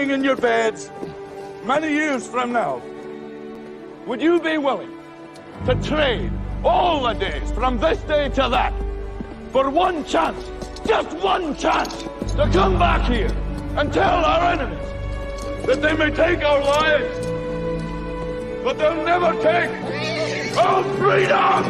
lying in your beds many years from now, would you be willing to trade all the days from this day to that for one chance, just one chance, to come back here and tell our enemies that they may take our lives, but they'll never take our freedom?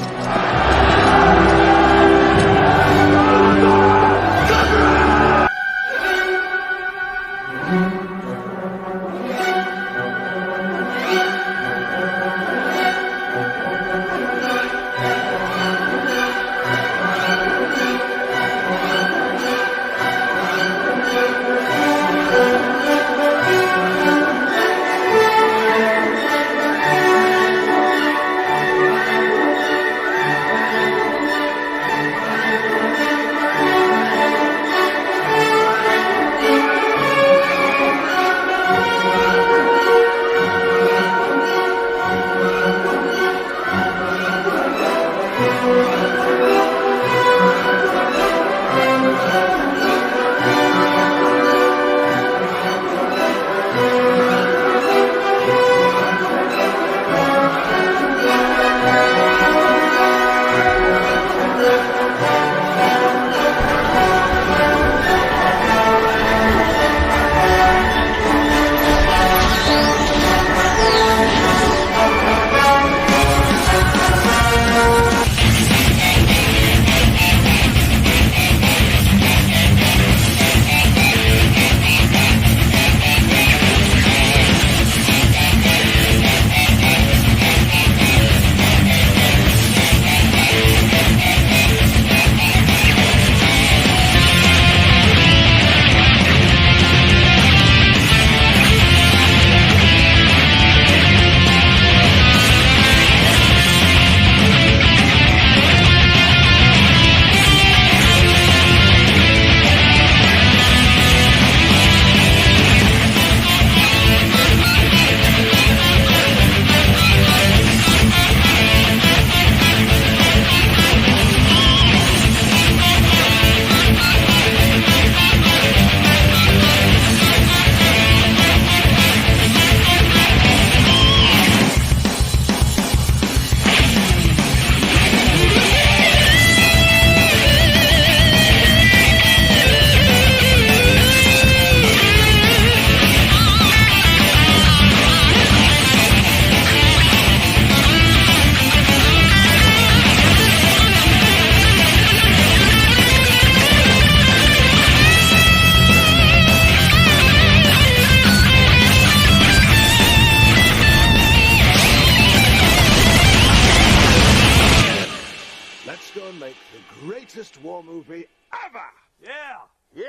War movie ever! Yeah! Yeah!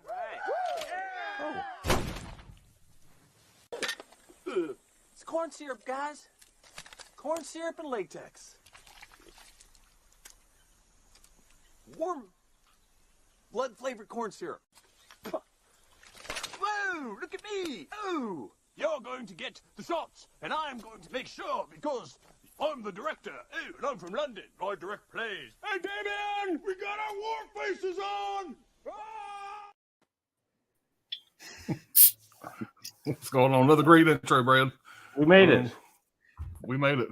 Right. Oh. It's corn syrup, guys. Corn syrup and latex. Warm, blood-flavored corn syrup. Whoa! Look at me! Oh! You're going to get the shots, and I'm going to make sure because I'm the director. Oh, and I'm from London. I direct plays. Hey, Damien! We got our war faces on! What's going on? Another great intro, Brad. We made it. We made it.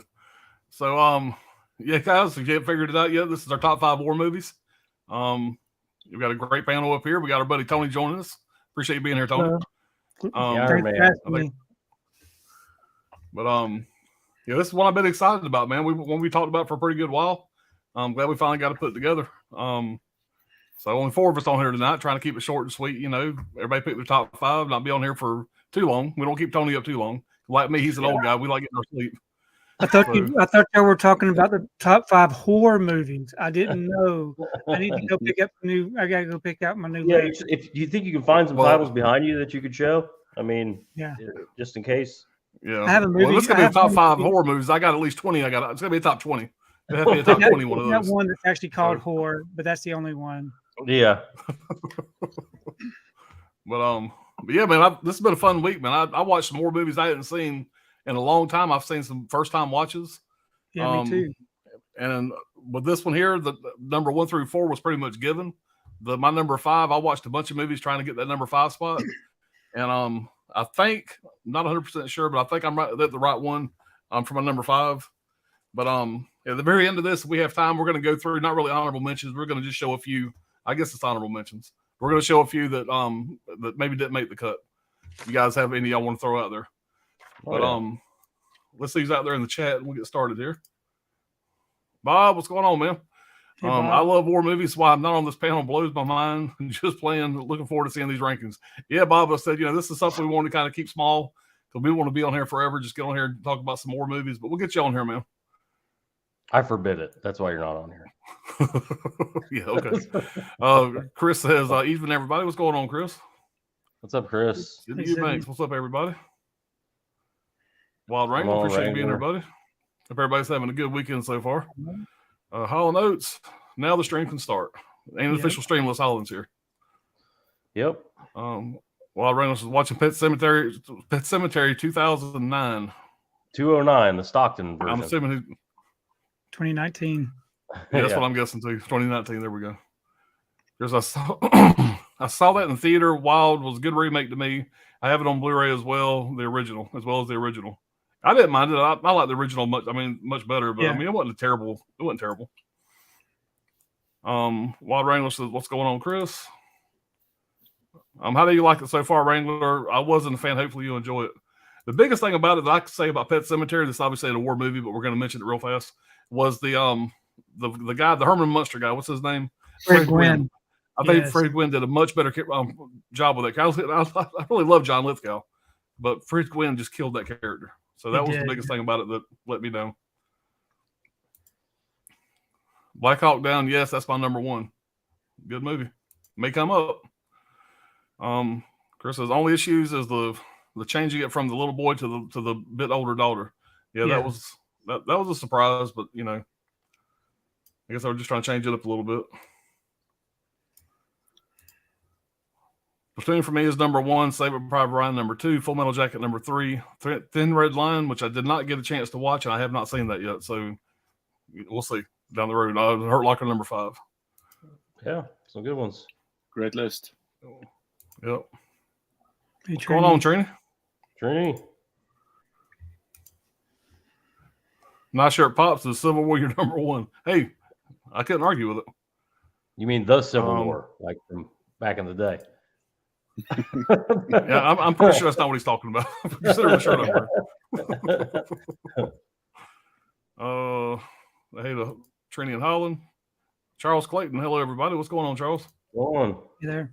So, yeah, guys, if you haven't figured it out yet, this is our top 5 war movies. We've got a great panel up here. We got our buddy Tony joining us. Appreciate you being here, Tony. Yeah, this is what I've been excited about, man. One we talked about for a pretty good while. I'm glad we finally got it put together. So only 4 of us on here tonight, trying to keep it short and sweet. You know, everybody pick their top 5, not be on here for too long. We don't keep Tony up too long. Like me, he's an old guy. We like getting our sleep. I thought you were talking about the top 5 horror movies. I didn't know. I need to go pick up I gotta go pick out my new. Yeah, if you think you can find some titles behind you that you could show, I mean, yeah, just in case. Yeah, I have a movie. Well, it's gonna be a top 5 horror movies. I got at least 20. It's gonna be a top 20. It has to be a top 20 one of those. One that's actually called horror, but that's the only one. Yeah. But yeah, man, this has been a fun week, man. I watched some more movies I hadn't seen in a long time. I've seen some first time watches. Yeah, me too. And with this one here, the number 1 through 4 was pretty much given. My number 5, I watched a bunch of movies trying to get that number 5 spot. And I think, not 100% sure, but I think I'm right, the right one for my number 5. But at the very end of this, if we have time, we're going to go through not really honorable mentions. We're going to just show a few. I guess it's honorable mentions. We're going to show a few that that maybe didn't make the cut. You guys have any y'all want to throw out there? Let's see who's out there in the chat, and we'll get started here. Bob, what's going on, man? Hey, I love war movies. Why I'm not on this panel blows my mind. Just playing, looking forward to seeing these rankings. Yeah, Bob, I said, this is something we want to kind of keep small because we want to be on here forever. Just get on here and talk about some more movies, but we'll get you on here, man. I forbid it. That's why you're not on here. Yeah, okay. Chris says, even everybody. What's going on, Chris? What's up, Chris? Thanks. What's up, everybody? Wild Wrangler, appreciate you being here, buddy. Hope everybody's having a good weekend so far. Hall & Oates, now the stream can start. Ain't official streamless Holland's here. Yep. Wild Wrangler is watching Pet Cemetery 2009. 209, the Stockton version. I'm assuming 2019. Yeah, that's what I'm guessing too. 2019. There we go. There's I saw that in the theater. Wild was a good remake to me. I have it on Blu-ray as well, the original. I didn't mind it. I like the original much better. But it wasn't terrible. It wasn't terrible. Wild Wrangler says, "What's going on, Chris? How do you like it so far, Wrangler? I wasn't a fan. Hopefully, you enjoy it. The biggest thing about it that I could say about Pet Cemetery, this obviously a war movie, but we're going to mention it real fast, was the guy, the Herman Munster guy. What's his name? Fred Gwynn. I think Fred Gwynn did a much better job with that. I really love John Lithgow, but Fred Gwynn just killed that character. So that was the biggest thing about it that let me know. Black Hawk Down, yes, that's my number 1. Good movie. May come up. Chris says only issues is the changing it from the little boy to the bit older daughter. Yeah, that was a surprise, but I guess I was just trying to change it up a little bit. Platoon for me is number 1. Saving Private Ryan number 2. Full Metal Jacket number 3. Thin Red Line, which I did not get a chance to watch, and I have not seen that yet. So we'll see down the road. Hurt Locker number 5. Yeah, some good ones. Great list. Yep. Hey, what's going on, Trini? Trini. Nice shirt pops is Civil War your number 1. Hey, I couldn't argue with it. You mean the Civil War, like from back in the day? Yeah, I'm pretty sure that's not what he's talking about. Consider the shirt I'm wearing. Hey, Trini and Holland. Charles Clayton. Hello, everybody. What's going on, Charles? Go on. You there?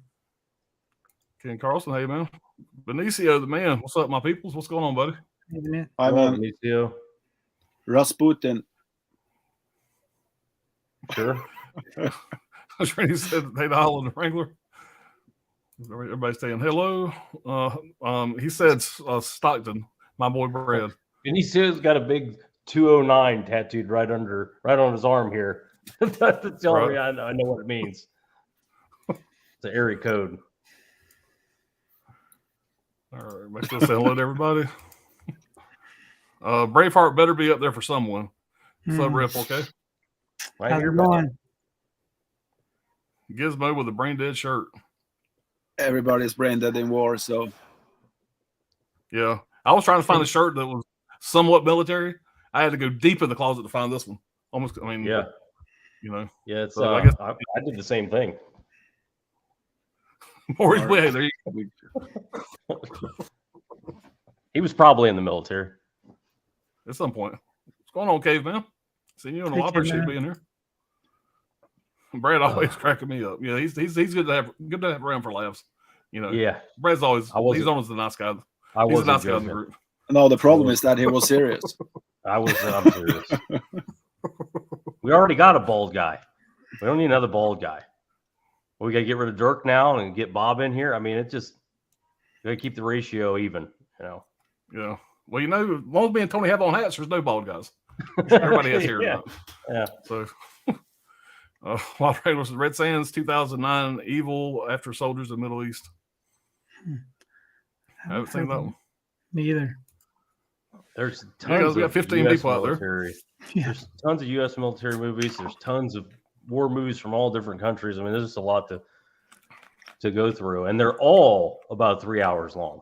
Ken Carlson. Hey, man. Benicio, the man. What's up, my peoples? What's going on, buddy? Hi, man. Benicio. Rasputin. Sure. Trini said, hey, the Holland Wrangler. Everybody's saying hello. He said Stockton, my boy Brad. Benicio's got a big 209 tattooed right on his arm here. That's the only I know what it means. It's an area code. All right, everybody still saying hello to everybody. Braveheart better be up there for someone. What's up, Rip? Okay. Right here, Gizmo with a brain dead shirt. Everybody's brain dead in war, so. Yeah. I was trying to find a shirt that was somewhat military. I had to go deep in the closet to find this one. Almost, yeah. Yeah, it's so I guess I did the same thing. There you go. He was probably in the military. At some point. What's going on, Caveman? Seeing you in a while. Appreciate being here. Brad always cracking me up. Yeah, he's good to have around for laughs. Yeah. Brad's always he's always the nice guy. He's the nice guy in the group. No, the problem is that he was serious. I'm serious. We already got a bald guy. We don't need another bald guy. We got to get rid of Dirk now and get Bob in here. I mean, it just got to keep the ratio even. Yeah. Well, as long as me and Tony have on hats, there's no bald guys. Everybody has hair. Yeah. So. Wild Wrangler was Red Sands 2009 Evil After Soldiers in the Middle East. I haven't seen that one. Me either. There's tons we got 15 US people military. out there. Yeah. There's tons of U.S. military movies. There's tons of war movies from all different countries. I mean, there's just a lot to to go through, and they're all about 3 hours long.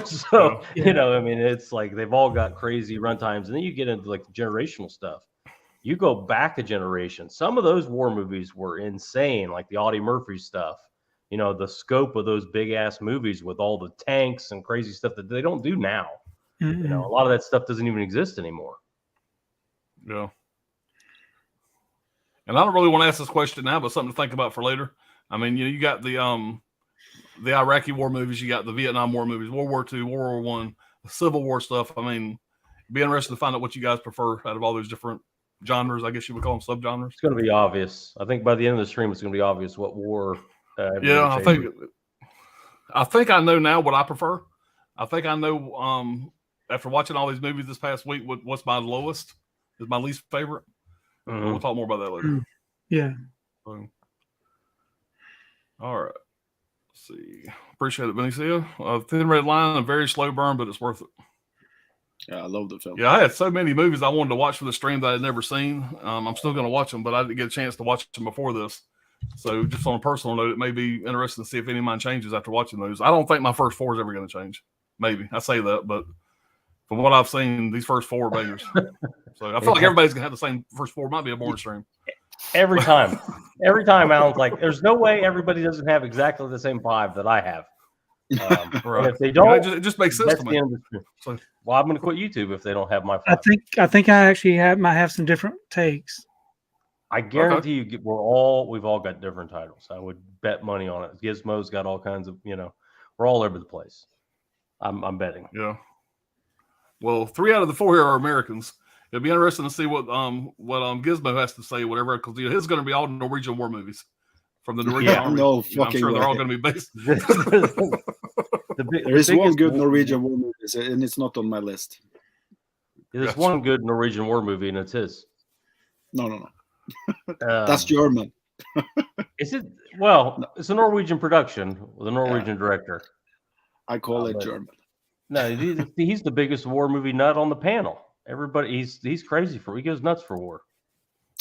So you know, I mean, it's like they've all got crazy run times, and then you get into like the generational stuff. You go back a generation. Some of those war movies were insane, like the Audie Murphy stuff. You know, the scope of those big ass movies with all the tanks and crazy stuff that they don't do now. Mm-hmm. You know, a lot of that stuff doesn't even exist anymore. Yeah. And I don't really want to ask this question now, but something to think about for later. I mean, you know, you got the Iraqi war movies, you got the Vietnam War movies, World War II, World War I, the Civil War stuff. I mean, it'd be interesting to find out what you guys prefer out of all those different genres. I guess you would call them subgenres. It's going to be obvious. I think by the end of the stream, it's going to be obvious what war. Yeah, I think I know now what I prefer. I think I know after watching all these movies this past week, what's my lowest is my least favorite. Mm-hmm. We'll talk more about that later. Yeah. All right. Let's see. Appreciate it, Benicio. Thin Red Line, a very slow burn, but it's worth it. Yeah, I love the film. Yeah, I had so many movies I wanted to watch for the stream that I had never seen. I'm still going to watch them, but I didn't get a chance to watch them before this. So just on a personal note, it may be interesting to see if any of mine changes after watching those. I don't think my first four is ever going to change. Maybe. I say that, but from what I've seen, these first four are bangers. So I feel like everybody's going to have the same first four. Might be a boring stream. Every time. Alan's like, there's no way everybody doesn't have exactly the same vibe that I have. Right. If they don't, it just makes sense to me. So, well, I'm going to quit YouTube if they don't have my vibe. I think I actually might have some different takes. I guarantee you, we've all got different titles. I would bet money on it. Gizmo's got all kinds of, you know, we're all over the place. I'm betting. Yeah. Well, 3 out of the 4 here are Americans. It'll be interesting to see what Gizmo has to say, whatever, because his is going to be all Norwegian war movies from the Norwegian Army. No I'm fucking sure they're all way. going to be based. There is one good Norwegian war movie, and it's not on my list. There's one good Norwegian war movie, and it's his. No. That's German. Is it? Well, it's a Norwegian production with a Norwegian director. I call it German. No, he's the biggest war movie nut on the panel. Everybody, he's crazy he goes nuts for war.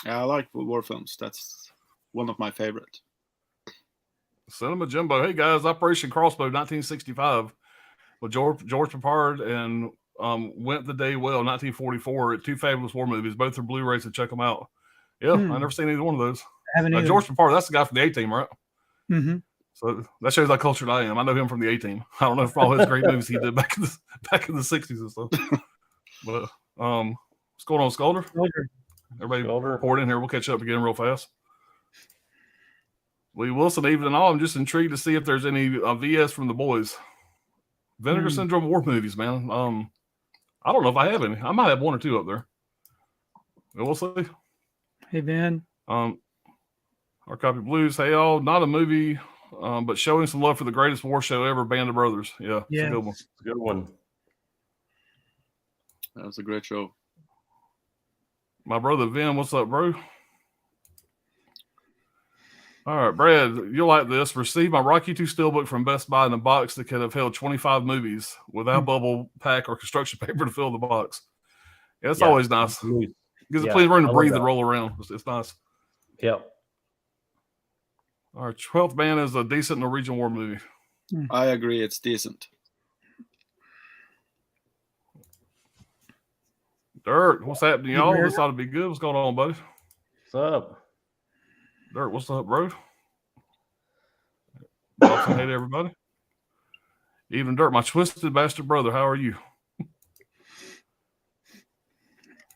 Yeah, I like war films. That's one of my favorites. Cinema Jimbo. Hey guys, Operation Crossbow 1965 with George Peppard and Went the Day Well 1944. Two fabulous war movies. Both are Blu-rays, so check them out. Yeah, I've never seen either one of those. I haven't either. George Peppard, that's the guy from the A-Team, right? Mm-hmm. So that shows how cultured I am. I know him from the A-Team. I don't know for all his great movies he did back in the 60s and stuff. But what's going on, Sculder? Everybody poured in here. We'll catch up again real fast. Lee Wilson, even and all, I'm just intrigued to see if there's any VS from the boys. Vinegar Syndrome war movies, man. I don't know if I have any. I might have one or two up there. We'll see. Hey, Ben. Our Copy Blues. Hey, all. Not a movie, but showing some love for the greatest war show ever, Band of Brothers. Yeah, it's a good one. It's a good one. That was a great show. My brother Vin, what's up, bro? All right, Brad, you'll like this. Received my Rocky II Steelbook from Best Buy in a box that could have held 25 movies without bubble pack or construction paper to fill the box. Yeah, it's always nice. Gives a clean room to breathe and roll around. It's nice. Yep. All right, 12th Man is a decent Norwegian war movie. I agree. It's decent. Dirt, what's happening, y'all? This ought to be good. What's going on, buddy? What's up? Dirt, what's up, bro? Hey, everybody. Even Dirt, my twisted bastard brother. How are you?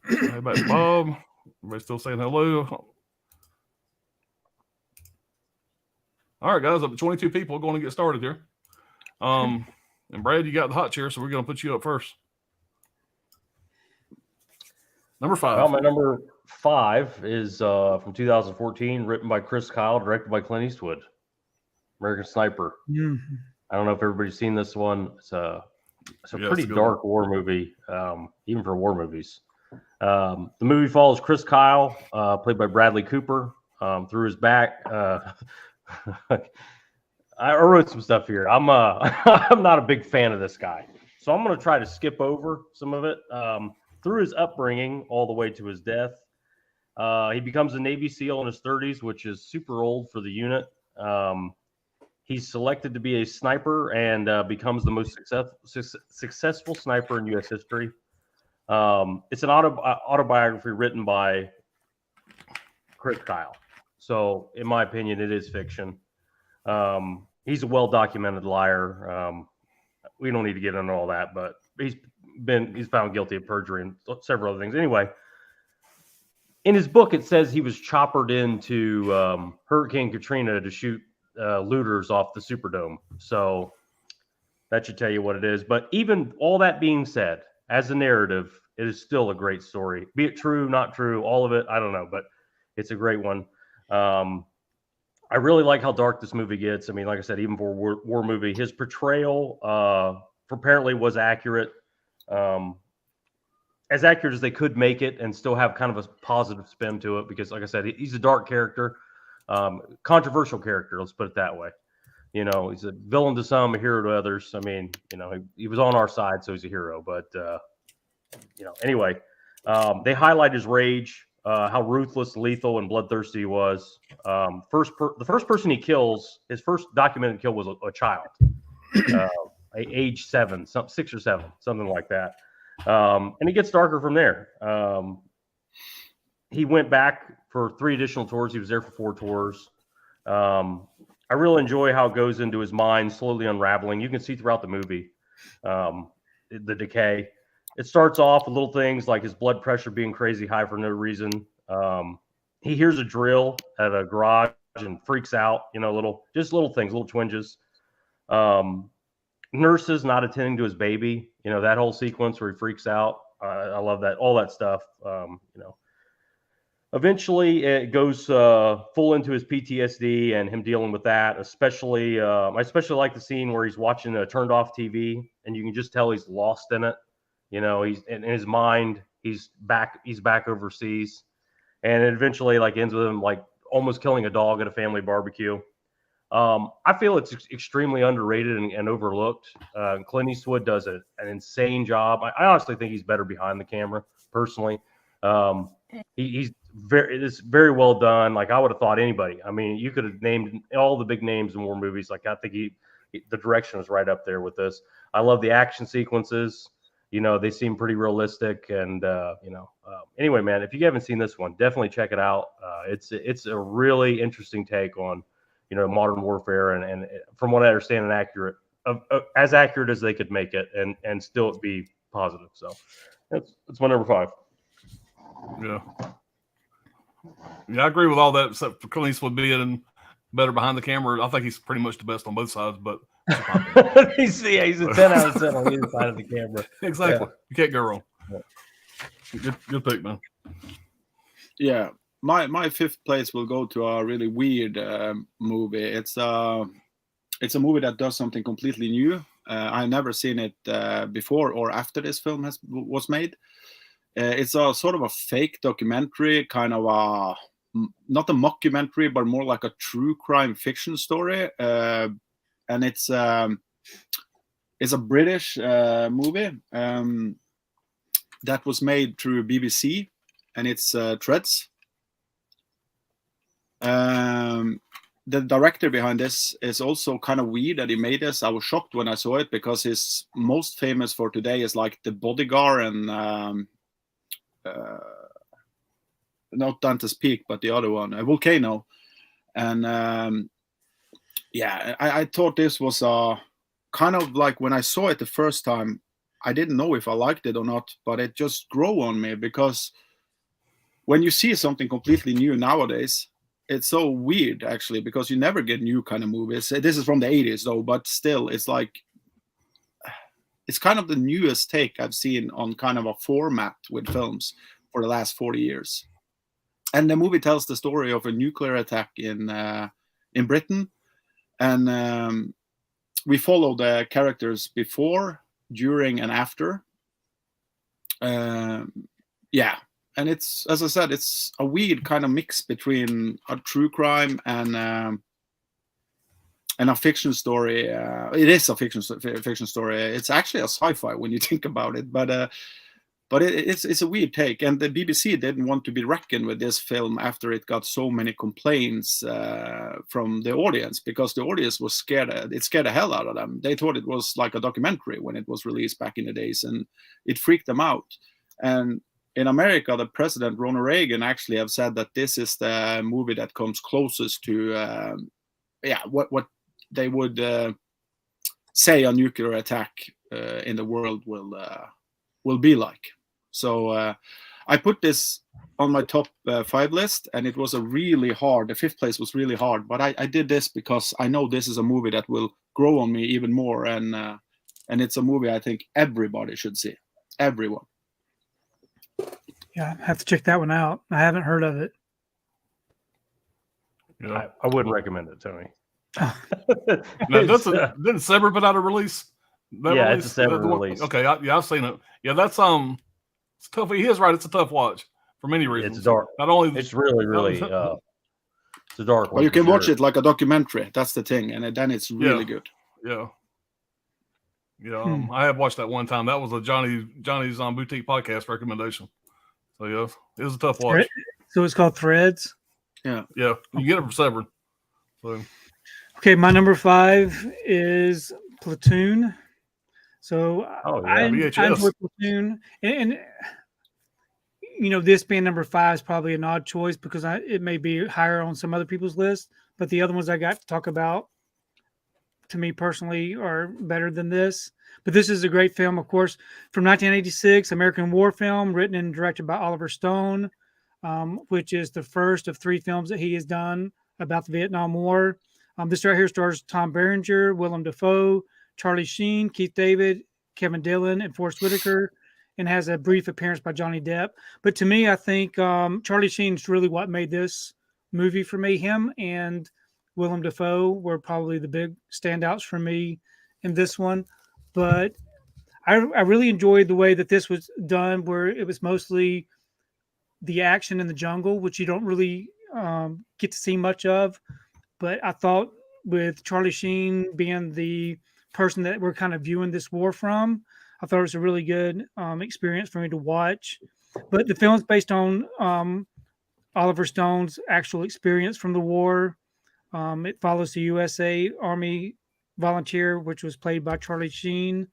Hey, back to Bob. Everybody still saying hello. All right, guys, up to 22 people. We're going to get started here. And Brad, you got the hot chair, so we're going to put you up first. Number 5. Well, my number 5 is from 2014, written by Chris Kyle, directed by Clint Eastwood. American Sniper. Mm-hmm. I don't know if everybody's seen this one. It's a pretty dark war movie, even for war movies. The movie follows Chris Kyle, played by Bradley Cooper, through his back. I wrote some stuff here. I'm not a big fan of this guy, so I'm going to try to skip over some of it. Through his upbringing all the way to his death, he becomes a Navy SEAL in his 30s, which is super old for the unit. He's selected to be a sniper and becomes the most successful sniper in U.S. history. It's an autobiography written by Chris Kyle. So, in my opinion, it is fiction. He's a well-documented liar. We don't need to get into all that, but he's found guilty of perjury and several other things. Anyway, in his book, it says he was choppered into Hurricane Katrina to shoot looters off the Superdome. So that should tell you what it is. But even all that being said, as a narrative, it is still a great story. Be it true, not true, all of it, I don't know, but it's a great one. I really like how dark this movie gets. I mean, like I said, even for a war movie, his portrayal apparently was accurate. As accurate as they could make it and still have kind of a positive spin to it because, like I said, he's a dark character, controversial character, let's put it that way. You know, he's a villain to some, a hero to others. I mean, you know, he was on our side, so he's a hero. But, you know, anyway, they highlight his rage, how ruthless, lethal, and bloodthirsty he was. The first person he kills, his first documented kill was a child, age 7, 6 or 7, something like that. And it gets darker from there. He went back for 3 additional tours. He was there for 4 tours. I really enjoy how it goes into his mind, slowly unraveling. You can see throughout the movie the decay. It starts off with little things like his blood pressure being crazy high for no reason. He hears a drill at a garage and freaks out, you know, little things, little twinges. Nurses not attending to his baby, you know, that whole sequence where he freaks out. I love that, all that stuff. You know, eventually it goes full into his PTSD and him dealing with that. Especially, I especially like the scene where he's watching a turned off TV and you can just tell he's lost in it. You know, he's in his mind, he's back overseas, and it eventually like ends with him like almost killing a dog at a family barbecue. I feel it's extremely underrated and overlooked. Clint Eastwood does an insane job. I honestly think he's better behind the camera, personally. It's very well done. Like I would have thought anybody. I mean, you could have named all the big names in war movies. Like I think the direction was right up there with this. I love the action sequences. You know, they seem pretty realistic. And you know, anyway, man, if you haven't seen this one, definitely check it out. It's a really interesting take on, you know, modern warfare, and from what I understand, as accurate as they could make it, and still be positive. So that's my number 5. Yeah, I agree with all that, except for Clint Eastwood being better behind the camera. I think he's pretty much the best on both sides, but he's a 10 out of 10 on either side of the camera. Exactly. Yeah. You can't go wrong. Good pick, man. Yeah. My 5th place will go to a really weird movie. It's a movie that does something completely new. I've never seen it before or after this film was made. It's a sort of a fake documentary, kind of not a mockumentary, but more like a true crime fiction story. And it's a British movie that was made through BBC, and it's Threads. The director behind this is also kind of weird that he made this. I was shocked when I saw it because he's most famous for today is like The Bodyguard and not Dante's Peak, but the other one, Volcano. And yeah, I thought this was kind of like when I saw it the first time, I didn't know if I liked it or not, but it just grew on me because when you see something completely new nowadays, it's so weird actually, because you never get new kind of movies. This is from the 80s though, but still it's like, it's kind of the newest take I've seen on kind of a format with films for the last 40 years. And the movie tells the story of a nuclear attack in Britain. And we follow the characters before, during, and after. Yeah. And it's, as I said, it's a weird kind of mix between a true crime and a fiction story. It is a fiction story. It's actually a sci-fi when you think about it. But but it's a weird take, and the BBC didn't want to be reckoned with this film after it got so many complaints from the audience, because the audience was scared. It scared the hell out of them. They thought it was like a documentary when it was released back in the days, and it freaked them out. And in America, the president Ronald Reagan actually have said that this is the movie that comes closest to what they would say a nuclear attack in the world will be like. So I put this on my top 5 list, and it was a really hard. The 5th place was really hard, but I did this because I know this is a movie that will grow on me even more, and it's a movie I think everybody should see. Everyone. Yeah, I have to check that one out. I haven't heard of it. Yeah. I wouldn't recommend it, Tony. Now, didn't Sever put out a release? Yeah, it's a Sever release. Okay, I've seen it. Yeah, that's it's tough. He is right. It's a tough watch for many reasons. It's dark. Not only it's really it's a dark one. Well, you can watch it like a documentary. That's the thing, and then it's really good. Yeah. Yeah, I have watched that one time. That was a Johnny's Boutique podcast recommendation. So yeah, it was a tough watch. So it's called Threads. Yeah, you get it from Severed. So. Okay, my number 5 is Platoon. So I enjoy Platoon, and this being number 5 is probably an odd choice because it may be higher on some other people's list, but the other ones I got to talk about, to me personally, are better than this. But this is a great film, of course, from 1986, American war film, written and directed by Oliver Stone, which is the first of 3 films that he has done about the Vietnam War. This right here stars Tom Berenger, Willem Dafoe, Charlie Sheen, Keith David, Kevin Dillon, and Forrest Whitaker, and has a brief appearance by Johnny Depp. But to me, I think Charlie Sheen is really what made this movie for me. Him and Willem Dafoe were probably the big standouts for me in this one. But I really enjoyed the way that this was done, where it was mostly the action in the jungle, which you don't really get to see much of. But I thought with Charlie Sheen being the person that we're kind of viewing this war from, I thought it was a really good experience for me to watch. But the film's based on Oliver Stone's actual experience from the war. It follows the USA Army volunteer, which was played by Charlie Sheen,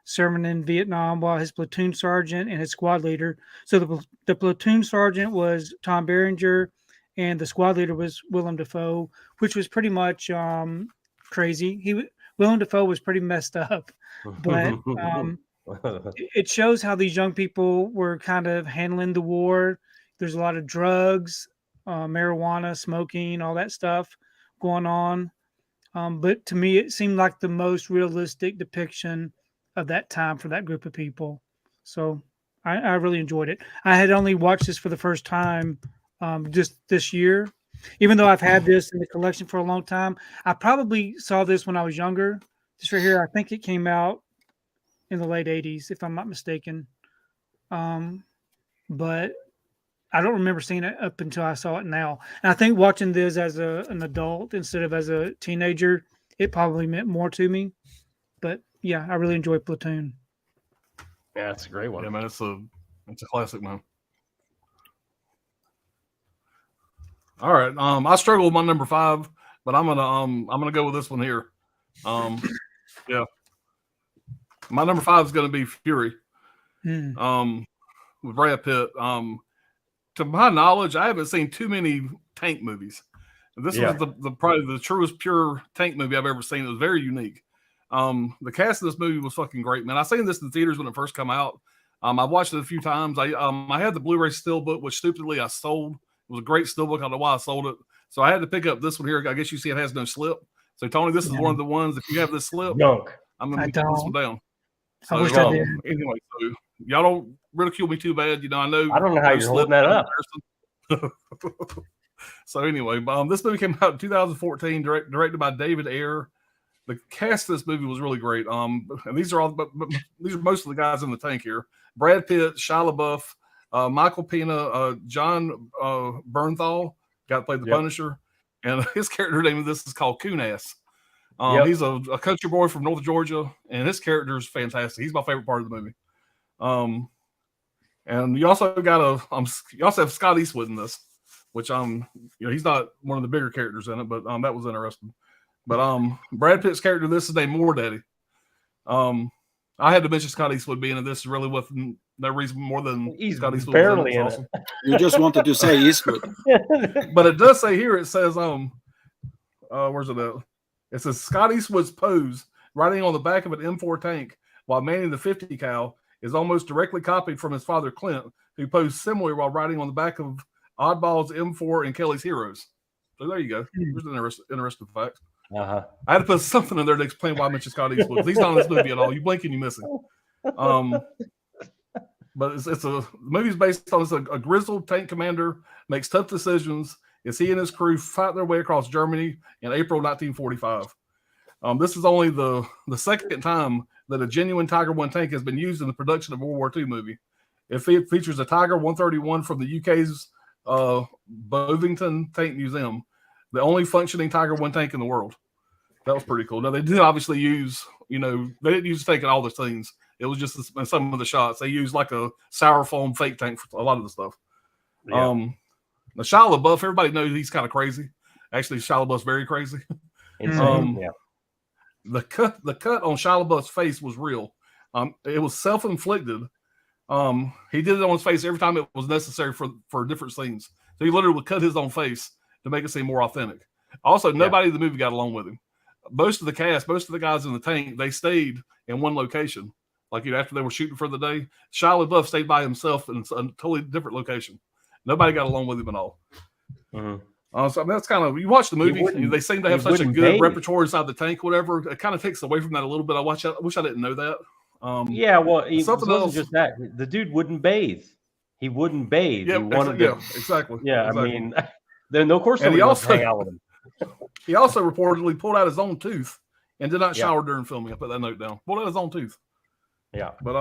serving in Vietnam while his platoon sergeant and his squad leader. So the platoon sergeant was Tom Berenger, and the squad leader was Willem Dafoe, which was pretty much crazy. Willem Dafoe was pretty messed up, but it shows how these young people were kind of handling the war. There's a lot of drugs, marijuana, smoking, all that stuff going on. But to me, it seemed like the most realistic depiction of that time for that group of people. So I really enjoyed it. I had only watched this for the first time just this year, even though I've had this in the collection for a long time. I probably saw this when I was younger. This right here, I think it came out in the late 80s, if I'm not mistaken. But I don't remember seeing it up until I saw it now. And I think watching this as an adult instead of as a teenager, it probably meant more to me. But yeah, I really enjoyed Platoon. Yeah, it's a great one. Yeah, man, it's a classic, man. All right, I struggle with my number 5, but I'm gonna go with this one here. Yeah, my number 5 is gonna be Fury. With Brad Pitt. To my knowledge, I haven't seen too many tank movies. This was the probably the truest pure tank movie I've ever seen. It was very unique. The cast of this movie was fucking great, man. I seen this in theaters when it first came out. I watched it a few times. I had the Blu-ray steelbook, which stupidly I sold. It was a great steelbook. I don't know why I sold it. So I had to pick up this one here. I guess you see it has no slip. So Tony, this is one of the ones. If you have this slip, I'm gonna put this one down. So, I wish I did. Anyway, so y'all don't ridicule me too bad. You know, I know. I don't know how you're holding that up. So anyway, this movie came out in 2014, directed by David Ayer. The cast of this movie was really great. And these are these are most of the guys in the tank here: Brad Pitt, Shia LaBeouf, Michael Pena, John Bernthal, guy that played the Punisher, and his character name of this is called Kunas. He's a country boy from North Georgia, and his character is fantastic. He's my favorite part of the movie. And you also got you also have Scott Eastwood in this, which he's not one of the bigger characters in it, but that was interesting. But Brad Pitt's character, this is named More Daddy. I had to mention Scott Eastwood being in this really with no reason more than He's Scott Eastwood barely in awesome. You just wanted to say Eastwood. But it does say here, it says where's it at? It says Scott Eastwood's pose riding on the back of an M4 tank while manning the 50 cal is almost directly copied from his father Clint, who posed similarly while riding on the back of Oddball's M4 and Kelly's Heroes. So there you go. Here's an interesting fact. I had to put something in there to explain why I mentioned Scott Eastwood. He's not in this movie at all. You blink and you miss him. But the movie's based on a grizzled tank commander makes tough decisions as he and his crew fight their way across Germany in April 1945. This is only the second time that a genuine Tiger I tank has been used in the production of a World War II movie. It features a Tiger 131 from the UK's Bovington Tank Museum, the only functioning Tiger I tank in the world. That was pretty cool. Now, they did obviously use, they didn't use the tank in all the scenes. It was just in some of the shots. They used like a sour foam fake tank for a lot of the stuff. Yeah. The Shia LaBeouf, everybody knows he's kind of crazy. Actually, Shia LaBeouf's very crazy. Yeah. The cut on Shia LaBeouf's face was real. It was self-inflicted. He did it on his face every time it was necessary for different scenes. So he literally would cut his own face to make it seem more authentic. Also, nobody in the movie got along with him. Most of the cast, most of the guys in the tank, they stayed in one location. Like, after they were shooting for the day, Shia LaBeouf stayed by himself in a totally different location. Nobody got along with him at all. Mm-hmm. So that's kind of, you watch the movie, they seem to have such a good repertoire inside the tank, whatever. It kind of takes away from that a little bit. I wish I didn't know that. Something else. Just that the dude wouldn't bathe. He wouldn't bathe. Yeah, he wanted exactly. Yeah, exactly. I mean, then of course he also hang out with him. He also reportedly pulled out his own tooth and did not shower during filming. I put that note down. Pulled out his own tooth. Yeah, but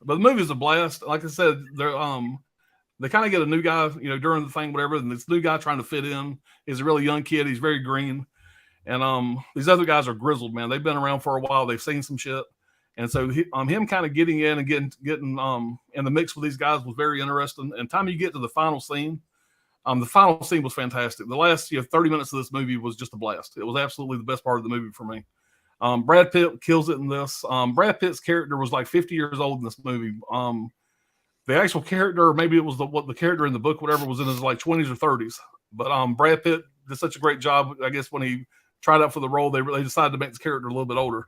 the movie's a blast. Like I said, they kind of get a new guy, during the thing, whatever. And this new guy trying to fit in is a really young kid. He's very green, and these other guys are grizzled, man. They've been around for a while. They've seen some shit, and so him kind of getting in and getting in the mix with these guys was very interesting. And time you get to the final scene, the final scene was fantastic. The last 30 minutes of this movie was just a blast. It was absolutely the best part of the movie for me. Brad Pitt kills it in this. Brad Pitt's character was like 50 years old in this movie. The actual character, maybe it was the character in the book, whatever, was in his like 20s or 30s. But Brad Pitt did such a great job. I guess when he tried out for the role, they decided to make this character a little bit older.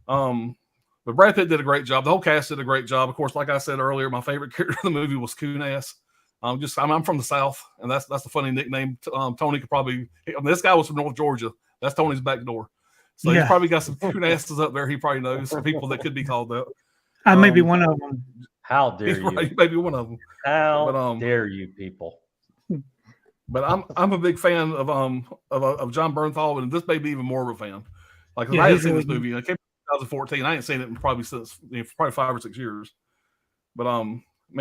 But Brad Pitt did a great job. The whole cast did a great job. Of course, like I said earlier, my favorite character in the movie was Coon-Ass. I'm from the South, and that's a funny nickname. Tony could probably. This guy was from North Georgia. That's Tony's back door. So he's probably got some Coon-Asses up there. He probably knows some people that could be called that. I may be one of them. How dare you? Right, maybe one of them. How dare you, people? But I'm a big fan of John Bernthal, and this may be even more of a fan. Like, I hadn't seen this movie. It came in 2014. I ain't seen it probably since probably 5 or 6 years. But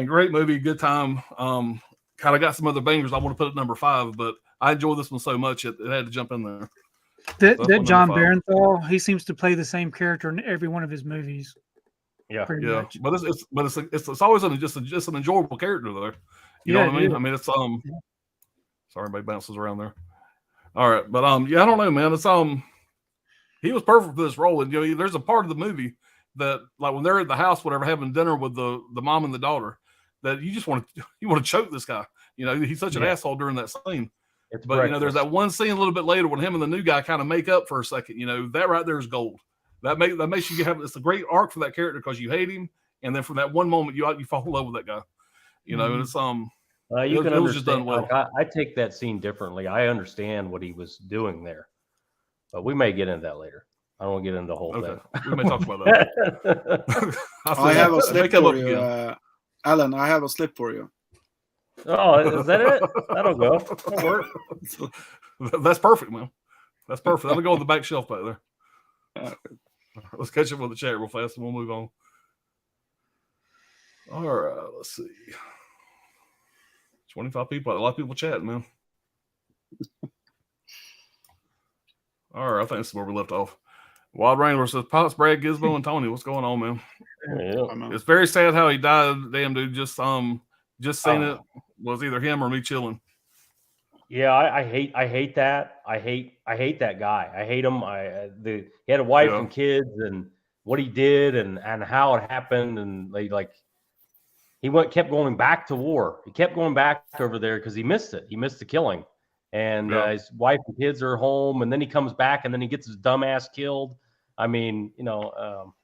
great movie, good time. Kind of got some other bangers I want to put at number 5, but I enjoyed this one so much it had to jump in there. That John Bernthal, he seems to play the same character in every one of his movies. Yeah, much. But it's always just an enjoyable character there. You know what I mean? I mean, it's sorry, everybody bounces around there. All right, but I don't know, man. It's he was perfect for this role, and there's a part of the movie that, like, when they're at the house, whatever, having dinner with the mom and the daughter, that you just want to choke this guy. He's such an asshole during that scene. But there's that one scene a little bit later when him and the new guy kind of make up for a second. That right there is gold. That makes you have, it's a great arc for that character because you hate him, and then from that one moment you fall in love with that guy. And it's it was just done well. Like, I take that scene differently. I understand what he was doing there, but we may get into that later. I don't want to get into the whole thing. We may talk about that. I have a slip for you, Alan. I have a slip for you. Oh, is that it? That'll go. That'll work. That's perfect, man. That's perfect. That'll go on the back shelf back there. Let's catch up with the chat real fast and we'll move on. All right, let's see. 25 people. A lot of people chatting, man. All right, I think this is where we left off. Wild Wrangler says, Pops, Brad, Gizmo, and Tony. What's going on, man? Yeah. It's very sad how he died. Damn, dude. Just seen it. Was either him or me chilling. Yeah, I hate that. I hate that guy. I hate him. He had a wife and kids, and what he did, and how it happened, and he kept going back to war. He kept going back over there because he missed it. He missed the killing, and his wife and kids are home, and then he comes back, and then he gets his dumb ass killed. I mean, you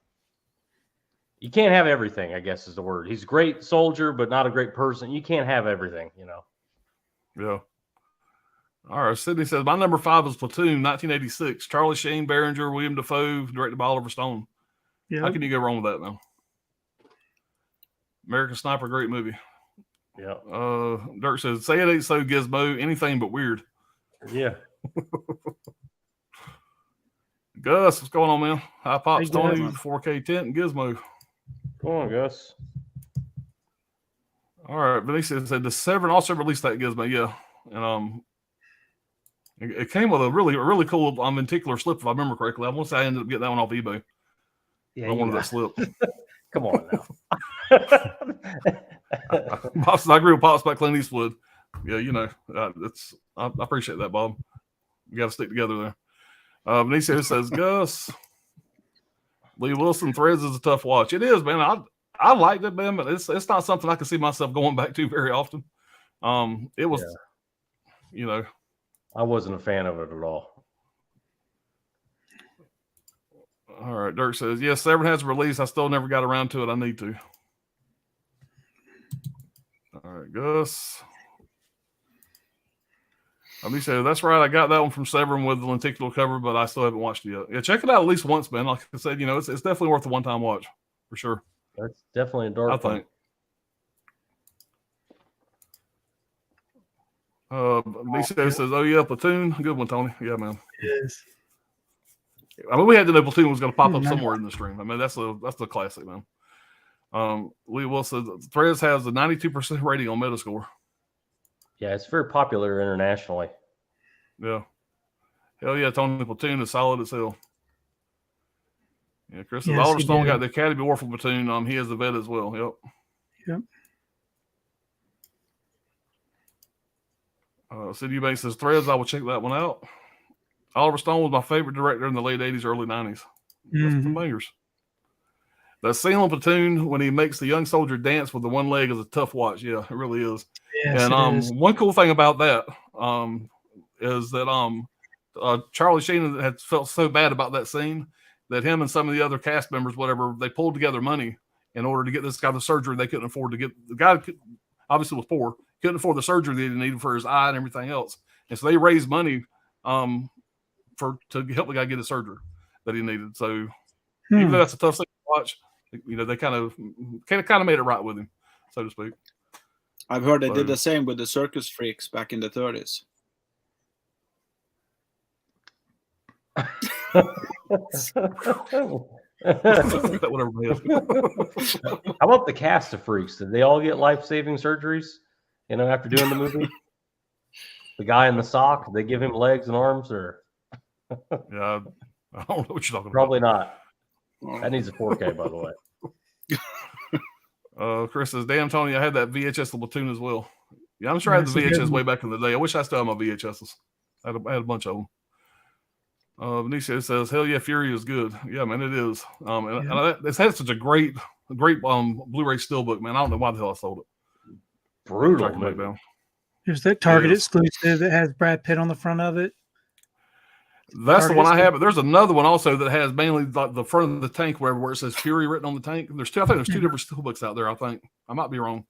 can't have everything, I guess is the word. He's a great soldier, but not a great person. You can't have everything, Yeah. All right. Sydney says, my number 5 is Platoon, 1986. Charlie Sheen, Behringer, William Dafoe, directed by Oliver Stone. Yeah. How can you go wrong with that, man? American Sniper, great movie. Yeah. Dirk says, say it ain't so, Gizmo. Anything but weird. Yeah. Gus, what's going on, man? Hi, Pops, Hey, Tony, Gus. 4K Tent, and Gizmo. Come on, Gus. All right. Benicia said, the Severn also released that Gizmo. Yeah. And it came with a really cool lenticular slip, if I remember correctly. I want to say I ended up getting that one off eBay. Yeah, I wanted that slip. Come on now. Pops, I agree with Pops about Clint Eastwood. Yeah, I appreciate that, Bob. You got to stick together there. Benicio says, Gus, Lee Wilson Threads is a tough watch. It is, man. I liked it, man, but it's not something I can see myself going back to very often. It was, I wasn't a fan of it at all. All right, Dirk says, yes, Severn has a release. I still never got around to it. I need to. All right, Gus. Let me say, that's right. I got that one from Severn with the lenticular cover, but I still haven't watched it yet. Yeah, check it out at least once, man. Like I said, it's definitely worth a one-time watch for sure. That's definitely a dark one. I think. Nisha says, oh, yeah, Platoon. Good one, Tony. Yeah, man. Yes. I mean, we had to know Platoon was going to pop up somewhere in the stream. I mean, that's the classic, man. Lee Wilson says, Threads has a 92% rating on Metascore. Yeah, it's very popular internationally. Yeah. Hell yeah, Tony, Platoon is solid as hell. Yeah, Chris says, Oliver Stone got the Academy Award for Platoon. He has the vet as well. Yep. City Bank says, Threads, I will check that one out. Oliver Stone was my favorite director in the late 80s, early 90s. That's some bangers. That scene on Platoon when he makes the young soldier dance with the one leg is a tough watch. Yeah, it really is. Yes, and one cool thing about that is that Charlie Sheen had felt so bad about that scene that him and some of the other cast members, whatever, they pulled together money in order to get this guy the surgery they couldn't afford to get. The guy obviously was poor, couldn't afford the surgery that he needed for his eye and everything else. And so they raised money to help the guy get his surgery that he needed. So even though that's a tough thing to watch, they kind of made it right with him, so to speak. I've heard they did the same with the circus freaks back in the 30s. How about the cast of freaks? Did they all get life-saving surgeries? After doing the movie, the guy in the sock, did they give him legs and arms, or? Yeah, I don't know what you're talking Probably about. not. That needs a 4K, by the way. Chris says, damn, Tony, I had that VHS of Platoon as well. Yeah, I'm sure I had the VHS way back in the day. I wish I still had my VHSs. I had a bunch of them. Benicio says, hell yeah, Fury is good. Yeah, man, it is. And it's had such a great Blu-ray steelbook, man. I don't know why the hell I sold it. Brutal. There's that Target exclusive that has Brad Pitt on the front of it. That's the one I have, but there's another one also that has mainly like the front of the tank where it says Fury written on the tank. I think there's two different steelbooks out there. I think I might be wrong,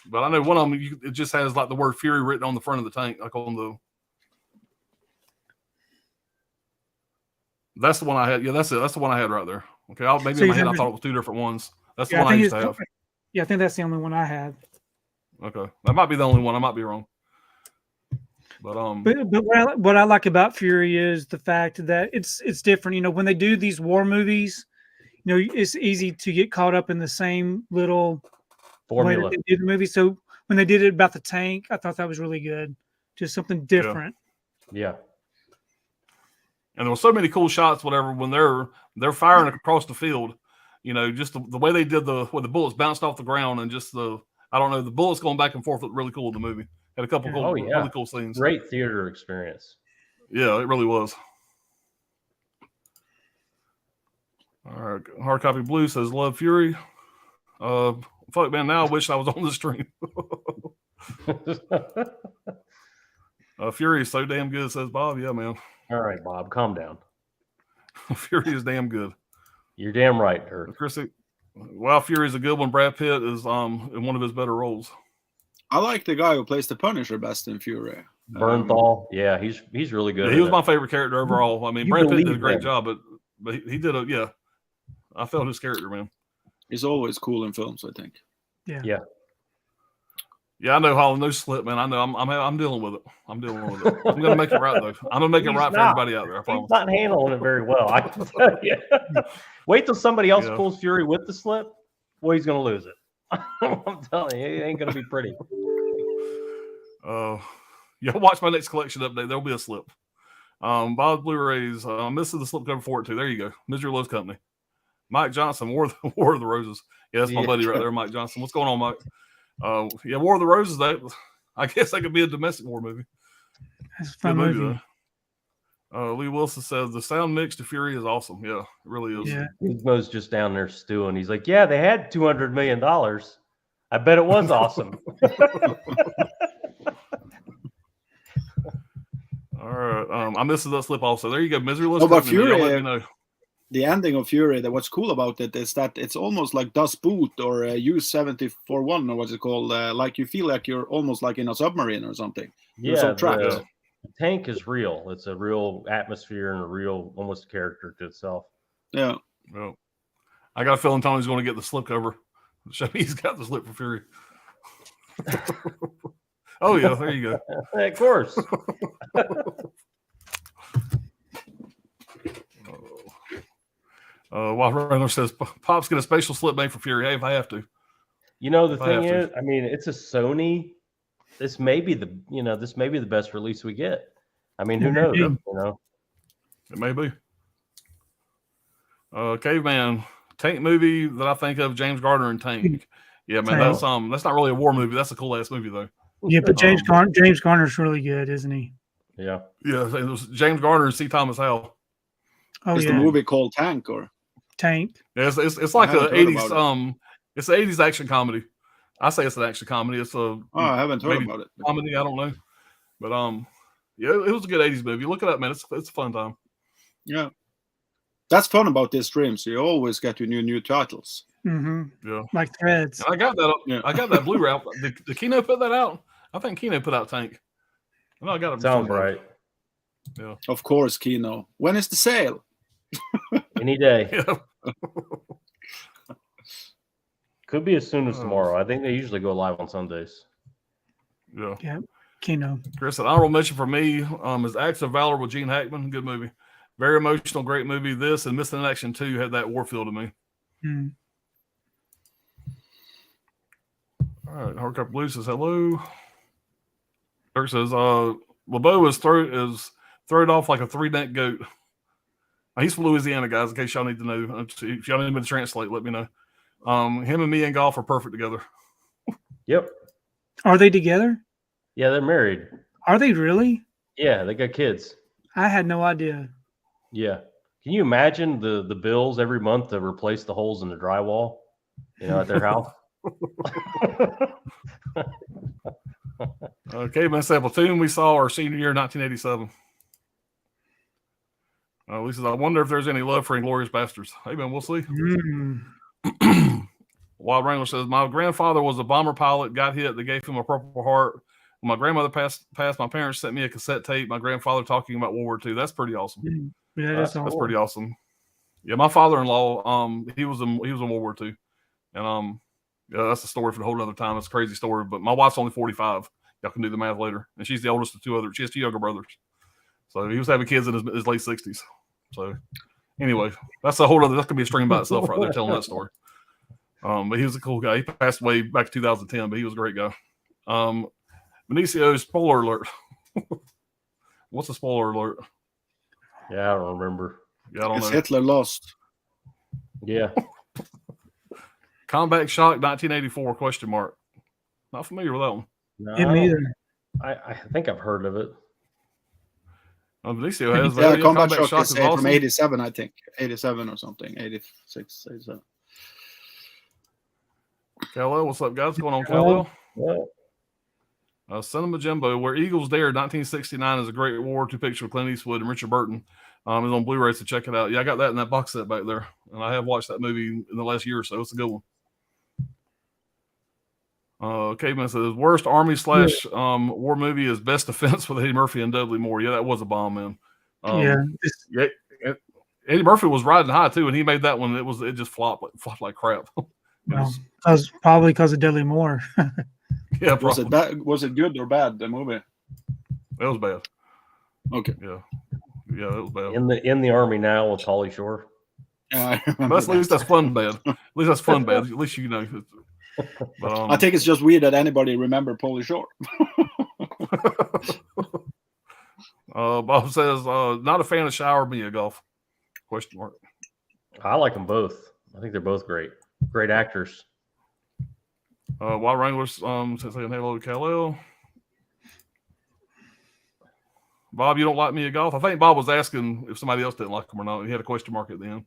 but I know one of them it just has like the word Fury written on the front of the tank, like on the. That's the one I had. Yeah, that's it. That's the one I had right there. Okay, maybe in my head I thought it was two different ones. That's the one I used to have. Yeah, I think that's the only one I had. Okay, that might be the only one. I might be wrong. But what I like about Fury is the fact that it's different. When they do these war movies, it's easy to get caught up in the same little formula way that they do the movie. So when they did it about the tank, I thought that was really good. Just something different. Yeah. And there were so many cool shots, whatever, when they're firing across the field. You know, just the way they did where the bullets bounced off the ground and just the bullets going back and forth looked really cool in the movie. Had a couple really cool scenes. Great theater experience. Yeah, it really was. All right, Hard Copy Blue says, love Fury. Fuck, man, now I wish I was on the stream. Fury is so damn good, says Bob. Yeah, man. All right, Bob, calm down. Fury is damn good. You're damn right, Dirk. Chrissy, wow, Fury is a good one. Brad Pitt is in one of his better roles. I like the guy who plays the Punisher best in Fury. Bernthal, yeah, he's really good. Yeah, he was my favorite character overall. I mean, Brad Pitt did a great job, but he did I felt his character, man. He's always cool in films, I think. Yeah. Yeah, I know, Holland. No slip, man. I know. I'm dealing with it. I'm gonna make it right, though. I'm gonna make it right for everybody out there. I promise. He's not handling it very well. I can tell you. Wait till somebody else pulls Fury with the slip. Boy, he's gonna lose it. I'm telling you, it ain't gonna be pretty. Watch my next collection update. There'll be a slip. Bob's Blu-rays. I'm missing the slip cover for it too. There you go. Misery Loves Company. Mike Johnson, War of the Roses. Yeah, that's my buddy right there, Mike Johnson. What's going on, Mike? War of the Roses. I guess that could be a domestic war movie. That's a fun movie. Lee Wilson says the sound mix to Fury is awesome. Yeah, it really is. Yeah. Gizmo's just down there stewing. He's like, yeah, they had $200 million. I bet it was awesome. All right. I'm missing that slip also. There you go. Misery Loves Company. Fury, let me know. The ending of Fury, what's cool about it is that it's almost like Das Boot or U-74-1 or what's it called? Like you feel like you're almost like in a submarine or something. You're so trapped. The tank is real. It's a real atmosphere and a real almost character to itself. Yeah. Well, I got a feeling Tony's going to get the slip cover. Show me he's got the slip for Fury. Oh, yeah. There you go. Of course. Wild Runner says, Pop's get a special slip made for Fury. Hey, if I have to. You know, the thing is, I mean, it's a Sony. This may be the best release we get. I mean, who knows? You know, it may be. Caveman Tank movie that I think of, James Garner and Tank. Yeah, man, that's not really a war movie. That's a cool ass movie though. Yeah, but James Garner's really good, isn't he? Yeah. Yeah, it was James Garner and C. Thomas Howell. Oh, is the movie called Tank or Tank? Yeah, it's like a 80s it's an 80s action comedy. I say it's an action comedy. It's I haven't heard about it. Comedy, I don't know. But yeah, it was a good 80s movie. Look it up, man. It's a fun time. Yeah. That's fun about this stream. So you always get your new titles. Mm-hmm. Yeah. Like Threads. And I got that. Yeah. I got that Blu-ray out. Did Kino put that out? I think Kino put out Tank. No, I got it. Sounds right. Yeah. Of course, Kino. When is the sale? Any day. Yeah. Could be as soon as tomorrow. I think they usually go live on Sundays. Yeah. Yeah. Kino. Chris, an honorable mention for me is Acts of Valor with Gene Hackman. Good movie. Very emotional, great movie. This and Missing in Action 2 had that war feel to me. Mm. All right. Hardcover Blue says hello. Dirk says, LeBeau is thrown off like a 3-neck goat. He's from Louisiana, guys, in case y'all need to know. If y'all need me to translate, let me know. Him and me in golf are perfect together. Yep. Are they together? Yeah, they're married. Are they really? Yeah, they got kids. I had no idea. Yeah. Can you imagine the bills every month to replace the holes in the drywall, at their house? Caveman said Platoon we saw our senior year 1987. Lisa says, I wonder if there's any love for Inglourious Bastards. Hey, man, we'll see. Wild Wrangler says, my grandfather was a bomber pilot, got hit. They gave him a Purple Heart. When my grandmother passed, my parents sent me a cassette tape. My grandfather talking about World War II. That's pretty awesome. Yeah, that's pretty awesome. Yeah, my father-in-law, he was in World War II. And yeah, that's a story for a whole other time. It's a crazy story. But my wife's only 45. Y'all can do the math later. And she's the oldest of she has 2 younger brothers. So he was having kids in his late 60s. So anyway, that's going to be a stream by itself right there telling that story. But he was a cool guy. He passed away back in 2010, but he was a great guy. Benicio, spoiler alert. What's a spoiler alert? Yeah, I don't remember. Yeah, I don't It's know. Hitler Lost. Yeah. Combat Shock 1984 question mark. Not familiar with that one. No, Him either. I think I've heard of it. Benicio has Yeah, that. Combat Shock Shock is is from awesome. 87, I think. 87 or something. 86, 87. Kal-El, what's up, guys? What's going on, Kal-El? Yeah. Cinema Jimbo, Where Eagles Dare 1969 is a great War II picture with Clint Eastwood and Richard Burton. It's on Blu-ray, so check it out. Yeah, I got that in that box set back there, and I have watched that movie in the last year or so. It's a good one. Caveman says worst Army / war movie is Best Defense with Eddie Murphy and Dudley Moore. Yeah, that was a bomb, man. Eddie Murphy was riding high too, and he made that one. It just flopped like crap. Probably because of Dudley Moore. Yeah, was it bad? Was it good or bad? The movie? It was bad. Okay. Yeah, it was bad. In the Army now with Pauly Shore. Yeah, At least that's fun bad. At least that's fun bad. At least you know. But, I think it's just weird that anybody remember Pauly Shore. Bob says not a fan of Shower Mia Golf. Question mark. I like them both. I think they're both great. Great actors. Wild Wranglers says saying hello to Kal-El. Bob, you don't like Mia Golf? I think Bob was asking if somebody else didn't like him or not. He had a question mark at the end.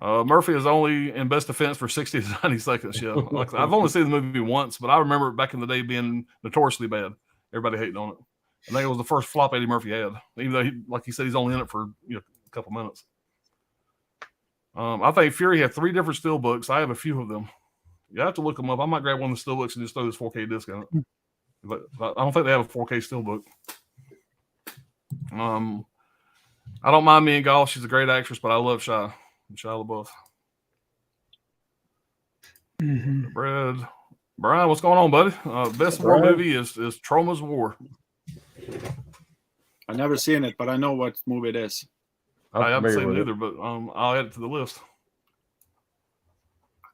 Murphy is only in Best Defense for 60 to 90 seconds. Yeah, I've only seen the movie once, but I remember it back in the day being notoriously bad. Everybody hating on it. I think it was the first flop Eddie Murphy had, even though, like he said, he's only in it for a couple minutes. I think Fury had 3 different steelbooks. I have a few of them. You have to look them up. I might grab one of the steelbooks and just throw this 4K disc on it. But I don't think they have a 4K steelbook. I don't mind Mia Golf. She's a great actress, but I love Shia LaBeouf. Brad. Brian, what's going on, buddy? Best war movie is Troma's War. I've never seen it, but I know what movie it is. I haven't seen it either, but I'll add it to the list.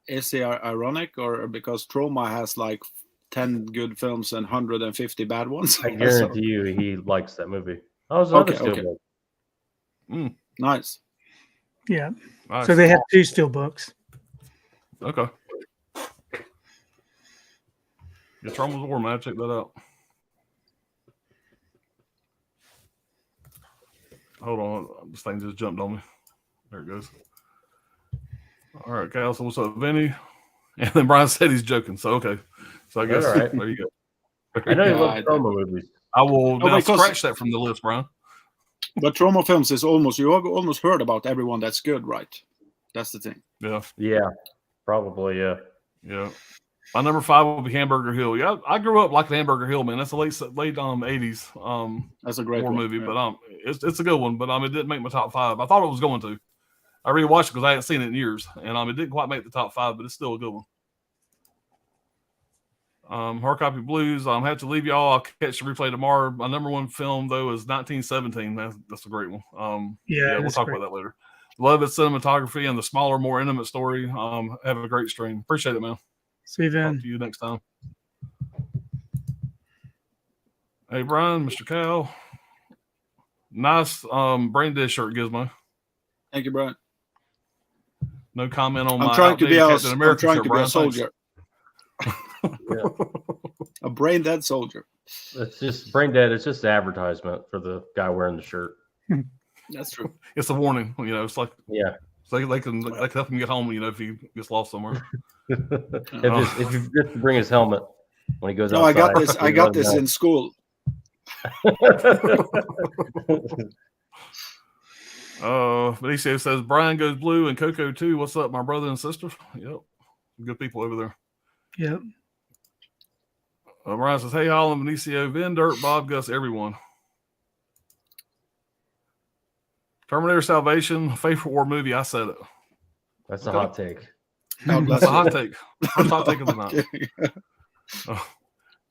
Is it ironic or because Troma has like 10 good films and 150 bad ones? I guarantee you he likes that movie. Oh, it's another steelbook. Nice. Yeah. Nice. So they have 2 steelbooks. Okay. Yeah, Troma's War, man. Check that out. Hold on. This thing just jumped on me. There it goes. All right, Cal. So what's up, Vinny? And then Brian said he's joking. So, okay. So I guess right. There you go. I know you love Troma movies. I will now scratch that from the list, Brian. But Troma films is you have almost heard about everyone that's good, right? That's the thing. Yeah. Yeah. Probably, yeah. Yeah. My number 5 will be Hamburger Hill. Yeah, I grew up liking Hamburger Hill, man. That's a late 80s. That's a great war one, movie, yeah. but it's a good one. But it didn't make my top 5. I thought it was going to. I rewatched it because I hadn't seen it in years, and it didn't quite make the top 5, but it's still a good one. Hard Copy Blues. Have to leave y'all. I'll catch the replay tomorrow. My number 1 film though is 1917. That's a great one. We'll talk about that later. Love its cinematography and the smaller, more intimate story. Have a great stream. Appreciate it, man. See you then. Talk to you next time. Hey, Brian, Mr. Cal. Nice brain dead shirt, Gizmo. Thank you, Brian. No comment on I'm my trying to be Captain America I'm trying shirt, to be Brian. a soldier. A brain dead soldier. It's just brain dead. It's just an advertisement for the guy wearing the shirt. That's true. It's a warning. It's like Yeah. they can help him get home. If he gets lost somewhere. If you just to bring his helmet when he goes No, outside. I got this in school. Benicio says Brian goes blue and Coco too. What's up, my brother and sister? Yep, good people over there. Yep. Brian says, hey, Holland, Benicio, Vin, Dirt, Bob, Gus, everyone. Terminator Salvation, favorite war movie. I said it. That's a hot take. That's a hot take. First hot take of the night.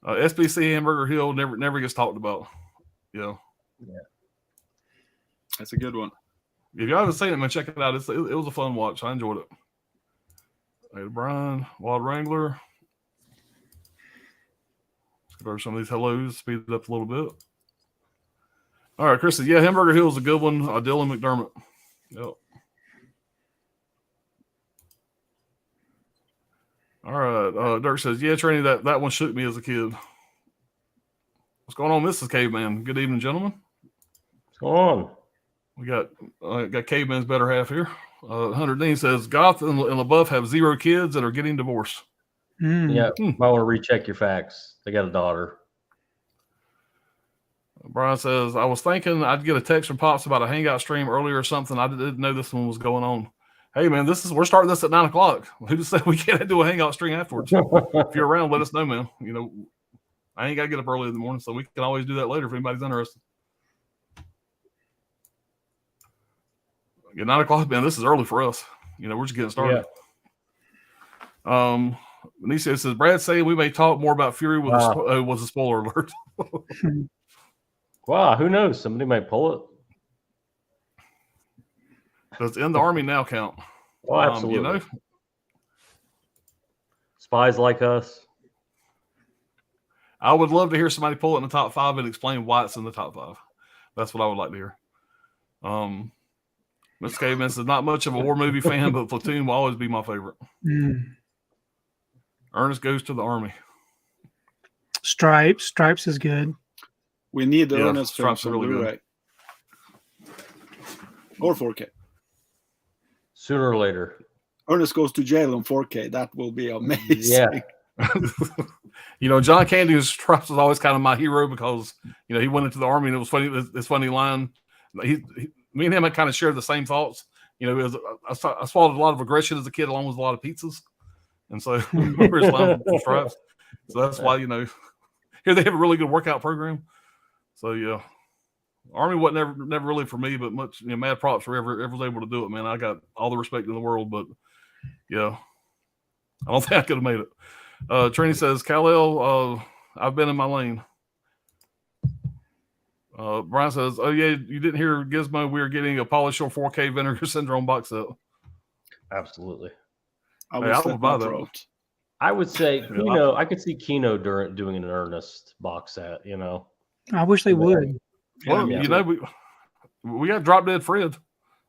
SBC Hamburger Hill never gets talked about. Yeah. That's a good one. If y'all haven't seen it, man, check it out. It was a fun watch. I enjoyed it. Hey, Brian, Wild Wrangler. Let's go over some of these hellos, speed it up a little bit. All right, Chris says, yeah, Hamburger Hill is a good one. Dylan McDermott. Yep. All right. Dirk says, yeah, Trini, that one shook me as a kid. What's going on, Mrs. Caveman? Good evening, gentlemen. What's going on? We got Caveman's better half here. 100 Dean says, Goth and LaBeouf have 0 kids and are getting divorced. Yeah, might want to recheck your facts. They got a daughter. Brian says, I was thinking I'd get a text from Pops about a Hangout stream earlier or something. I didn't know this one was going on. Hey, man, we're starting this at 9 o'clock. Who just said we can't do a Hangout stream afterwards? If you're around, let us know, man. You know, I ain't got to get up early in the morning, so we can always do that later if anybody's interested. Yeah, 9 o'clock, man, this is early for us. You know, we're just getting started. Yeah. Nisha says, Brad saying we may talk more about Fury was a spoiler alert. Wow, who knows? Somebody might pull it. Does in the Army now count? Oh, absolutely. You know? Spies like us. I would love to hear somebody pull it in the top 5 and explain why it's in the top 5. That's what I would like to hear. Mr. Caveman says, not much of a war movie fan, but Platoon will always be my favorite. Ernest Goes to the Army. Stripes is good. We need the Ernest film for really Blu-ray. Or 4K. Sooner or later. Ernest Goes to Jail on 4K. That will be amazing. Yeah. You know, John Candy's Stripes was always kind of my hero because, you know, he went into the Army and it was funny. This funny line. Me and him had kind of shared the same thoughts. You know, I swallowed a lot of aggression as a kid, along with a lot of pizzas. And so, remember his line from Stripes. So that's why, you know, here they have a really good workout program. So, yeah. Army wasn't never really for me, but much, you know, mad props for ever was able to do it, man. I got all the respect in the world, but, yeah. I don't think I could have made it. Trini says, Kal-El, I've been in my lane. Brian says, oh, yeah, you didn't hear Gizmo. We are getting a Polish Shore 4K Vinegar Syndrome box set. Absolutely. I would buy that. I would say, Kino, I could see Kino doing an Ernest box set, you know. I wish they would. Well, you know, we got Drop Dead Fred.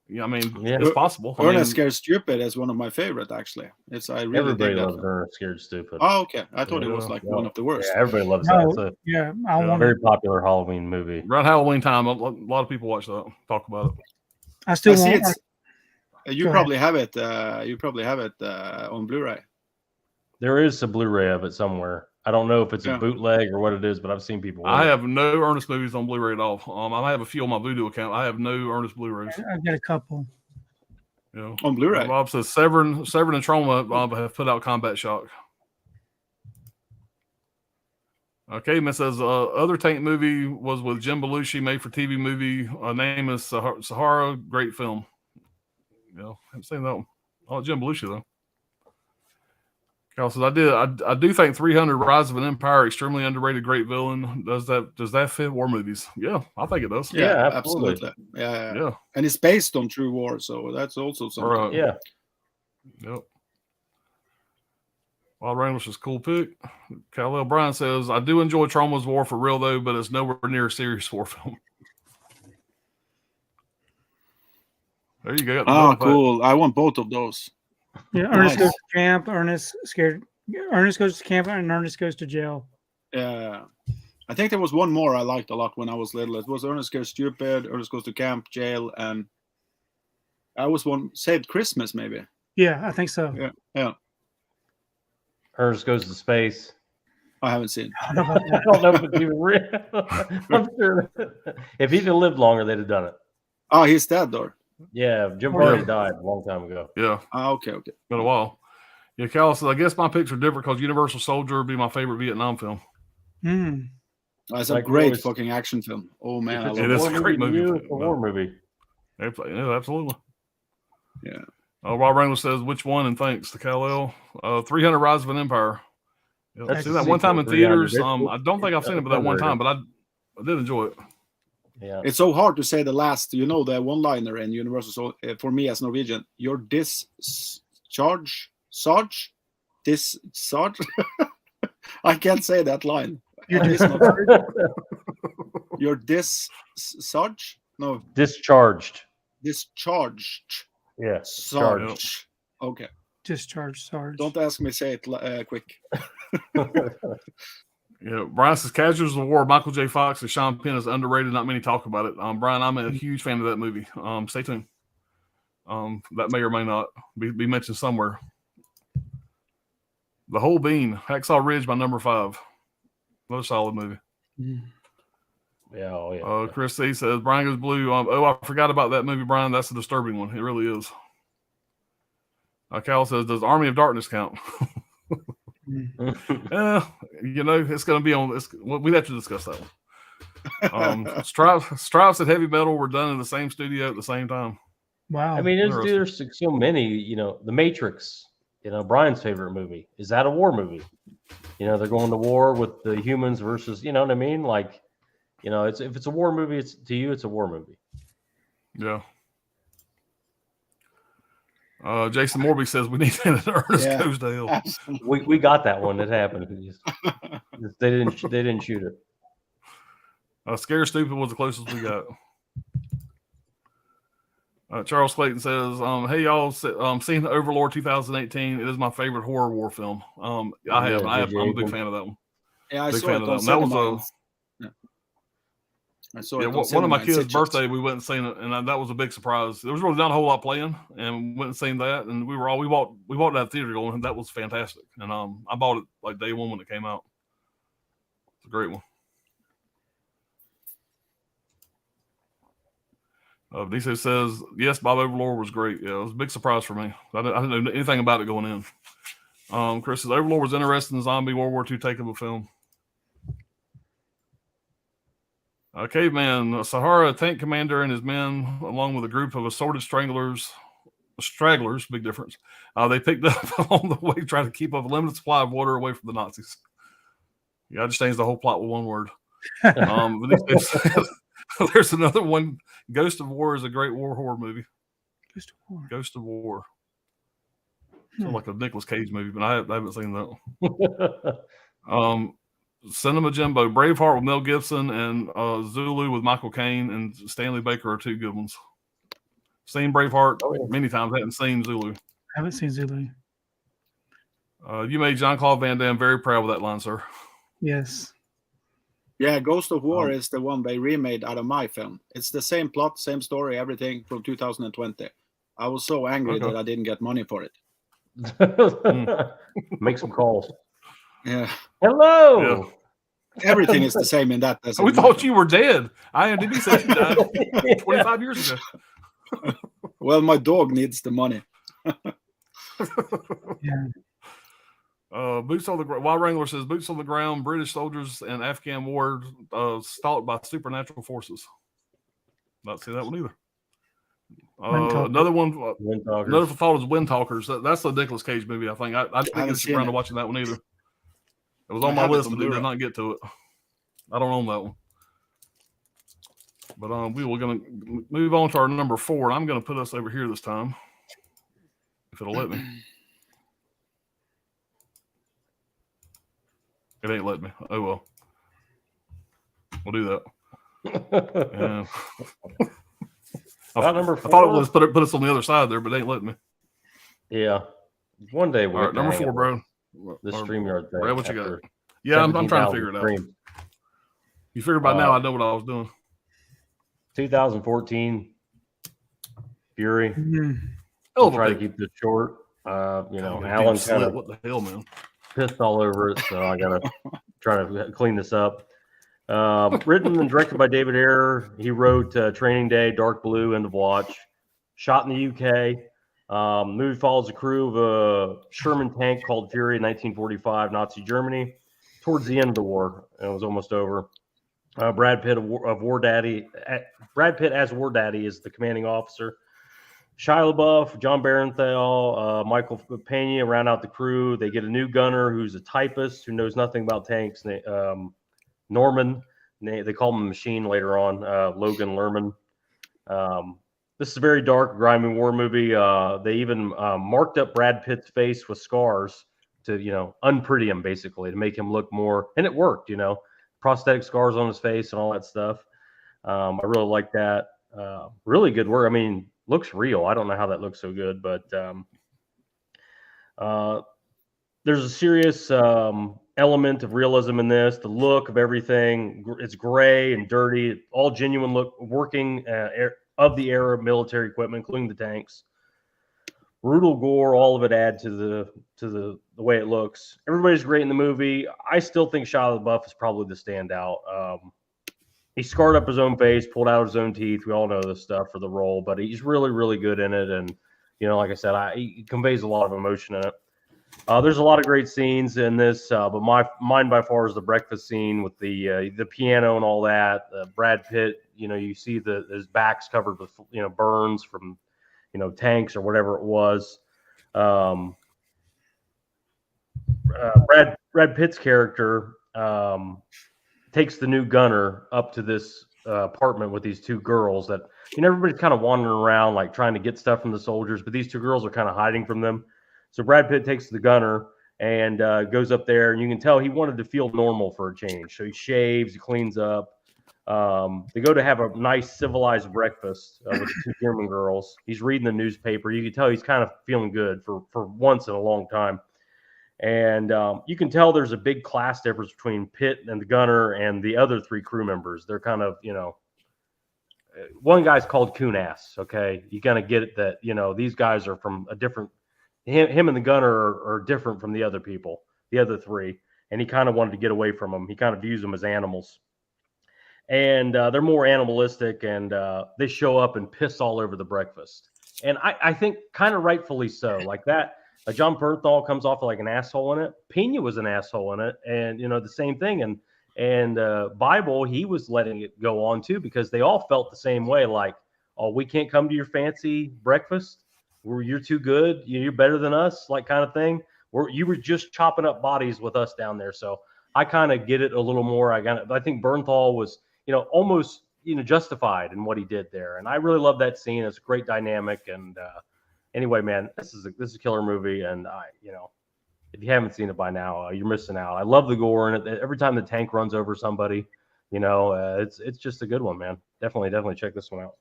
Yeah, I mean, it's possible. Ernest Scared Stupid is one of my favorite, actually. Everybody loves Ernest Scared Stupid. Oh, okay. I thought it was like one of the worst. Yeah, everybody loves that. It's a very popular Halloween movie. Around Halloween time, a lot of people watch that, talk about it. I still see it. You probably have it. You probably have it on Blu-ray. There is a Blu-ray of it somewhere. I don't know if it's a bootleg or what it is, but I've seen people. I have no Ernest movies on Blu-ray at all. I have a few on my Voodoo account. I have no Ernest Blu-rays. I've got a couple. Yeah. On Blu-ray. Bob says Severn and Trauma have put out Combat Shock. Okay, man says other tank movie was with Jim Belushi, made for TV movie. Name is Sahara. Great film. Yeah, haven't seen that one. Oh, Jim Belushi though. Carl says I do think 300 Rise of an Empire extremely underrated, great villain. Does that fit war movies? Yeah, I think it does. Yeah, absolutely. Yeah. And it's based on true war, so that's also something. Yeah. Yep. Wild Wranglers is a cool pick. Kal-El Bryan says, I do enjoy Trauma's War for real though, but it's nowhere near a serious war film. There you go. Oh, cool. I want both of those. Yeah, Ernest goes to camp. Ernest goes to camp, and Ernest goes to jail. Yeah, I think there was one more I liked a lot when I was little. It was Ernest Goes Stupid, Ernest Goes to Camp, Jail, and I was one Saved Christmas, maybe. Yeah, I think so. Yeah. Ernest Goes to Space. I haven't seen. I don't know if it's even real. I'm sure if he'd have lived longer, they'd have done it. Oh, he's dead, though. Yeah, Jim Varney died a long time ago. Yeah. Okay. Been a while. Yeah, Cal says, I guess my picks are different because Universal Soldier would be my favorite Vietnam film. It's a great fucking action film. Oh, man. It is a great movie. It's a war movie. Yeah, absolutely. Yeah. Rob Wrangler says, which one? And thanks to Kal-El. 300 Rise of an Empire. Yeah, I've seen that one time in theaters. I don't think I've seen it but that one time, but I did enjoy it. Yeah, it's so hard to say the last, the one-liner in Universal. So for me as Norwegian, your discharge, I can't say that line. Your You're discharged? No, Discharged. discharged. Yeah. Sarge. Okay. Discharge Sarge. Don't ask me say it quick. Yeah, Brian says Casuals of War, Michael J. Fox and Sean Penn is underrated. Not many talk about it. Brian, I'm a huge fan of that movie. Stay tuned. That may or may not be mentioned somewhere. The Whole Bean, Hacksaw Ridge by number 5. Another solid movie. Yeah, oh yeah. Chris C says Brian Goes Blue. I forgot about that movie, Brian. That's a disturbing one. It really is. Cal says, does Army of Darkness count? It's going to be on this. We'd have to discuss that one. Stripes and Heavy Metal were done in the same studio at the same time. Wow. I mean, there's so many. The Matrix. Brian's favorite movie. Is that a war movie? They're going to war with the humans versus. You know what I mean? Like, if it's a war movie, it's a war movie. Yeah. Jason Morby says we need an Ernest Goes to Hell. We got that one. It happened. They didn't shoot it. Scare Stupid was the closest we got. Charles Clayton says, "Hey y'all, seen the Overlord 2018? It is my favorite horror war film. I'm a big fan of that one. Yeah, I big saw fan it of that one. That was I saw it on one of my kids' Sitges. birthday. We went and seen it, and that was a big surprise. There was really not a whole lot playing, and we went and seen that, and we bought that theater going, and that was fantastic. And I bought it like day one when it came out. It's a great one. DC says, yes, Bob Overlord was great. Yeah, it was a big surprise for me. I didn't know anything about it going in. Chris says, Overlord was interested in the zombie World War II take of a film. Caveman, Sahara tank commander and his men, along with a group of assorted stragglers, big difference. They picked up along the way, trying to keep up a limited supply of water away from the Nazis. Yeah, I just changed the whole plot with one word. There's another one. Ghost of War is a great war horror movie. Ghost of War. Sounds like a Nicolas Cage movie, but I haven't seen that one. Cinema Jimbo, Braveheart with Mel Gibson, and Zulu with Michael Caine and Stanley Baker are two good ones. Seen Braveheart many times, haven't seen Zulu. I haven't seen Zulu. You made Jean-Claude Van Damme very proud with that line, sir. Yes. Yeah, Ghost of War is the one they remade out of my film. It's the same plot, same story, everything from 2020. I was so angry that I didn't get money for it. Make some calls. Yeah. Hello. Yeah. Everything is the same in that. We thought you were dead. IMDb said you died 25 years ago. Well, my dog needs the money. Yeah. Boots on the Wild Wrangler says boots on the ground. British soldiers and Afghan war stalked by supernatural forces. Not see that one either. Another one. Another thought is Wind Talkers. That's a Nicolas Cage movie. I think I didn't get around to watching that one either. It was on my list, but did not get to it. I don't own that one. But we were going to move on to our number 4. And I'm going to put us over here this time, if it'll let me. It ain't let me. Oh well. We'll do that. Yeah. Number 4. I thought it was put us on the other side there, but it ain't letting me. Yeah. One day we'll number 4, bro. The StreamYard thing. Brad, what you got? Yeah, I'm trying to figure it out. You figured by now I know what I was doing. 2014 Fury. I'll try to keep this short. Alan kind of what the hell, man? Pissed all over it, so I gotta try to clean this up. Written and directed by David Ayer. He wrote Training Day, Dark Blue, End of Watch. Shot in the UK. Movie follows the crew of a Sherman tank called Fury in 1945, Nazi Germany. Towards the end of the war, it was almost over. Brad Pitt of War Daddy. Brad Pitt as War Daddy is the commanding officer. Shia LaBeouf, John Barenthal, Michael Pena round out the crew. They get a new gunner who's a typist who knows nothing about tanks. Norman, they call him a machine later on. Logan Lerman. This is a very dark, grimy war movie. They even marked up Brad Pitt's face with scars to, unpretty him basically to make him look more. And it worked, prosthetic scars on his face and all that stuff. I really like that. Really good work. I mean, looks real. I don't know how that looks so good, but there's a serious element of realism in this. The look of everything, it's gray and dirty, all genuine look, working of the era of military equipment, including the tanks. Brutal gore, all of it add to the way it looks. Everybody's great in the movie. I still think Shia LaBeouf is probably the standout. He scarred up his own face, pulled out his own teeth. We all know this stuff for the role, but he's really, really good in it. And, you know, like I said, he conveys a lot of emotion in it. There's a lot of great scenes in this, but mine by far is the breakfast scene with the piano and all that. Brad Pitt, you know, you see his back's covered with, you know, burns from, you know, tanks or whatever it was. Brad Pitt's character takes the new gunner up to this apartment with these two girls that, you know, everybody's kind of wandering around like trying to get stuff from the soldiers, but these two girls are kind of hiding from them. So Brad Pitt takes the gunner and goes up there, and you can tell he wanted to feel normal for a change. So he shaves, he cleans up. They go to have a nice civilized breakfast with the two German girls. He's reading the newspaper. You can tell he's kind of feeling good for once in a long time. And you can tell there's a big class difference between Pitt and the gunner and the other three crew members. They're kind of, you know, one guy's called Coon Ass. Okay. You kind of get it that, you know, these guys are from a different, him and the gunner are different from the other people, the other three. And he kind of wanted to get away from them. He kind of views them as animals. And they're more animalistic, and they show up and piss all over the breakfast. And I think kind of rightfully so. Like that, John Bernthal comes off like an asshole in it. Pena was an asshole in it, and you know the same thing. And Bible, he was letting it go on too because they all felt the same way. Like, oh, we can't come to your fancy breakfast. You're too good. You're better than us, like kind of thing. You were just chopping up bodies with us down there. So I kind of get it a little more. I think Bernthal was, you know, almost, you know, justified in what he did there. And I really love that scene. It's a great dynamic. And anyway, man, this is a killer movie. And you know, if you haven't seen it by now, you're missing out. I love the gore in it. Every time the tank runs over somebody, you know, it's just a good one, man. Definitely check this one out.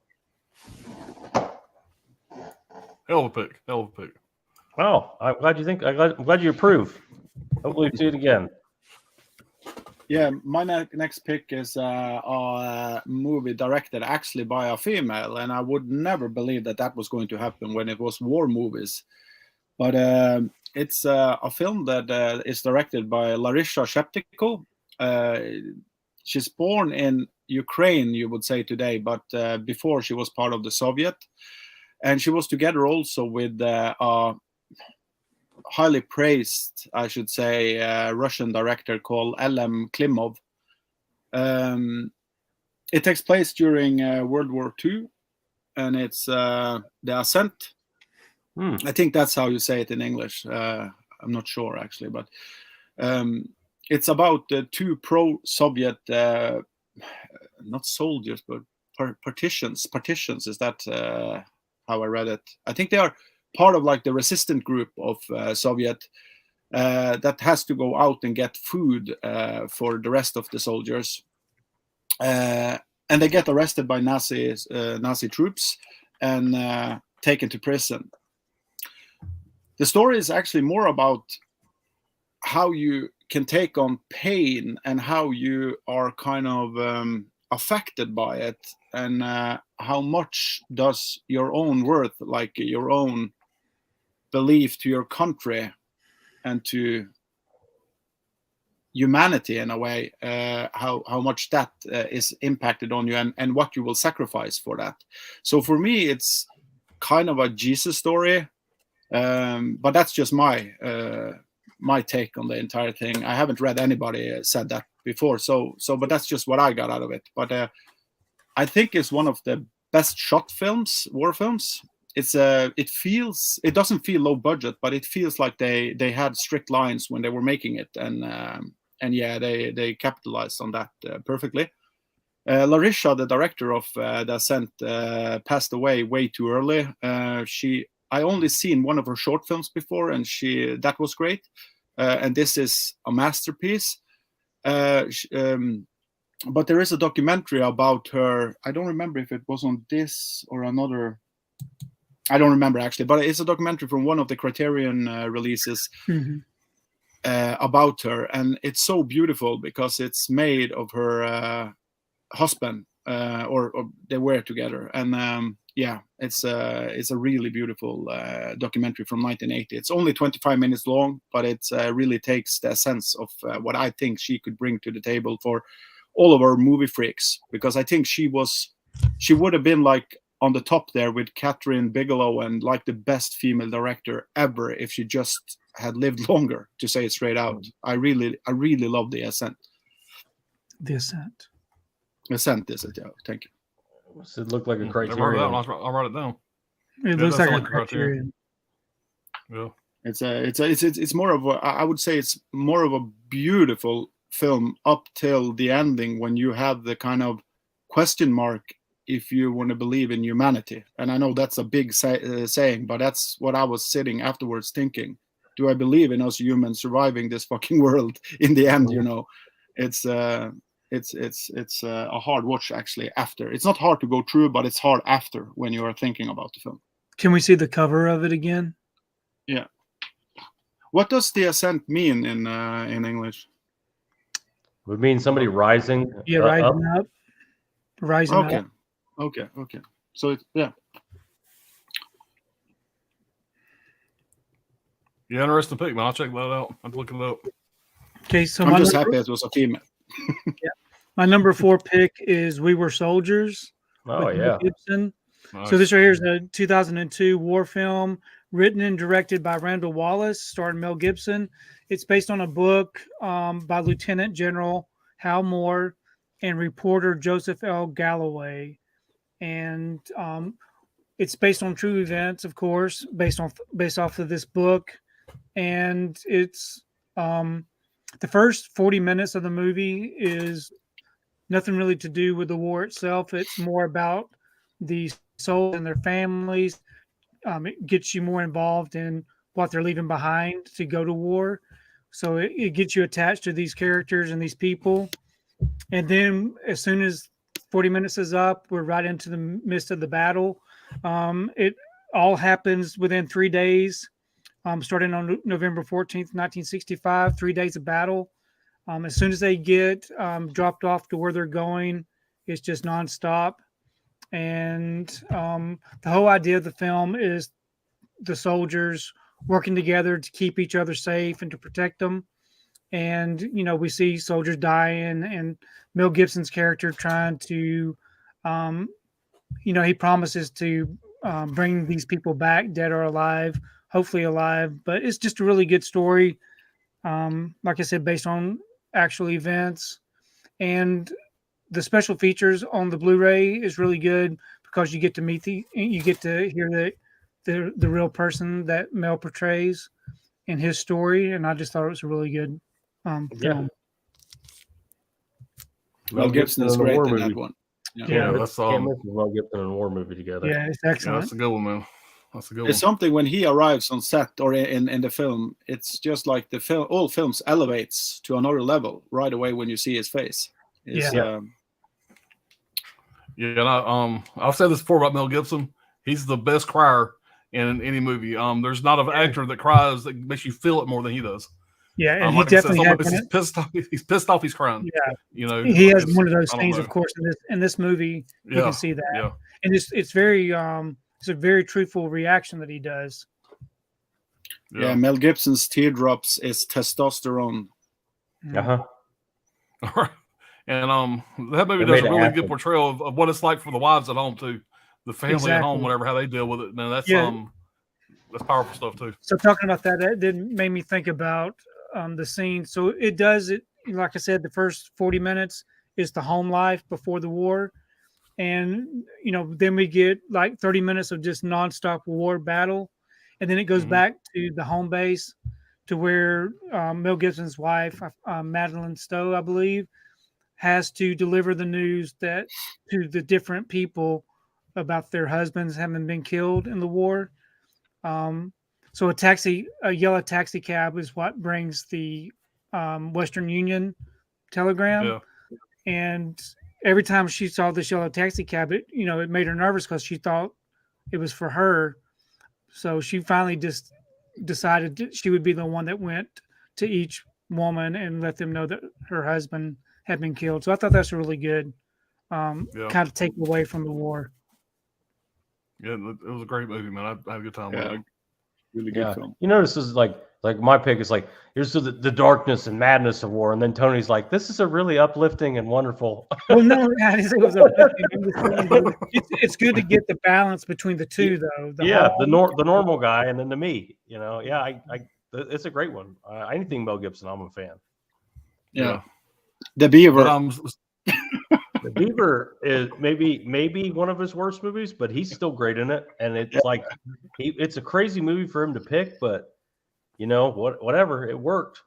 Hell of a pick. Oh, I'm glad you approve. Hopefully we see it again. Yeah, my next pick is a movie directed actually by a female, and I would never believe that was going to happen when it was war movies. But it's a film that is directed by Larissa Sheptiko. She's born in Ukraine, you would say today, but before she was part of the Soviet. And she was together also with a highly praised, I should say, Russian director called L.M. Klimov. It takes place during World War II, and it's The Ascent. I think that's how you say it in English. I'm not sure, actually, but it's about two pro-Soviet, not soldiers, but partitions. Is that how I read it? I think they are part of like the resistant group of Soviet that has to go out and get food for the rest of the soldiers. And they get arrested by Nazi troops and taken to prison. The story is actually more about how you can take on pain and how you are kind of affected by it, and how much does your own worth, like your own belief to your country and to humanity in a way, how much that is impacted on you, and what you will sacrifice for that. So for me, it's kind of a Jesus story, but that's just my take on the entire thing. I haven't read anybody said that before, but that's just what I got out of it. But I think it's one of the best shot films, war films. It doesn't feel low budget, but it feels like they had strict lines when they were making it, and yeah, they capitalized on that perfectly. Larissa, the director of The Ascent, passed away way too early. I only seen one of her short films before, and that was great. And this is a masterpiece. But there is a documentary about her. I don't remember if it was on this or another. I don't remember actually, but it's a documentary from one of the Criterion releases about her, and it's so beautiful because it's made of her husband, or they were together, and yeah, it's a really beautiful documentary from 1980. It's only 25 minutes long, but it really takes the essence of what I think she could bring to the table for all of our movie freaks, because I think she would have been like on the top there with Catherine Bigelow and like the best female director ever if she just had lived longer, to say it straight out. I really love The Ascent. The Ascent. Ascent is it? Yeah, thank you. Does it look like a Never heard of that Criterion? one. I'll write it down. It Yeah, looks that like a sounds like a Criterion. Criterion. Yeah. It's more of a, I would say it's more of a beautiful film up till the ending, when you have the kind of question mark if you want to believe in humanity. And I know that's a big saying, but that's what I was sitting afterwards thinking. Do I believe in us humans surviving this fucking world in the end? You know, it's a hard watch actually after. It's not hard to go through, but it's hard after when you are thinking about the film. Can we see the cover of it again? Yeah. What does The Ascent mean in English? It would mean somebody rising. Yeah, rising up. Rising Okay. up. Okay. So it's, yeah. Yeah, interesting pick, man. I'll check that out. I'm looking it up. Okay, so I'm just happy it was a female. my number 4 pick is We Were Soldiers. Oh, with yeah. Mel Gibson. Nice. So this right here is a 2002 war film written and directed by Randall Wallace, starring Mel Gibson. It's based on a book by Lieutenant General Hal Moore and reporter Joseph L. Galloway. And it's based on true events, of course, based off of this book. And it's the first 40 minutes of the movie is nothing really to do with the war itself. It's more about the souls and their families. It gets you more involved in what they're leaving behind to go to war. So it gets you attached to these characters and these people. And then as soon as 40 minutes is up, we're right into the midst of the battle. It all happens within 3 days, starting on November 14th, 1965, 3 days of battle. As soon as they get dropped off to where they're going, it's just nonstop. And the whole idea of the film is the soldiers working together to keep each other safe and to protect them. And, you know, we see soldiers dying, and Mel Gibson's character trying to, you know, he promises to bring these people back, dead or alive, hopefully alive. But it's just a really good story. Like I said, based on actual events. And the special features on the Blu-ray is really good because you get to you get to hear the real person that Mel portrays in his story. And I just thought it was a really good film. Mel Gibson is in a great war in movie. that one. Yeah, that's Can't miss Mel Gibson and a war movie together. Yeah, it's yeah, excellent. that's a good one, man. That's a good one. It's something when he arrives on set or in the film, it's just like the film. All films elevates to another level right away when you see his face. It's, Yeah. Yeah, and I've said this before about Mel Gibson. He's the best crier in any movie. There's not an actor that cries that makes you feel it more than he does. Yeah, and he Like I said, definitely has. he's pissed off. He's pissed off. He's crying. Yeah, You know, he has it's- one of those I don't scenes, know. of course, in this movie. You Yeah, can see that, yeah. and it's very it's a very truthful reaction that he does. yeah, Mel Gibson's teardrops is testosterone. Uh-huh. All right. And that movie They does made a it really happen. good portrayal of what it's like for the wives at home too, the family at home, Exactly. whatever, how they deal with it. Man, that's Yeah. that's powerful stuff too. So talking about that, that did made me think about the scene. So it does it, like I said, the first 40 minutes is the home life before the war, and you know then we get like 30 minutes of just nonstop war battle, and then it goes Mhm. back to the home base to where Mel Gibson's wife, Madeline Stowe, I believe, has to deliver the news that to the different people about their husbands having been killed in the war. So a yellow taxi cab is what brings the Western Union telegram. Yeah. And every time she saw this yellow taxi cab, it made her nervous because she thought it was for her. So she finally just decided that she would be the one that went to each woman and let them know that her husband had been killed. So I thought that's a really good kind of take away from the war. Yeah, it was a great movie, man. I had a good time with it. Really good film. You know, this is like my pick is like, here's the darkness and madness of war, and then Tony's like, this is a really uplifting and wonderful. Well, no, I didn't say it was uplifting. It's good to get the balance between the two, though. The normal guy, and then the me. You know, it's a great one. Anything Mel Gibson, I'm a fan. Yeah. The Beaver. The Beaver is maybe one of his worst movies, but he's still great in it. And it's like it's a crazy movie for him to pick, but whatever, it worked.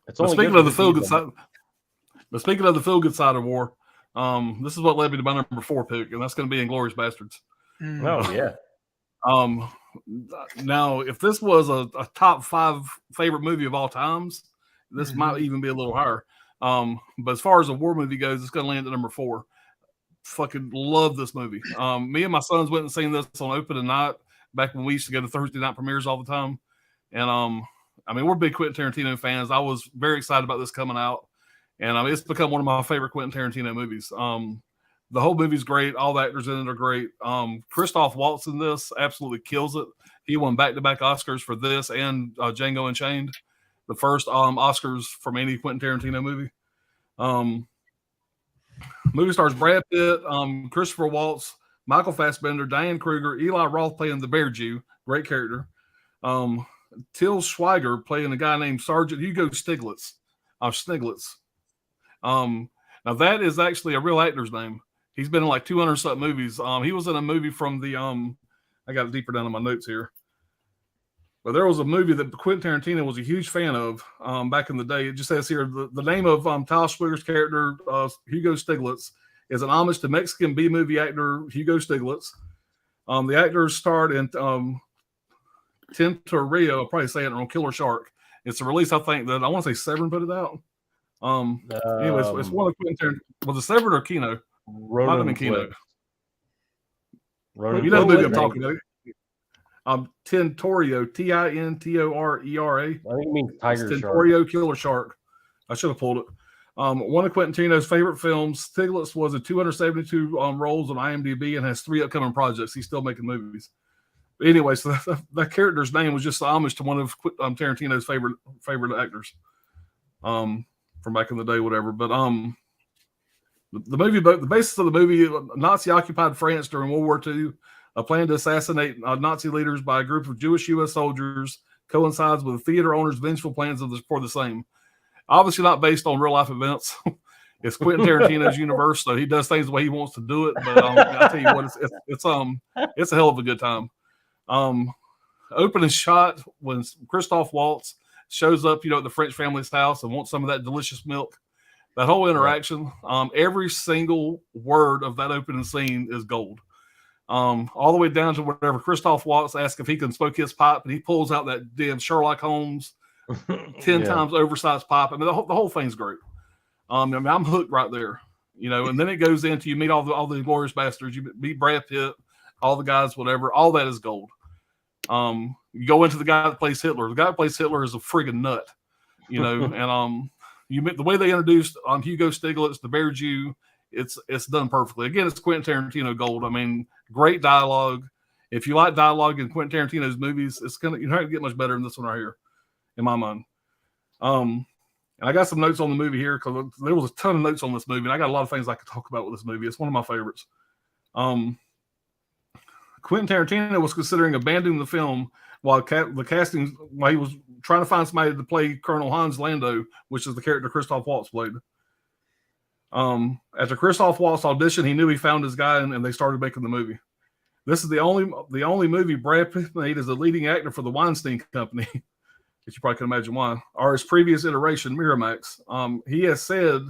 It's only speaking of the feel good side. But speaking of the feel good side of war, this is what led me to my number 4 pick, and that's going to be Inglourious Bastards. Oh yeah. Now, if this was a top 5 favorite movie of all times, this might even be a little higher. But as far as a war movie goes, it's going to land at number 4. Fucking love this movie. Me and my sons went and seen this on opening night back when we used to go to Thursday night premieres all the time. And I mean, we're big Quentin Tarantino fans. I was very excited about this coming out, and it's become one of my favorite Quentin Tarantino movies. The whole movie's great. All the actors in it are great. Christoph Waltz in this absolutely kills it. He won back-to-back Oscars for this and Django Unchained, the first Oscars from any Quentin Tarantino movie. Movie stars Brad Pitt, Christopher Waltz, Michael Fassbender, Diane Kruger, Eli Roth playing the Bear Jew, great character. Till Schweiger playing a guy named Sergeant Hugo Stiglitz. Now that is actually a real actor's name. He's been in like 200 something movies. He was in a movie from the I got it deeper down in my notes here. But there was a movie that Quentin Tarantino was a huge fan of back in the day. It just says here the name of Tal Schweiger's character, Hugo Stiglitz, is an homage to Mexican B-movie actor Hugo Stiglitz. The actor starred in Tintoretto, I'll probably say it wrong, Killer Shark. It's a release, I think, that I want to say Severin put it out. Anyways, it's one of Quentin Tarantino. Was it Severin or Kino? Might have been Kino. You know the movie I'm talking about. Tintoretto, Tintorera. I think it means tiger shark. Tintoretto, Killer Shark. I should have pulled it. One of Quentin Tarantino's favorite films. Stiglitz was in 272 roles on IMDb and has 3 upcoming projects. He's still making movies. But anyway, so that character's name was just homage to one of Tarantino's favorite actors from back in the day, whatever. But the movie, the basis of the movie, Nazi-occupied France during World War II, a plan to assassinate Nazi leaders by a group of Jewish U.S. soldiers coincides with the theater owner's vengeful plans for the same. Obviously not based on real-life events. It's Quentin Tarantino's universe, so he does things the way he wants to do it. But I'll tell you what, it's a hell of a good time. Opening shot when Christoph Waltz shows up, at the French family's house and wants some of that delicious milk. That whole interaction, every single word of that opening scene is gold. All the way down to whatever Christoph Waltz asks if he can smoke his pipe, and he pulls out that damn Sherlock Holmes 10 times oversized pipe. I mean, the whole thing's great. I'm hooked right there, and then it goes into, you meet all the Inglourious Bastards, you meet Brad Pitt, all the guys, whatever, all that is gold. You go into the guy that plays Hitler. The guy that plays Hitler is a friggin' nut, and you meet the way they introduced Hugo Stiglitz, the Bear Jew. It's done perfectly. Again, it's Quentin Tarantino gold. I mean, great dialogue. If you like dialogue in Quentin Tarantino's movies, you're not gonna get much better than this one right here, in my mind. And I got some notes on the movie here because there was a ton of notes on this movie, and I got a lot of things I could talk about with this movie. It's one of my favorites. Quentin Tarantino was considering abandoning the film while he was trying to find somebody to play Colonel Hans Lando, which is the character Christoph Waltz played. After Christoph Waltz auditioned, he knew he found his guy, and they started making the movie. This is the only movie Brad Pitt made as a leading actor for the Weinstein Company. As you probably can imagine why. Or his previous iteration, Miramax. He has said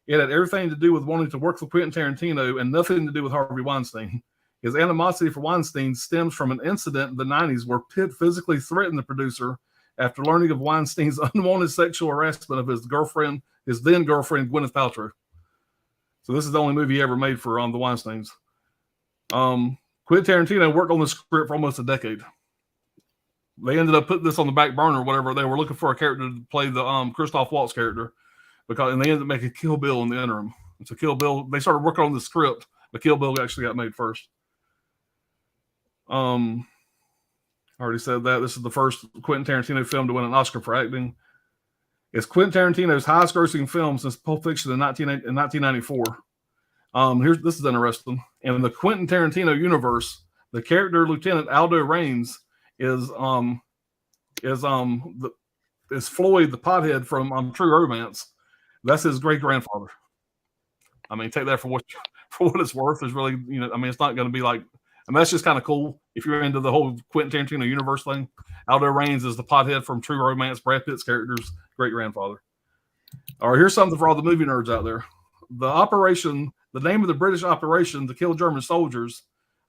it had everything to do with wanting to work with Quentin Tarantino and nothing to do with Harvey Weinstein. His animosity for Weinstein stems from an incident in the 90s where Pitt physically threatened the producer after learning of Weinstein's unwanted sexual harassment of his then girlfriend, Gwyneth Paltrow. So this is the only movie he ever made for the Weinsteins. Quentin Tarantino worked on the script for almost a decade. They ended up putting this on the back burner or whatever. They were looking for a character to play the Christoph Waltz character, and they ended up making Kill Bill in the interim. And so Kill Bill, they started working on the script, but Kill Bill actually got made first. I already said that. This is the first Quentin Tarantino film to win an Oscar for acting. It's Quentin Tarantino's highest-grossing film since Pulp Fiction in 1994. This is interesting. In the Quentin Tarantino universe, the character Lieutenant Aldo Raines is Floyd, the pothead from True Romance. That's his great grandfather. I mean, take that for what it's worth. There's really, it's not going to be like. And that's just kind of cool if you're into the whole Quentin Tarantino universe thing. Aldo Raines is the pothead from True Romance, Brad Pitt's character's great grandfather. All right, here's something for all the movie nerds out there. The name of the British operation to kill German soldiers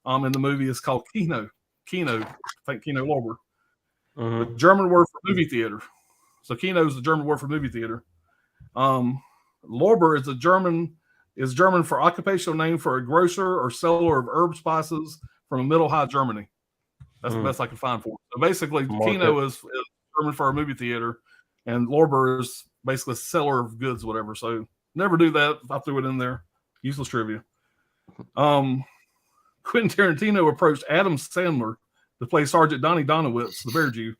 in the movie is called Kino. I think Kino Lorber. The German word for movie theater. So Kino is the German word for movie theater. Lorber is German for occupational name for a grocer or seller of herb spices from Middle High Germany. That's the best I can find for it. So basically, Kino is German for a movie theater, and Lorber is basically a seller of goods, whatever. So never do that. I threw it in there. Useless trivia. Quentin Tarantino approached Adam Sandler to play Sergeant Donnie Donowitz, the Bear Jew.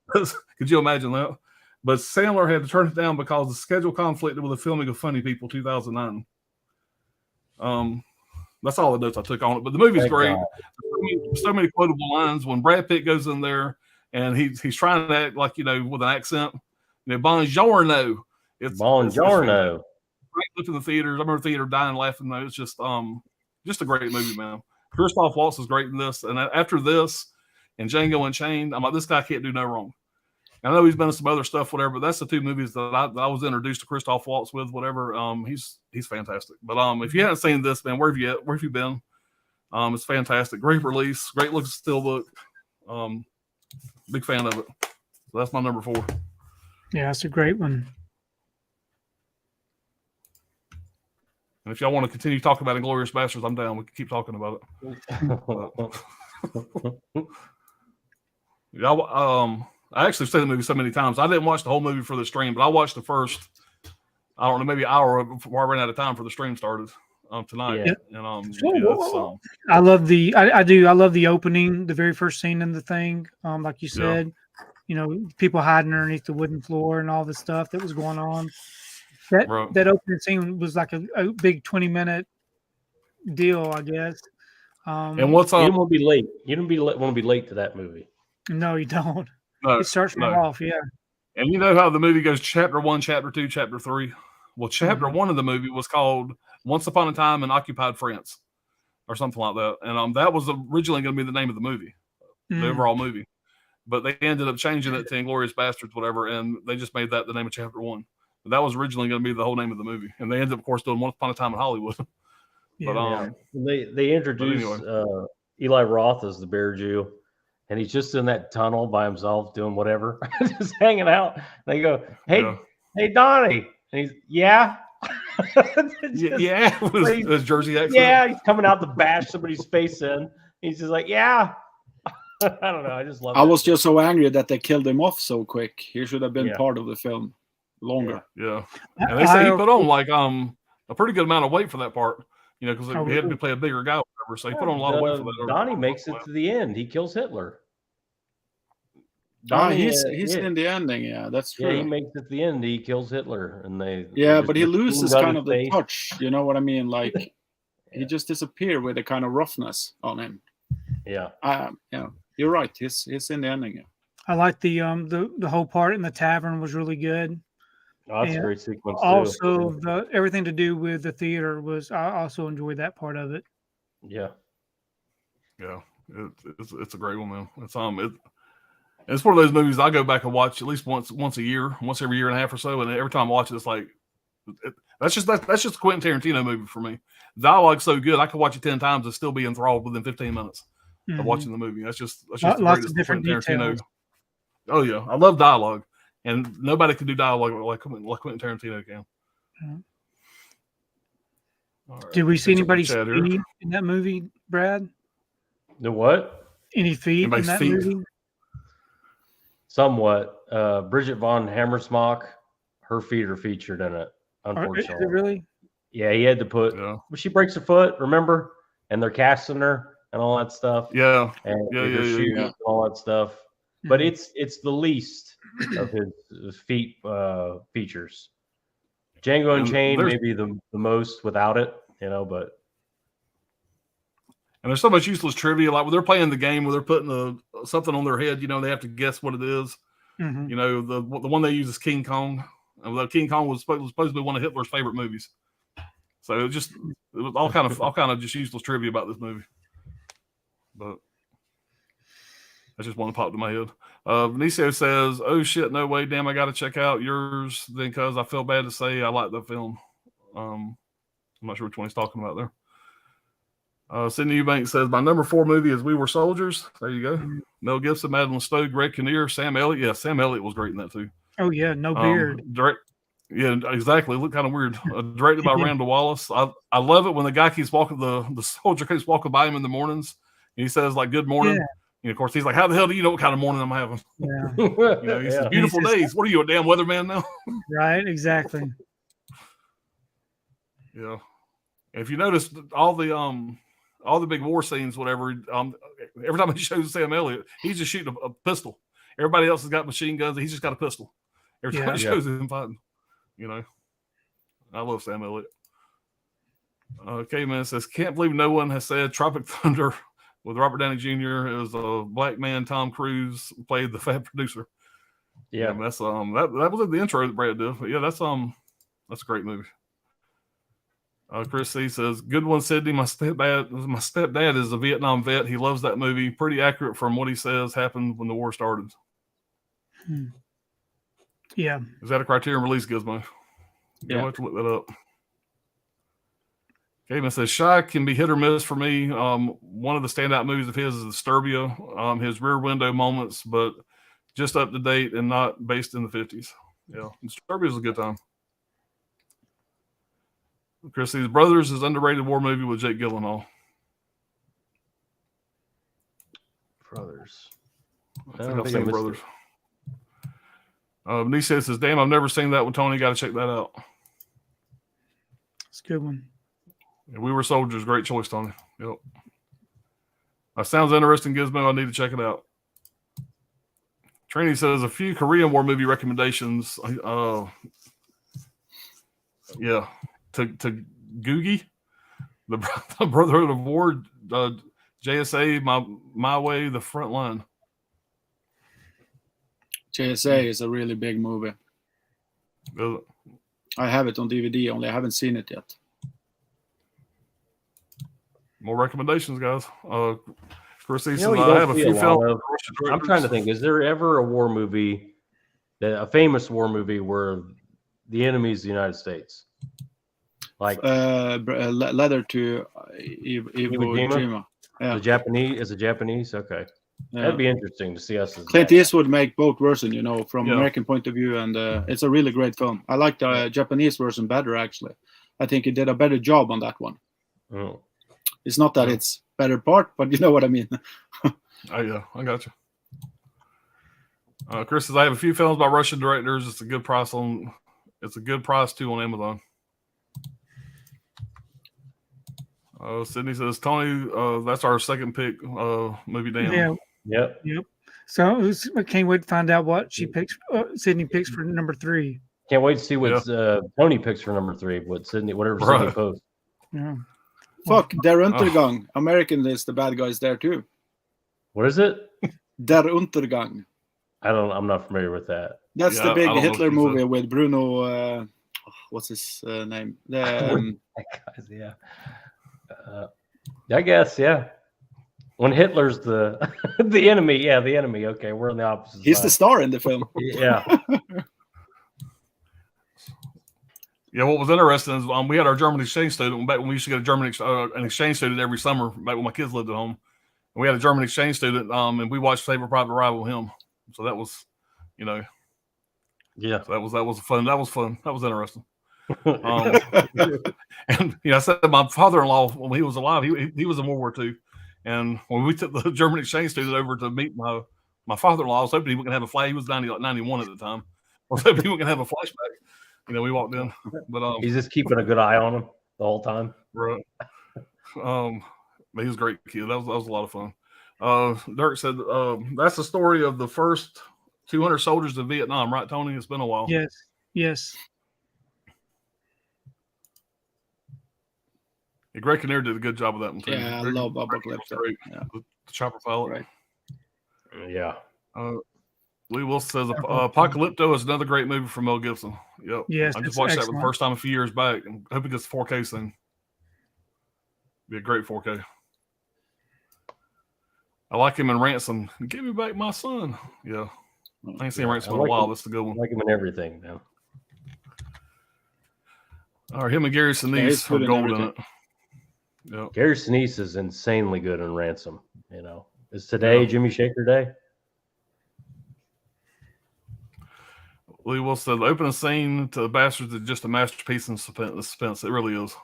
Could you imagine that? But Sandler had to turn it down because the schedule conflicted with the filming of Funny People 2009. That's all the notes I took on it. But the movie's great. So many quotable lines when Brad Pitt goes in there and he's trying to act like, with an accent. Buongiorno. It's Buongiorno. Great in the theaters. I remember the theater dying laughing. Though. It's just a great movie, man. Christoph Waltz is great in this. And after this and Django Unchained, I'm like, this guy can't do no wrong. I know he's been in some other stuff, whatever, but that's the two movies that I was introduced to Christoph Waltz with, whatever. He's fantastic. But if you haven't seen this, man, where have you been? It's fantastic. Great release, great looking still look. Big fan of it. So that's my number 4. Yeah, it's a great one. And if y'all want to continue talking about Inglourious Basterds, I'm down. We can keep talking about it. I actually seen the movie so many times. I didn't watch the whole movie for the stream, but I watched the first, I don't know, maybe an hour before I ran out of time for the stream started tonight. Yeah. And I love I love the opening, the very first scene in the thing. Like you said, people hiding underneath the wooden floor and all the stuff that was going on. That opening scene was like a big 20-minute deal, I guess. And what's you don't want to be late. You don't want to be late to that movie. No, you don't. No, it starts right off, yeah. And you know how the movie goes chapter 1, chapter 2, chapter 3? Well, chapter 1 of the movie was called Once Upon a Time in Occupied France or something like that. And that was originally going to be the name of the movie, the overall movie. But they ended up changing it to Inglourious Basterds, whatever, and they just made that the name of chapter 1. But that was originally going to be the whole name of the movie. And they ended up, of course, doing Once Upon a Time in Hollywood. But they introduced Eli Roth as the Bear Jew. And he's just in that tunnel by himself doing whatever, just hanging out. They go, hey, Donnie. And he's, yeah. With his Jersey accent. Yeah, he's coming out to bash somebody's face in. He's just like, yeah. I don't know. I just love it. I was just so angry that they killed him off so quick. He should have been part of the film longer. Yeah. And they say he put on like a pretty good amount of weight for that part, because he had to play a bigger guy. So he put on a lot of weight for that. Donnie makes it to the end. He kills Hitler. Donnie, he's in the ending. Yeah, that's true. Yeah, he makes it to the end. He kills Hitler, and they. Yeah, but he loses kind of the touch. You know what I mean? Like he just disappeared with a kind of roughness on him. Yeah. You're right. He's in the ending. Yeah. I like the whole part in the tavern was really good. Oh, that's a great sequence. Also, everything to do with the theater I also enjoyed that part of it. Yeah. Yeah. It's a great one, man. It's one of those movies I go back and watch at least once a year, once every year and a half or so, and every time I watch it, it's like that's just a Quentin Tarantino movie for me. The dialogue's so good, I could watch it 10 times and still be enthralled within 15 minutes of watching the movie. That's just lots of different details. Oh yeah, I love dialogue, and nobody can do dialogue like Quentin Tarantino can. All right, Did we see catch up with anybody's chat here. feet in that movie, Brad? The what? Any feet Anybody's in that feet? movie? Somewhat. Bridget von Hammersmock, her feet are featured in it. Is Unfortunately, it really? yeah, he had to put. Yeah. Well, she breaks her foot, remember? And they're casting her and all that stuff. Yeah, And yeah, her yeah, shoes yeah. and all that stuff. But Mhm. it's the least of his feet features. Django And Unchained there's- maybe the most without it, you know, but And there's so much useless trivia, like when they're playing the game where they're putting something on their head, you know, they have to guess what it is. Mhm. You know, the one they use is King Kong. Although King Kong was supposed to be one of Hitler's favorite movies. So it was all kind of just useless trivia about this movie. But that's just one that popped in my head. Vinicio says, "Oh shit, no way, damn, I got to check out yours then because I feel bad to say I like the film." I'm not sure which one he's talking about there. Sydney Eubanks says, "My number 4 movie is We Were Soldiers." There you go. Mel Gibson, Madeline Stowe, Greg Kinnear, Sam Elliott. Yeah, Sam Elliott was great in that too. Oh yeah, no beard. Yeah, exactly. Look kind of weird. Directed by Randall Wallace. I love it when the guy keeps walking, the soldier keeps walking by him in the mornings, and he says like "Good morning." Yeah. And of course, he's like, "How the hell do you know what kind of morning I'm having?" Yeah. You know, he says, "Beautiful He says- days." What are you, a damn weatherman now? Right. Exactly. Yeah. If you notice all the big war scenes, whatever, every time he shows Sam Elliott, he's just shooting a pistol. Everybody else has got machine guns. He's just got a pistol. Every time he shows him fighting, you know. I love Sam Elliott. K-Man says, "Can't believe no one has said Tropic Thunder with Robert Downey Jr. as a black man. Tom Cruise played the fat producer." yeah. That's that was in the intro that Brad did. But yeah, that's a great movie. Chris C says, "Good one, Sydney. My stepdad is a Vietnam vet. He loves that movie. Pretty accurate from what he says happened when the war started." Yeah. Is that a Criterion release, Gizmo? Yeah. I'll have to look that up. Gavin says, "Shy can be hit or miss for me. One of the standout movies of his is Disturbia. His Rear Window moments, but just up to date and not based in the 50s. Yeah, Disturbia is a good time." Chrissy's Brothers is underrated war movie with Jake Gyllenhaal. Brothers. I think I've seen Brothers. Nisha says, "Damn, I've never seen that one, Tony. Got to check that out." It's a good one. Yeah, We Were Soldiers. Great choice, Tony. Yep. Sounds interesting, Gizmo. I need to check it out. Trini says, "A few Korean War movie recommendations." Yeah. To Googie, the Brotherhood of War, JSA, my Way, The Front Line. JSA is a really big movie. I have it on DVD only. I haven't seen it yet. More recommendations, guys. Chris says, You know, "I have a few films." I'm trying to think. Is there ever a war movie, a famous war movie where the enemy is the United States? Like Letter to Iwo Jima. Yeah. the Japanese? Is it Japanese? Okay. Yeah. That'd be interesting to see us as Clint that. Eastwood make both versions, you know, from Yeah. American point of view, and it's a really great film. I like the Japanese version better, actually. I think he did a better job on that one. Oh. It's not that it's better part, but you know what I mean. Oh yeah, I got you. Chris says, "I have a few films by Russian directors. It's a good price too on Amazon." Sydney says, "Tony, that's our second pick. Movie Damn." Yeah. Yep. So I can't wait to find out what she picks. Sydney picks for number 3. Can't wait to see what Tony picks for number 3. Whatever Sydney posts. Yeah. Fuck, Der Untergang. American is the bad guys there too. What is it? Der Untergang. I'm not familiar with that. That's the I big don't know Hitler what you movie said. with Bruno. What's his name? Yeah. I guess, yeah. When Hitler's the the enemy, the enemy. Okay, we're on the opposite He's side. the star in the film. Yeah. Yeah, what was interesting is we had our German exchange student back when we used to get an exchange student every summer back when my kids lived at home. And we had a German exchange student, and we watched Saving Private Ryan with him. So that was You know. Yeah. So that was fun. That was fun. That was interesting. And I said my father-in-law when he was alive, he was in World War II, and when we took the German exchange student over to meet my father-in-law, I was hoping he wouldn't have a flash. He was 91 at the time. I was hoping he wouldn't have a flashback. We walked in, but he's just keeping a good eye on him the whole time. Right. But he was a great kid. That was a lot of fun. Dirk said that's the story of the first 200 soldiers in Vietnam, right, Tony? It's been a while. Yes. Yeah, Greg Kinnear did a good job of that one too. Yeah, I love Apocalypto. Yeah. The chopper pilot. Right. Yeah. Lee Wilson says Apocalypto is another great movie from Mel Gibson. Yep. Yes, I just watched that for the first time a few years back. I hope it gets 4K soon. Be a great 4K. I like him in Ransom. Give me back my son. Yeah. I ain't seen Ransom in a while. That's a good one. I like him in everything, man. All right, him and Gary Sinise are gold in it. Yep. Gary Sinise is insanely good in Ransom. Is today Jimmy Shaker Day? Lee Wilson said the opening scene to the Bastards is just a masterpiece in suspense. It really is.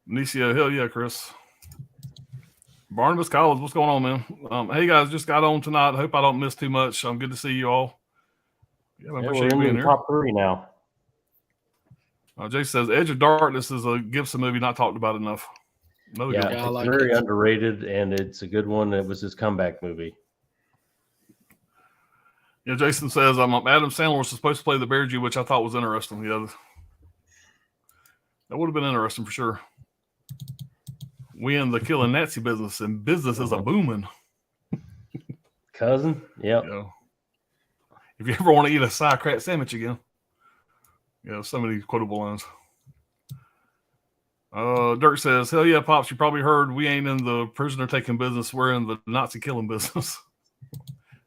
Nicio, hell yeah, Chris. Barnabas College, what's going on, man? Hey guys, just got on tonight. Hope I don't miss too much. Good to see you all. Yeah, I appreciate you being in here. Top 3 now. Jay says Edge of Darkness is a Gibson movie not talked about enough. It's very underrated, and it's a good one. It was his comeback movie. Yeah, Jason says Adam Sandler was supposed to play the Bear Jew, which I thought was interesting. Yeah, that would have been interesting for sure. We in the killing Nazi business, and business is a booming. Cousin, yep. If you ever want to eat a sauerkraut sandwich again, so many quotable lines. Dirk says, hell yeah, Pops, you probably heard we ain't in the prisoner taking business. We're in the Nazi killing business.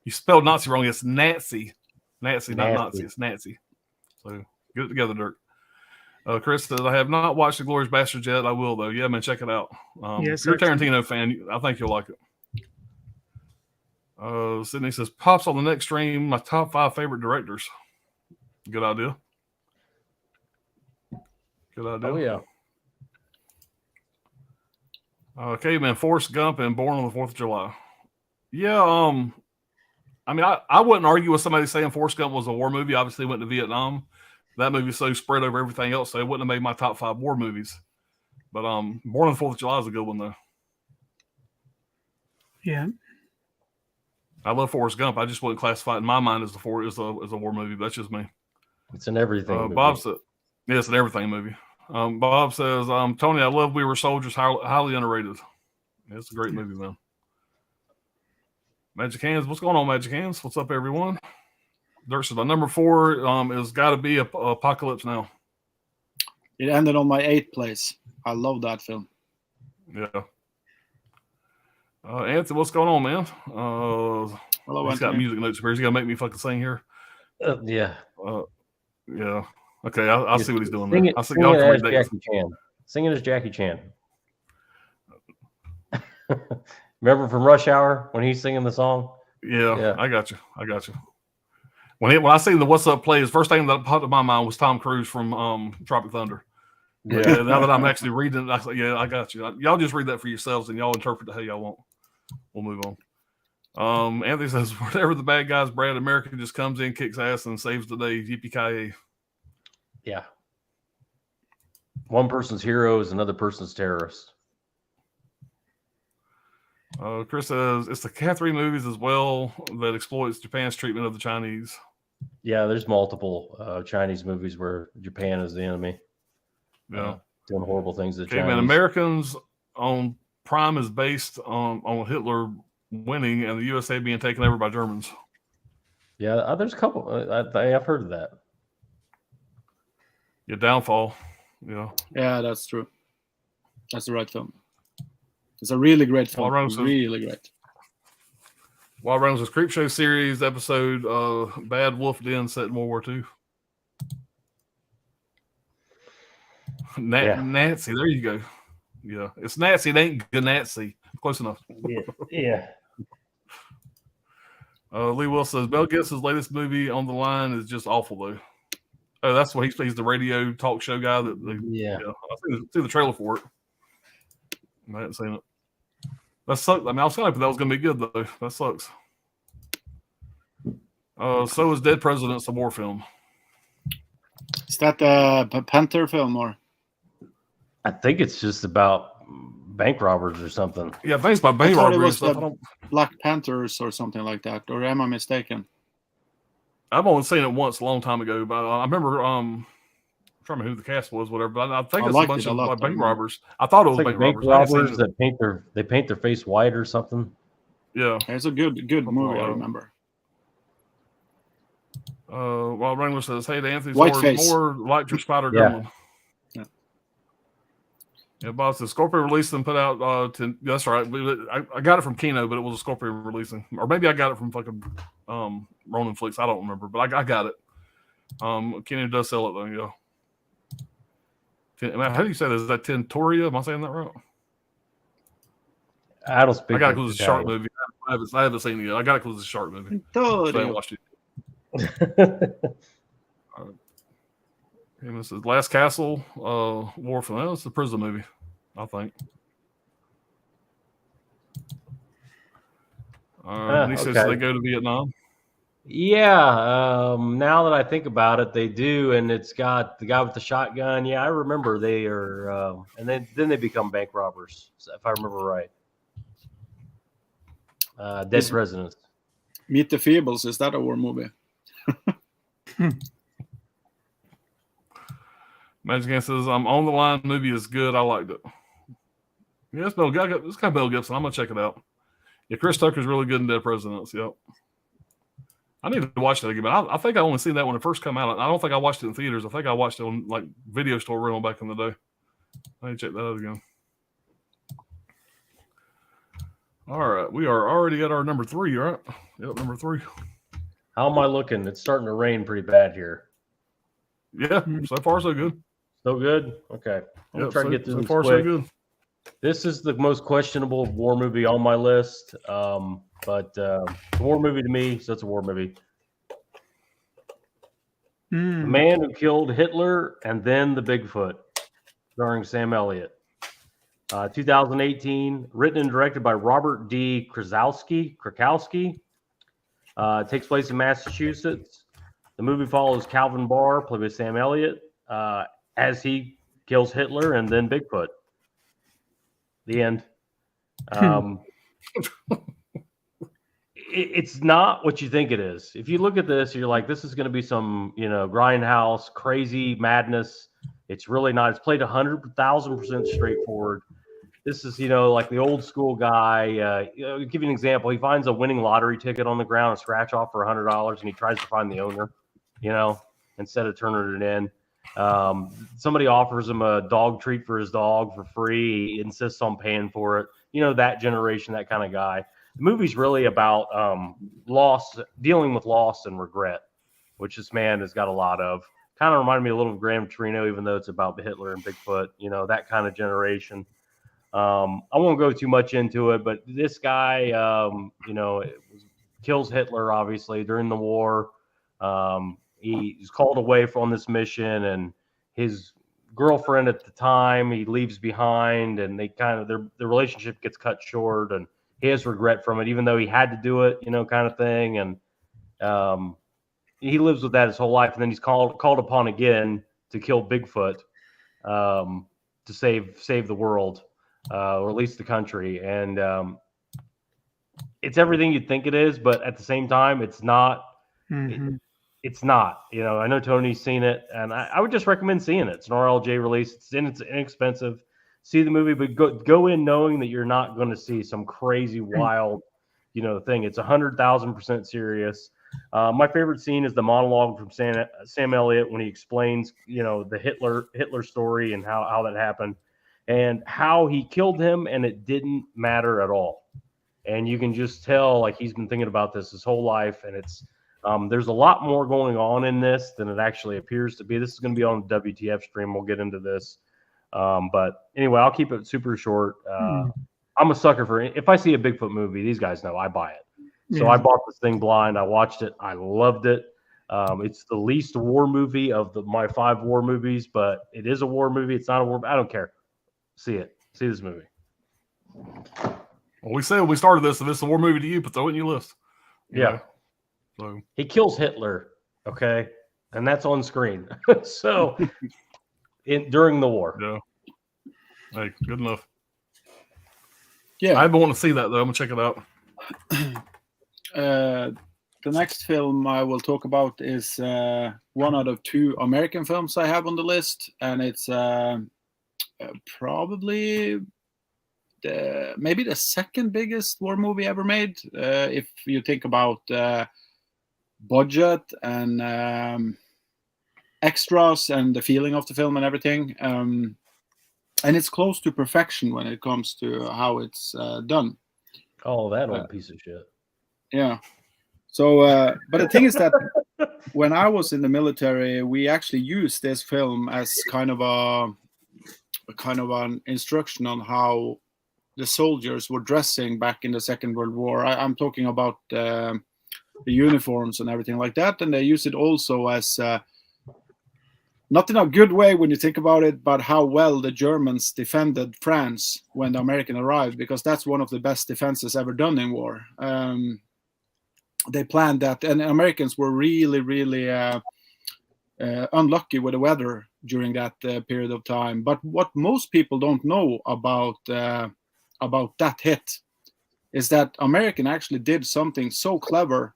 You spelled Nazi wrong. It's Nazi. Nazi, not Nazi. It's Nazi. So get it together, Dirk. Chris says, I have not watched The Glorious Bastards yet. I will, though. Yeah, man, check it out. If you're a Tarantino fan, I think you'll like it. Sydney says, Pops, on the next stream, my top 5 favorite directors. Good idea. Good idea. Oh, yeah. Okay, man, Forrest Gump and Born on the 4th of July. Yeah, I mean, I wouldn't argue with somebody saying Forrest Gump was a war movie. Obviously, went to Vietnam. That movie so spread over everything else, so it wouldn't have made my top 5 war movies. But Born on the 4th of July is a good one, though. Yeah. I love Forrest Gump. I just wouldn't classify it in my mind as a war movie. That's just me. It's an everything movie. Bob said, yeah, it's an everything movie. Bob says, Tony, I love We Were Soldiers, highly underrated. Yeah, it's a great movie, man. Magic Hands, what's going on, Magic Hands? What's up, everyone? Dirk says, my number 4 is got to be Apocalypse Now. It ended on my 8th place. I love that film. Yeah. Anthony, what's going on, man? Hello, he's got music notes here. He's going to make me fucking sing here. Yeah. Yeah. Okay, I'll see what he's doing Sing there. it, sing it as Jackie Chan. Sing it as Jackie Chan. Remember from Rush Hour when he's singing the song? Yeah. I got you. When I seen the What's Up plays, first thing that popped in my mind was Tom Cruise from Tropic Thunder. Yeah. Now that I'm actually reading it, I said, yeah, I got you. Y'all just read that for yourselves and y'all interpret it how y'all want. We'll move on. Anthony says, whatever the bad guys, Brad, America just comes in, kicks ass, and saves the day. Yippee-ki-yay. Yeah. One person's hero is another person's terrorist. Chris says, it's the Catherine movies as well that exploits Japan's treatment of the Chinese. Yeah, there's multiple Chinese movies where Japan is the enemy. Yeah. Doing horrible things to Chinese. Man, Americans on Prime is based on Hitler winning and the USA being taken over by Germans. Yeah, there's a couple. I've heard of that. Yeah, Downfall. Yeah, that's true. That's the right film. It's a really great film. Really great. Wild Runners was Creepshow series episode Bad Wolf Den set in World War II. Nazi, there you go. Yeah, it's Nazi. It ain't Nazi. Close enough. Yeah. Lee Will says Mel Gibson's latest movie On the Line is just awful though. Oh, that's what he's the radio talk show guy. Yeah. I see the trailer for it. I haven't seen it. That sucks. I mean, I was hoping that was going to be good though. That sucks. So is Dead Presidents, a war film. Is that the Panther film or? I think it's just about bank robbers or something. Yeah, I think it's about bank I thought robbery it and was stuff. the Black Panthers or something like that, or am I mistaken? I've only seen it once a long time ago, but I remember I'm trying to remember who the cast was, whatever. But I think it's a bunch of like bank robbers. I thought it was like bank bank robbers. robbers that paint their face white or something. Yeah, it's a good movie. I remember. While Wrangler says, "Hey, Anthony's Whiteface. more like your Spider Yeah. Gremlin." Yeah, boss. The Scorpion released and put out. That's right. I got it from Kino, but it was a Scorpion releasing, or maybe I got it from fucking Ronin Flicks. I don't remember, but I got it. Kino does sell it though. Yeah. How do you say this? Is that Tentoria? Am I saying that right? I don't speak. I got it because it's a shark movie. I haven't seen it yet. I got it because it's a shark movie. So I haven't watched it. All right. And this is Last Castle War Film. It's a prison movie, I think. And he says they go to Vietnam. Yeah, now that I think about it, they do, and it's got the guy with the shotgun. Yeah, I remember they are, and then they become bank robbers, if I remember right. Dead Presidents. Meet the Feebles. Is that a war movie? Magic Hand says, On the Line movie is good. I liked it. Yeah, it's kind of Mel Gibson. I'm going to check it out. Yeah, Chris Tucker's really good in Dead Presidents. Yep. I need to watch that again, but I think I only seen that when it first came out. I don't think I watched it in theaters. I think I watched it on like video store rental back in the day. I need to check that out again. All right, we are already at our number 3, right? Yep, number 3. How am I looking? It's starting to rain pretty bad here. Yeah, so far so good. So good? Okay. I'm going to try to get through so this far quick. so good. This is the most questionable war movie on my list, but a war movie to me, so it's a war movie. The Man Who Killed Hitler and Then the Bigfoot, starring Sam Elliott. 2018, written and directed by Robert D. Krakowski. Takes place in Massachusetts. The movie follows Calvin Barr, played by Sam Elliott, as he kills Hitler and then Bigfoot. The end. It's not what you think it is. If you look at this, you're like, this is going to be some, grindhouse, crazy madness. It's really not. It's played 100,000% straightforward. This is, like the old school guy. I'll give you an example. He finds a winning lottery ticket on the ground, a scratch off for $100, and he tries to find the owner, instead of turning it in. Somebody offers him a dog treat for his dog for free. He insists on paying for it. That generation, that kind of guy. The movie's really about loss, dealing with loss and regret, which this man has got a lot of. Kind of reminded me a little of Gran Torino, even though it's about Hitler and Bigfoot, that kind of generation. I won't go too much into it, but this guy, kills Hitler, obviously, during the war. He's called away from this mission, and his girlfriend at the time he leaves behind, and they kind of their relationship gets cut short, and he has regret from it, even though he had to do it, kind of thing. And he lives with that his whole life, and then he's called upon again to kill Bigfoot, to save the world, or at least the country. And it's everything you'd think it is, but at the same time, it's not. It's not. I know Tony's seen it, and I would just recommend seeing it. It's an RLJ release. It's inexpensive. See the movie, but go in knowing that you're not going to see some crazy, wild, thing. It's 100,000% serious. My favorite scene is the monologue from Sam Elliott when he explains, the Hitler story and how that happened and how he killed him, and it didn't matter at all. And you can just tell, like, he's been thinking about this his whole life, and it's there's a lot more going on in this than it actually appears to be. This is going to be on the WTF stream. We'll get into this. But anyway, I'll keep it super short. I'm a sucker for it. If I see a Bigfoot movie, these guys know I buy it. So I bought this thing blind. I watched it. I loved it. It's the least war movie of my 5 war movies, but it is a war movie. It's not a war. I don't care. See it. See this movie. Well, we said when we started this, if it's a war movie to you, but throw it in your list. Yeah. So he kills Hitler. Okay, and that's on screen. So during the war. Yeah. Hey, good enough. Yeah. I've been wanting to see that though. I'm gonna check it out. The next film I will talk about is one out of 2 American films I have on the list, and it's probably maybe the second biggest war movie ever made, if you think about budget and extras and the feeling of the film and everything. And it's close to perfection when it comes to how it's done. Oh, that old piece of shit. Yeah. So, but the thing is that when I was in the military, we actually used this film as kind of an instruction on how the soldiers were dressing back in the Second World War. I'm talking about the uniforms and everything like that, and they use it also as not in a good way when you think about it, but how well the Germans defended France when the American arrived, because that's one of the best defenses ever done in war. They planned that, and Americans were really, really unlucky with the weather during that period of time. But what most people don't know about that hit is that American actually did something so clever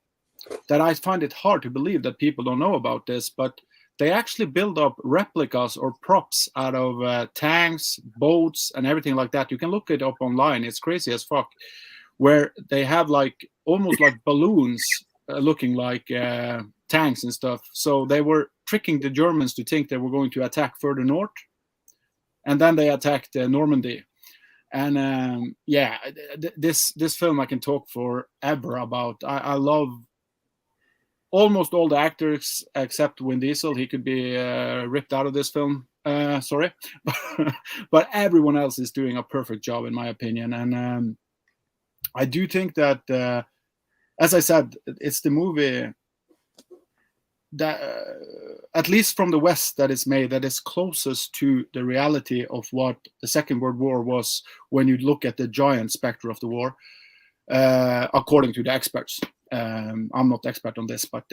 that I find it hard to believe that people don't know about this. But they actually build up replicas or props out of tanks, boats, and everything like that. You can look it up online. It's crazy as fuck. Where they have like almost like balloons looking like tanks and stuff. So they were tricking the Germans to think they were going to attack further north. And then they attacked Normandy. And this film I can talk forever about. I love almost all the actors except Vin Diesel. He could be ripped out of this film. Sorry. But everyone else is doing a perfect job, in my opinion. And I do think that, as I said, it's the movie that, at least from the West, that is made that is closest to the reality of what the Second World War was when you look at the giant specter of the war, according to the experts. I'm not expert on this, but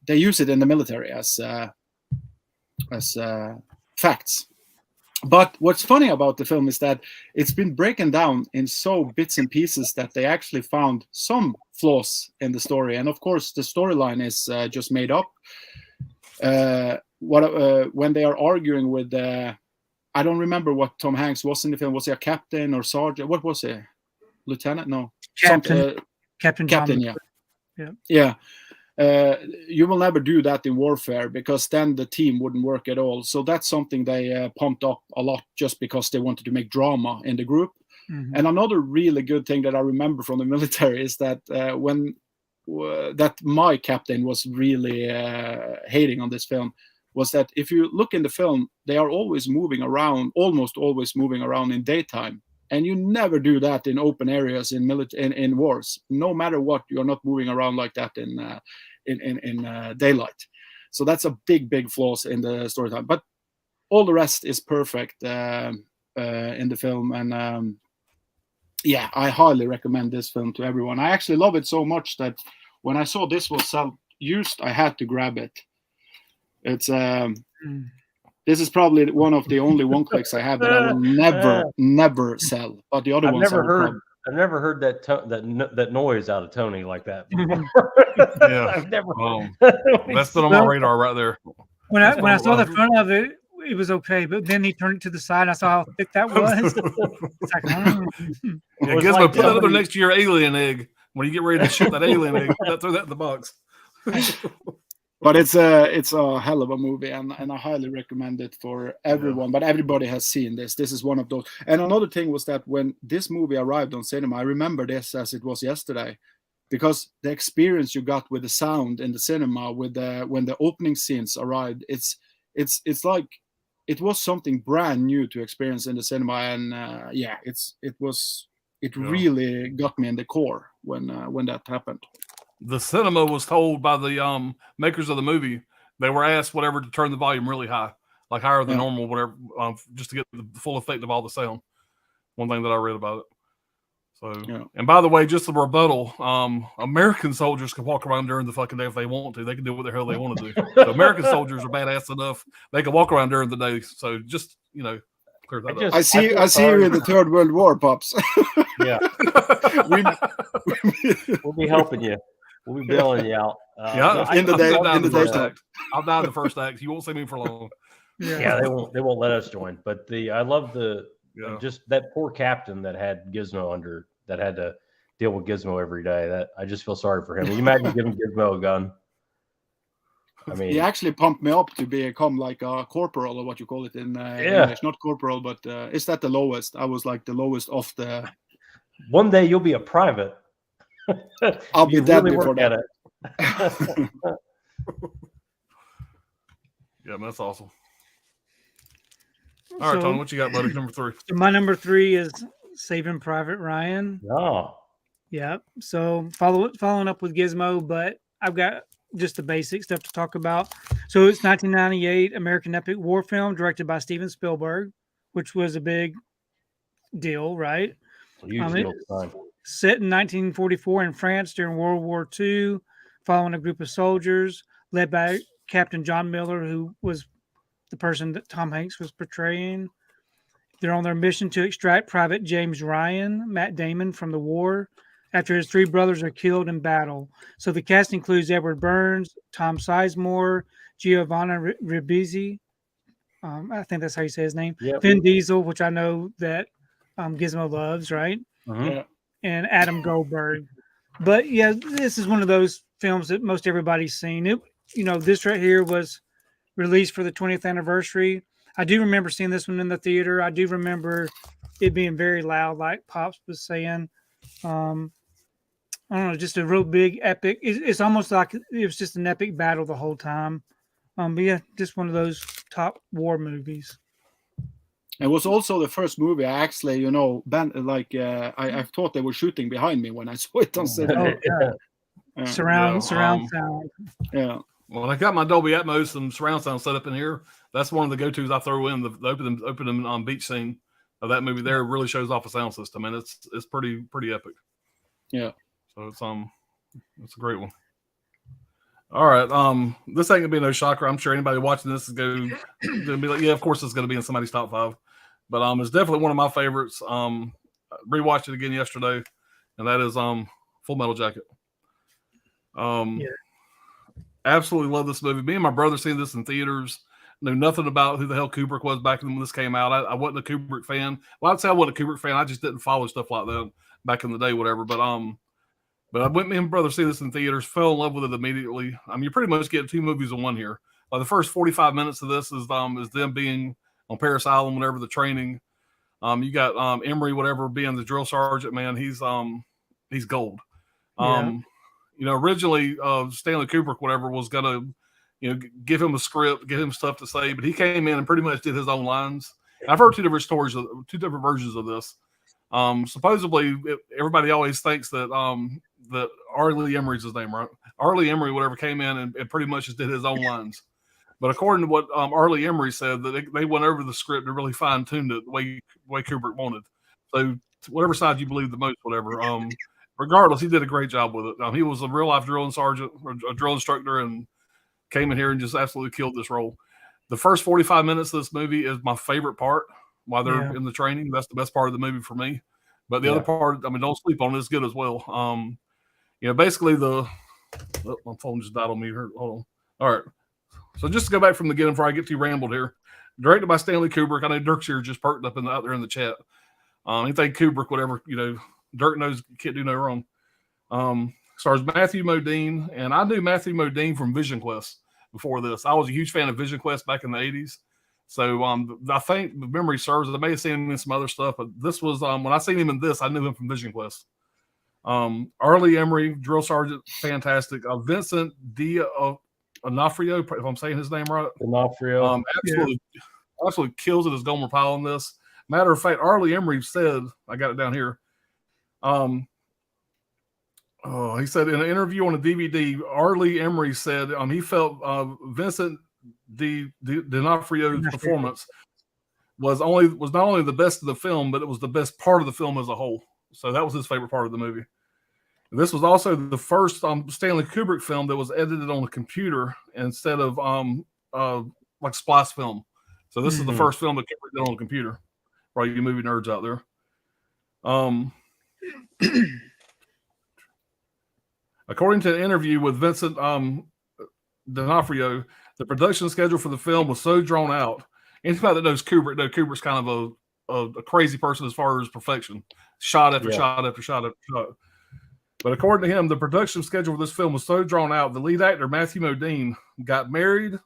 they use it in the military as facts. But what's funny about the film is that it's been broken down in so bits and pieces that they actually found some flaws in the story. And of course, the storyline is just made up. When they are arguing with, I don't remember what Tom Hanks was in the film. Was he a captain or sergeant? What was he? Lieutenant? No. Captain. Captain, Tom. Yeah. You will never do that in warfare, because then the team wouldn't work at all. So that's something they pumped up a lot just because they wanted to make drama in the group. Mm-hmm. And another really good thing that I remember from the military is that when my captain was really hating on this film, was that if you look in the film, they are always moving around, almost always moving around in daytime. And you never do that in open areas in wars. No matter what, you're not moving around like that in daylight. So that's a big flaws in the storyline. But all the rest is perfect in the film. And I highly recommend this film to everyone. I actually love it so much that when I saw this was used, I had to grab it. It's This is probably one of the only one-clicks I have that I will never sell. But the other ones I've never heard that noise out of Tony like that. Yeah, I've never. That's been on my radar right there. When I saw the front of it, it was okay, but then he turned it to the side. And I saw how thick that was. It's like, yeah, Gizmo, put that other next to your alien egg when you get ready to shoot that alien egg. Throw that in the box. But it's a hell of a movie, and I highly recommend it for everyone. Yeah. But everybody has seen this. This is one of those. And another thing was that when this movie arrived on cinema, I remember this as it was yesterday, because the experience you got with the sound in the cinema, with when the opening scenes arrived, it's like it was something brand new to experience in the cinema. And it was it Yeah. really got me in the core when that happened. The cinema was told by the makers of the movie, they were asked whatever to turn the volume really high, like higher than Yeah. normal, whatever, just to get the full effect of all the sound. One thing that I read about it. So, Yeah. and by the way, just a rebuttal, American soldiers can walk around during the fucking day if they want to. They can do what the hell they want to do. So American soldiers are badass enough. They can walk around during the day. So just, clear that up. I see feel you sorry in the Third World War, Pops. Yeah, we'll be helping you. We'll be bailing you out. in the day- I'll in the first daytime. act. I'll die in the first act. You won't see me for long. Yeah, they won't let us join. But I love Yeah. just that poor captain that had Gizmo that had to deal with Gizmo every day. That I just feel sorry for him. Can you imagine giving Gizmo a gun? I mean, He actually pumped me up to become like a corporal, or what you call it in English. Not corporal, but is that the lowest? I was like the lowest of the. one day you'll be a private. I'll be You dead really before work at that. it. Yeah, man, that's awesome. All right, Tony, what you got, buddy? Number 3. So my number 3 is Saving Private Ryan. Oh, Yeah. So following up with Gizmo, but I've got just the basic stuff to talk about. So it's 1998 American epic war film directed by Steven Spielberg, which was a big deal, right? huge deal. Son. Set in 1944 in France during World War II, following a group of soldiers led by Captain John Miller, who was the person that Tom Hanks was portraying. They're on their mission to extract Private James Ryan, Matt Damon, from the war after his 3 brothers are killed in battle. So the cast includes Edward Burns, Tom Sizemore, Giovanna Ribisi, I think that's how you say his name, Yep. Vin Diesel, which I know that Gizmo loves, right? Mhm. Yeah. And Adam Goldberg. But yeah, this is one of those films that most everybody's seen. It, this right here was released for the 20th anniversary. I do remember seeing this one in the theater. I do remember it being very loud, like Pops was saying. I don't know, just a real big epic. It's almost like it was just an epic battle the whole time. But yeah, just one of those top war movies. It was also the first movie I actually, I thought they were shooting behind me when I saw it on cinema. Oh, yeah. Surround sound. Yeah. Well, I got my Dolby Atmos and surround sound set up in here. That's one of the go-tos I throw in. The opening beach scene of that movie there really shows off a sound system, and it's pretty epic. Yeah. So it's a great one. All right. This ain't gonna be no shocker. I'm sure anybody watching this is gonna be like, yeah, of course it's gonna be in somebody's top 5. But it's definitely one of my favorites. Rewatched it again yesterday, and that is Full Metal Jacket. Absolutely love this movie. Me and my brother seen this in theaters. Knew nothing about who the hell Kubrick was back when this came out. I wasn't a Kubrick fan. Well, I'd say I wasn't a Kubrick fan. I just didn't follow stuff like that back in the day, whatever. But I went, me and my brother see this in theaters, fell in love with it immediately. You pretty much get 2 movies in one here. The first 45 minutes of this is them being on Paris Island, whatever the training. You got Emery, whatever, being the drill sergeant. Man, he's gold. Originally Stanley Kubrick, whatever, was gonna, give him a script, give him stuff to say, but he came in and pretty much did his own lines. I've heard 2 different stories, 2 different versions of this. Supposedly, everybody always thinks that that Arlie Emery's his name, right? Arlie Emery, whatever, came in and pretty much just did his own lines. But according to what Arlie Emery said, that they went over the script and really fine-tuned it the way Kubrick wanted. So whatever side you believe the most, whatever. Regardless, he did a great job with it. He was a real-life drilling sergeant, or a drill instructor, and came in here and just absolutely killed this role. The first 45 minutes of this movie is my favorite part while they're in the training. That's the best part of the movie for me. But the other part, don't sleep on it, it's good as well. Basically my phone just died on me here. Hold on. All right. So just to go back from the beginning before I get too rambled here. Directed by Stanley Kubrick. I know Dirk's here just perked up out there in the chat. Anything Kubrick, whatever, Dirk knows you can't do no wrong. Stars Matthew Modine, and I knew Matthew Modine from Vision Quest before this. I was a huge fan of Vision Quest back in the 80s. So I think the memory serves. I may have seen him in some other stuff, but this was when I seen him in this, I knew him from Vision Quest. Arlie Emery, drill sergeant, fantastic. Vincent D'Onofrio, if I'm saying his name right. D'Onofrio. Absolutely kills it as Gomer Pyle in this. Matter of fact, Arlie Emery said, I got it down here, He said in an interview on a DVD, Arlie Emery said he felt Vincent D'Onofrio's performance was not only the best of the film, but it was the best part of the film as a whole. So that was his favorite part of the movie. This was also the first Stanley Kubrick film that was edited on a computer instead of like splice film. So this is the first film that Kubrick did on a computer. For all you movie nerds out there. According to an interview with Vincent D'Onofrio, the production schedule for the film was so drawn out. Anybody that knows Kubrick's kind of a crazy person as far as perfection, shot after shot after shot after shot. But according to him, the production schedule for this film was so drawn out. The lead actor, Matthew Modine, got married.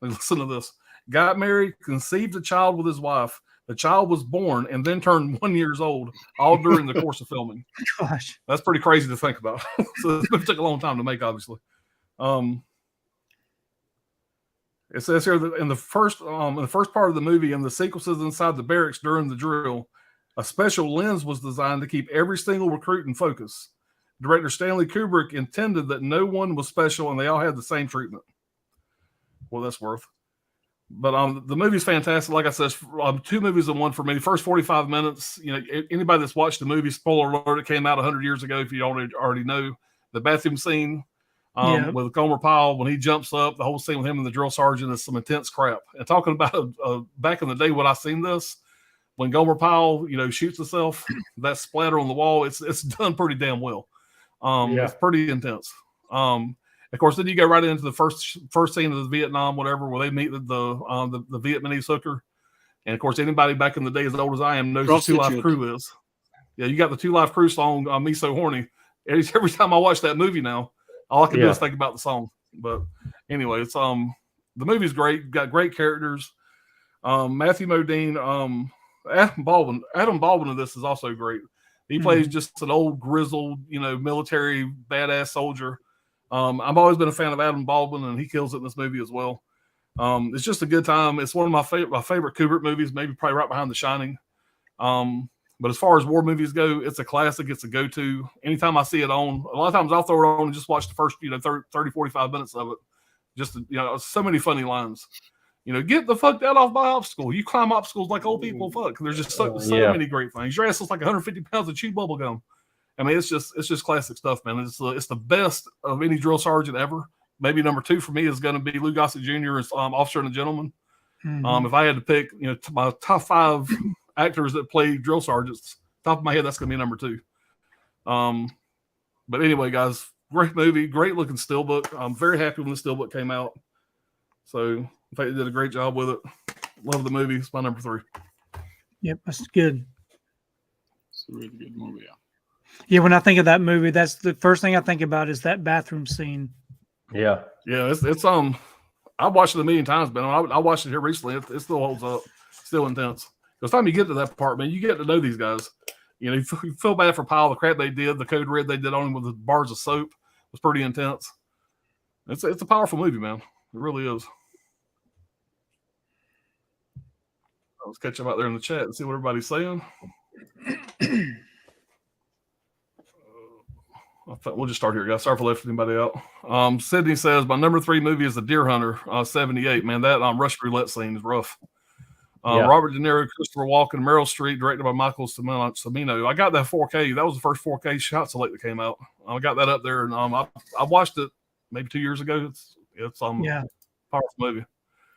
Listen to this. Got married, conceived a child with his wife. The child was born and then turned 1 year old, all during the course of filming. Gosh, that's pretty crazy to think about. So it took a long time to make, obviously. It says here that in the first part of the movie, in the sequences inside the barracks during the drill, a special lens was designed to keep every single recruit in focus. Director Stanley Kubrick intended that no one was special and they all had the same treatment. Well, that's worth. But the movie's fantastic. Like I said, two movies in one for me. The first 45 minutes, anybody that's watched the movie, spoiler alert, it came out 100 years ago. If you already know, the bathroom scene with Gomer Pyle when he jumps up, the whole scene with him and the drill sergeant is some intense crap. And talking about back in the day when I seen this, when Gomer Pyle, shoots himself, that splatter on the wall, it's done pretty damn well. It's pretty intense. Of course, then you go right into the first scene of the Vietnam, whatever, where they meet the Vietnamese hooker. And of course, anybody back in the day as old as I am knows who Two Live Crew is. Yeah, you got the Two Live Crew song, Me So Horny. Every time I watch that movie now, all I can do is think about the song. But anyway, it's the movie's great. Got great characters. Matthew Modine, Adam Baldwin in this is also great. He plays just an old grizzled, military badass soldier. I've always been a fan of Adam Baldwin, and he kills it in this movie as well. It's just a good time. It's one of my favorite Kubrick movies, maybe probably right behind The Shining. But as far as war movies go, it's a classic. It's a go-to. Anytime I see it on, a lot of times I'll throw it on and just watch the first 30, 45 minutes of it. Just so many funny lines. Get the fuck that off my obstacle. You climb obstacles like old people fuck. There's just so many great things. Your ass looks like 150 pounds of chewed bubble gum. I mean, it's just classic stuff, man. It's the best of any drill sergeant ever. Maybe number 2 for me is going to be Lou Gossett Jr. as Officer and a Gentleman. If I had to pick, my top 5 actors that play drill sergeants, top of my head, that's going to be number 2. But anyway, guys, great movie, great looking steelbook. I'm very happy when the steelbook came out. So in fact, they did a great job with it. Love the movie. It's my number 3. Yep, that's good. It's a really good movie, yeah. Yeah, when I think of that movie, that's the first thing I think about is that bathroom scene. Yeah. It's I've watched it a million times, man. I watched it here recently. It still holds up. Still intense. By the time you get to that part, man, you get to know these guys. You feel bad for Pyle, the crap they did, the code red they did on him with the bars of soap was pretty intense. It's a powerful movie, man. It really is. Let's catch up out there in the chat and see what everybody's saying. We'll just start here, guys. Sorry for left anybody out. Sydney says, my number 3 movie is The Deer Hunter, 78. Man, that Russian roulette scene is rough. Robert De Niro, Christopher Walken, Meryl Streep, directed by Michael Cimino. I got that 4K. That was the first 4K shot select that came out. I got that up there, and I watched it maybe 2 years ago. It's powerful movie.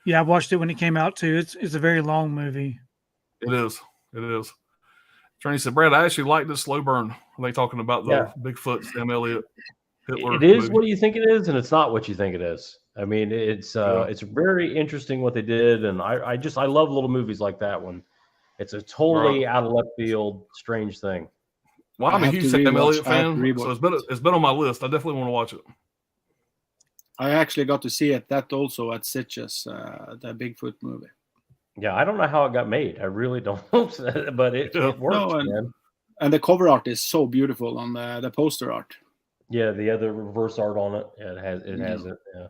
Yeah, I watched it when it came out too. It's a very long movie. It is. Trini said, Brad, I actually like this slow burn. Are they talking about the Bigfoot, Sam Elliott, Hitler? It is movie? what you think it is, and it's not what you think it is. I mean, it's very interesting what they did, and I love little movies like that one. It's a totally out of left field, strange thing. Well, I'm a huge Sam Elliott fan, so it's been on my list. I definitely want to watch it. I actually got to see that also at Sitges, the Bigfoot movie. Yeah, I don't know how it got made. I really don't, but it works, man. And the cover art is so beautiful on the poster art. Yeah, the other reverse art on it. Yeah, it has it. Yeah,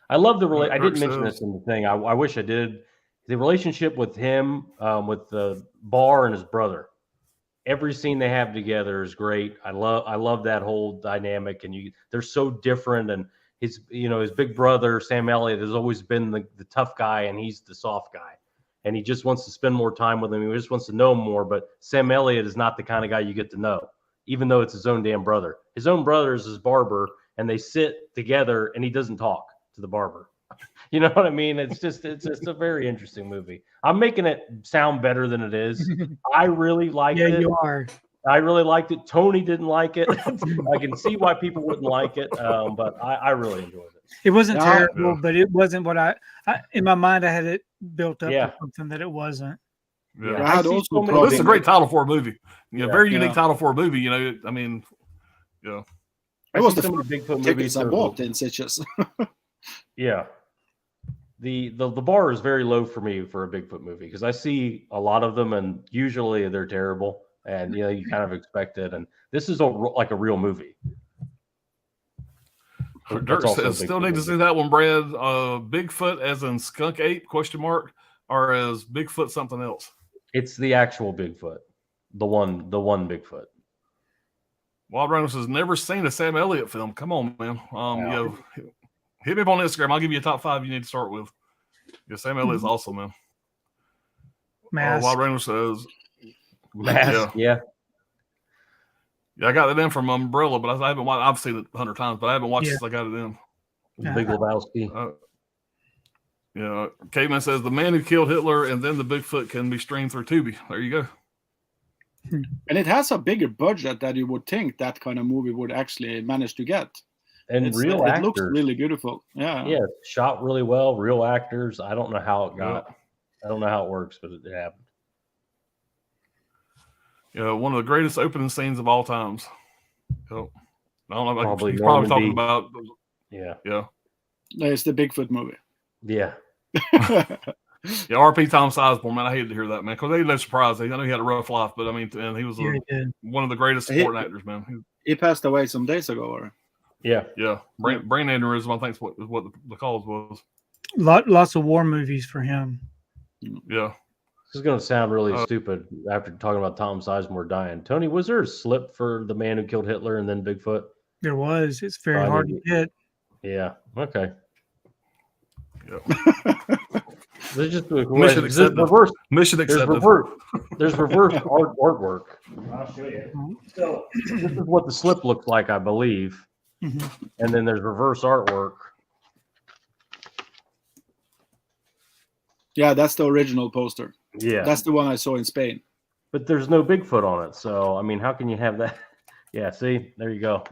I love the I didn't mention this in the thing. I wish I did. The relationship with him, with the Barr and his brother. every scene they have together is great. I love that whole dynamic, and they're so different. And his big brother Sam Elliott has always been the tough guy, and he's the soft guy, and he just wants to spend more time with him. He just wants to know him more. But Sam Elliott is not the kind of guy you get to know, even though it's his own damn brother. His own brother is his barber, and they sit together, and he doesn't talk to the barber. You know what I mean? It's just a very interesting movie. I'm making it sound better than it is. I really liked it. Yeah, you are. I really liked it. Tony didn't like it. I can see why people wouldn't like it, but I really enjoyed it. It wasn't terrible, but it wasn't what I in my mind I had it built up to something that it wasn't. Yeah, I had also this is a great title for a movie. Very unique title for a movie. It was the first Bigfoot tickets I bought in Sitges. Yeah. The bar is very low for me for a Bigfoot movie because I see a lot of them and usually they're terrible and you kind of expect it, and this is like a real movie. Dirk says still need to see that one, Brad. Bigfoot as in skunk ape ? Or as Bigfoot something else? It's the actual Bigfoot, the one Bigfoot. Wild Reynolds has never seen a Sam Elliott film. Come on, man. Hit me up on Instagram. I'll give you a top 5 you need to start with. Yeah, Sam Elliott's awesome, man. Wild Reynolds says Mask. Yeah, I got it in from Umbrella, but I haven't watched. I've seen it 100 times, but I haven't watched it since I got it in. Big Lebowski. Caveman says The Man Who Killed Hitler and Then the Bigfoot can be streamed through Tubi. There you go. And it has a bigger budget than you would think that kind of movie would actually manage to get. And it actors. Looks really beautiful. Yeah, shot really well. Real actors. I don't know how it got. I don't know how it works, but it happened. One of the greatest opening scenes of all times. I don't know. Probably talking about. Yeah. It's the Bigfoot movie. Yeah. RP Tom Sizemore, man, I hated to hear that, man, because they no surprise. I know he had a rough life, but I mean, and he was one of the greatest supporting actors, man. He passed away some days ago, or yeah. Brain aneurysm, I think, is what the cause was. Lots of war movies for him. Yeah. This is going to sound really stupid after talking about Tom Sizemore dying. Tony, was there a slip for The Man Who Killed Hitler and then Bigfoot? There was. It's very hard to get. Yeah. Okay. Yeah. There's just Mission accepted. Mission accepted. There's reverse artwork. I'll show you. So this is what the slip looks like, I believe. Mm-hmm. And then there's reverse artwork. Yeah, that's the original poster. Yeah. That's the one I saw in Spain. But there's no Bigfoot on it. So, I mean, how can you have that? Yeah, see? There you go.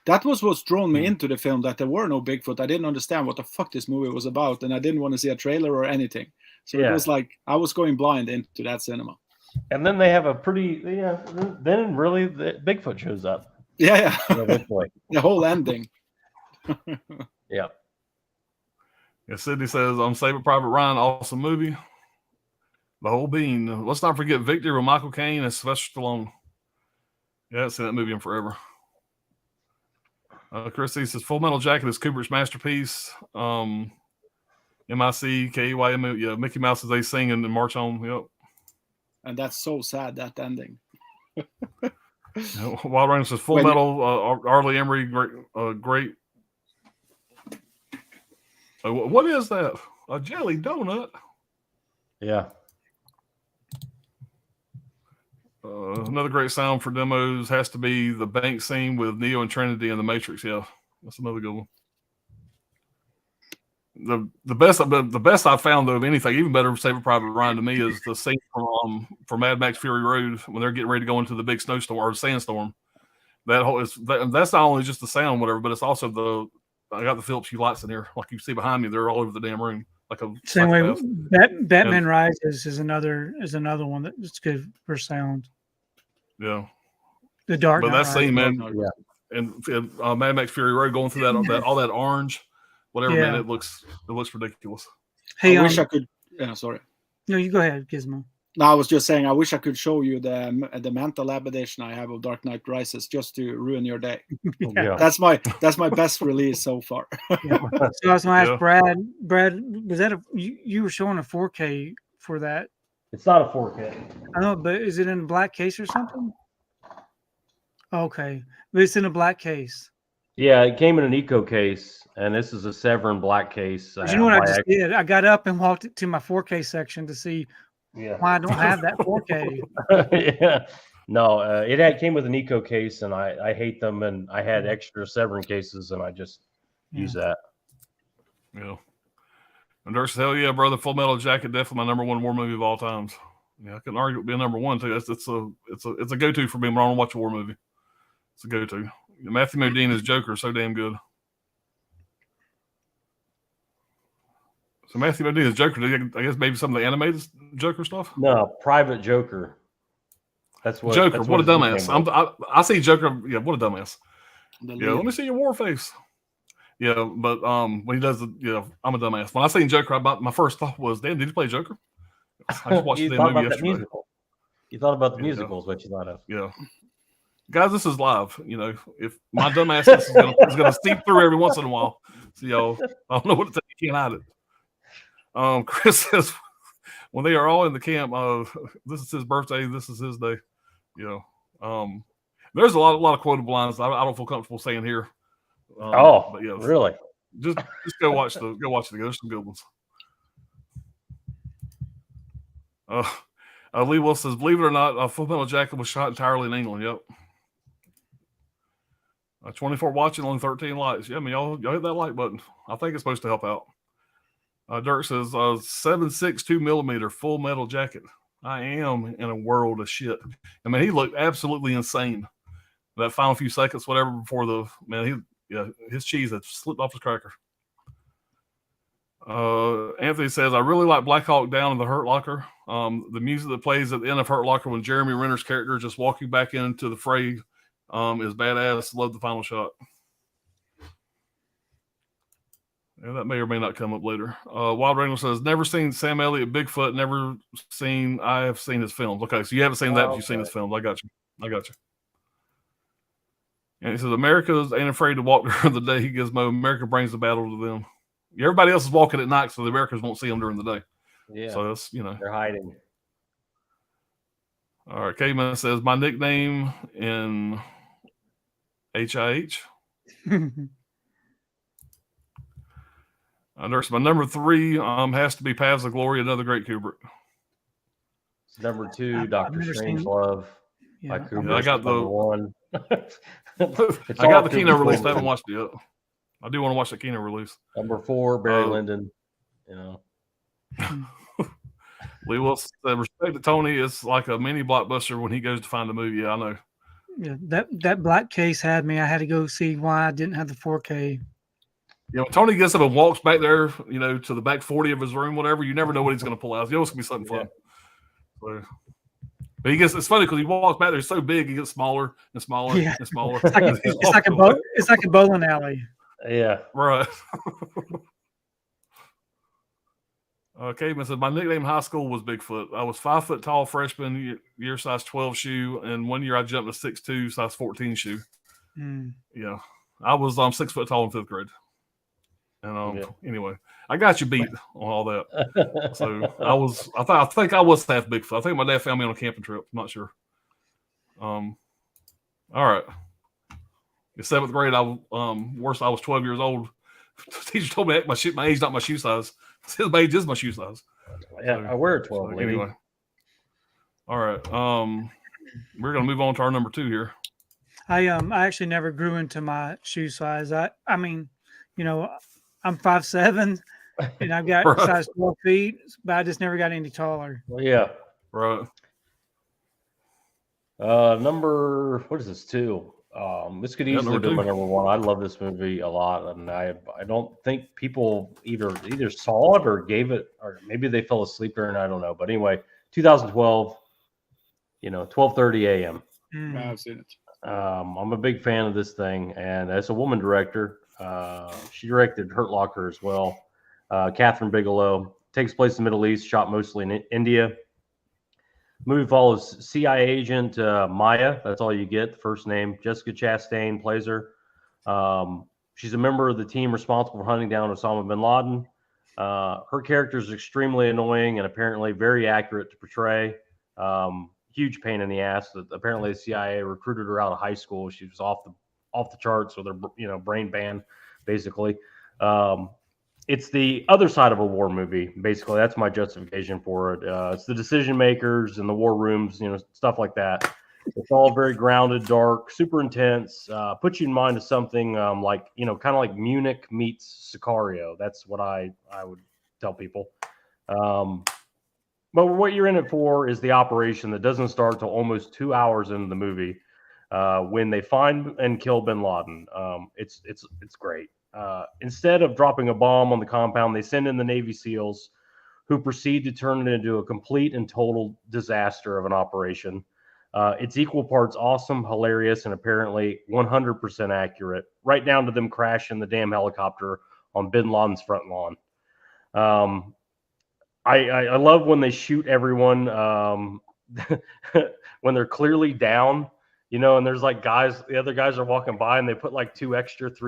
That was what's drawn me into the film, that there were no Bigfoot. I didn't understand what the fuck this movie was about, and I didn't want to see a trailer or anything. So it was like I was going blind into that cinema. And then they have a pretty, then really the Bigfoot shows up. Yeah. The whole ending. Yeah. Sydney says, Saving Private Ryan, awesome movie. The whole bean. Let's not forget Victory with Michael Caine and Sylvester Stallone. Yeah, I haven't seen that movie in forever. Christy says Full Metal Jacket is Kubrick's masterpiece. MICKEYM. Yeah, Mickey Mouse as they sing and march on. Yep. And that's so sad, that ending. Wild Reynolds says Full Metal. Arlie Emery, great. What is that? A jelly donut? Yeah. Another great sound for demos has to be the bank scene with Neo and Trinity and the Matrix. Yeah, that's another good one. The best I've found though of anything, even better for Saving Private Ryan to me, is the scene from Mad Max Fury Road when they're getting ready to go into the big snowstorm or sandstorm. That's not only just the sound, whatever, but it's also I got the Philips Hue lights in here, like you see behind me. They're all over the damn room. Same way, Batman Rises is another one that's good for sound. Yeah, the Dark. But that scene, man, and Mad Max Fury Road going through that all that orange, whatever, man, it looks ridiculous. Hey, I wish I could. Yeah, sorry. No, you go ahead, Gizmo. No, I was just saying, I wish I could show you the Mental Lab edition I have of Dark Knight Rises just to ruin your day. Yeah. That's my best release so far. So I was going to ask Brad, was that you were showing a 4K for that? It's not a 4K. I know, but is it in a black case or something? Okay, but it's in a black case. Yeah, it came in an eco case, and this is a Severn black case. You know what I just did? I got up and walked to my 4K section to see Yeah. why I don't have that 4K. Yeah. No, came with an eco case, and I hate them, and I had extra Severn cases, and I just use that. Yeah. And Dirk says, hell yeah, brother, Full Metal Jacket, definitely my number one war movie of all times. Yeah, I couldn't argue with being number one too. It's a go-to for me when I want to watch a war movie. It's a go-to. Matthew Modine as Joker, so damn good. So Matthew Modine as Joker, I guess maybe some of the animated Joker stuff? No, Private Joker. That's what Joker, that's what a his nickname dumbass. was. I see Joker, yeah, what a dumbass. The Yeah, let me see your war face. Yeah, but when he does I'm a dumbass. When I seen Joker, my first thought was, damn, did he play Joker? I just watched You the thought movie about that yesterday. musical. You thought about the Yeah. musical is what you thought of. Yeah. Guys, this is live. If my dumbass is gonna seep through every once in a while. So y'all, I don't know what to tell you, can't hide it. Chris says when they are all in the camp, this is his birthday, this is his day. There's a lot of quotable lines I don't feel comfortable saying here. But yeah, really? Just go watch the There's some good ones. Lee Will says, believe it or not, Full Metal Jacket was shot entirely in England. Yep. 24 watching, only 13 likes. Yeah, I mean, y'all hit that like button. I think it's supposed to help out. Dirk says, 7.62 millimeter Full Metal Jacket. I am in a world of shit. I mean, he looked absolutely insane. That final few seconds, whatever, before his cheese had slipped off his cracker. Anthony says, I really like Black Hawk Down in the Hurt Locker. The music that plays at the end of Hurt Locker when Jeremy Renner's character just walking back into the fray is badass. Love the final shot. Yeah, that may or may not come up later. Wild Wrangler says, never seen Sam Elliott Bigfoot, I have seen his films. Okay, so you haven't seen that, but you've seen his films. I got you. And he says, America ain't afraid to walk during the day. Gizmo, America brings the battle to them. Everybody else is walking at night, so the Americans won't see them during the day. Yeah. So that's, they're hiding. All right. Caveman says, my nickname in HIH. Nurse, my number 3 has to be Paths of Glory, another great Kubrick. Number 2, Dr. Strangelove by Kubrick. Yeah, I got number 1. I got the Kino release. I haven't watched it yet. I do want to watch the Kino release. Number 4, Barry Lyndon. Lee Wilson said, respect to Tony. It's like a mini blockbuster when he goes to find a movie. Yeah, I know. Yeah, that black case had me. I had to go see why I didn't have the 4K. When Tony gets up and walks back there, to the back 40 of his room, whatever, you never know what he's going to pull out. It's always going to be something fun. So, but it's funny because he walks back there, he's so big, he gets smaller and smaller and smaller. It's like a bowling alley. Yeah. Right. Caveman said, my nickname in high school was Bigfoot. I was 5 foot tall freshman, year size 12 shoe, and one year I jumped to 6'2", size 14 shoe. Yeah. I was 6 foot tall in 5th grade. And anyway, I got you beat on all that. So I think I was half Bigfoot. I think my dad found me on a camping trip. I'm not sure. All right. In 7th grade, I was 12 years old. The teacher told me my age, not my shoe size. His age is my shoe size. Yeah, I wear a 12. Anyway. All right. We're gonna move on to our number 2 here. I actually never grew into my shoe size. I mean, I'm 5'7", and I've got size 12 feet, but I just never got any taller. Well, yeah. Right. What is this, 2? This could easily be my number 1. I love this movie a lot, and I don't think people either saw it or gave it, or maybe they fell asleep during. I don't know, but anyway, 2012. 12:30 a.m. I've seen it. I'm a big fan of this thing, and as a woman director, she directed Hurt Locker as well. Catherine Bigelow. Takes place in the Middle East, shot mostly in India. Movie follows CIA agent Maya. That's all you get. The first name. Jessica Chastain plays her. She's a member of the team responsible for hunting down Osama bin Laden. Her character is extremely annoying and apparently very accurate to portray. Huge pain in the ass. That apparently the CIA recruited her out of high school. She was off the charts with her brain ban, basically. It's the other side of a war movie. Basically, that's my justification for it. It's the decision makers and the war rooms, stuff like that. It's all very grounded, dark, super intense. Puts you in mind of something like, kind of like Munich meets Sicario. That's what I would tell people. But what you're in it for is the operation that doesn't start till almost 2 hours into the movie when they find and kill Bin Laden. It's great. Instead of dropping a bomb on the compound, they send in the Navy SEALs, who proceed to turn it into a complete and total disaster of an operation. It's equal parts awesome, hilarious, and apparently 100% accurate, right down to them crashing the damn helicopter on Bin Laden's front lawn. I love when they shoot everyone when they're clearly down, and there's like the other guys are walking by and they put like 3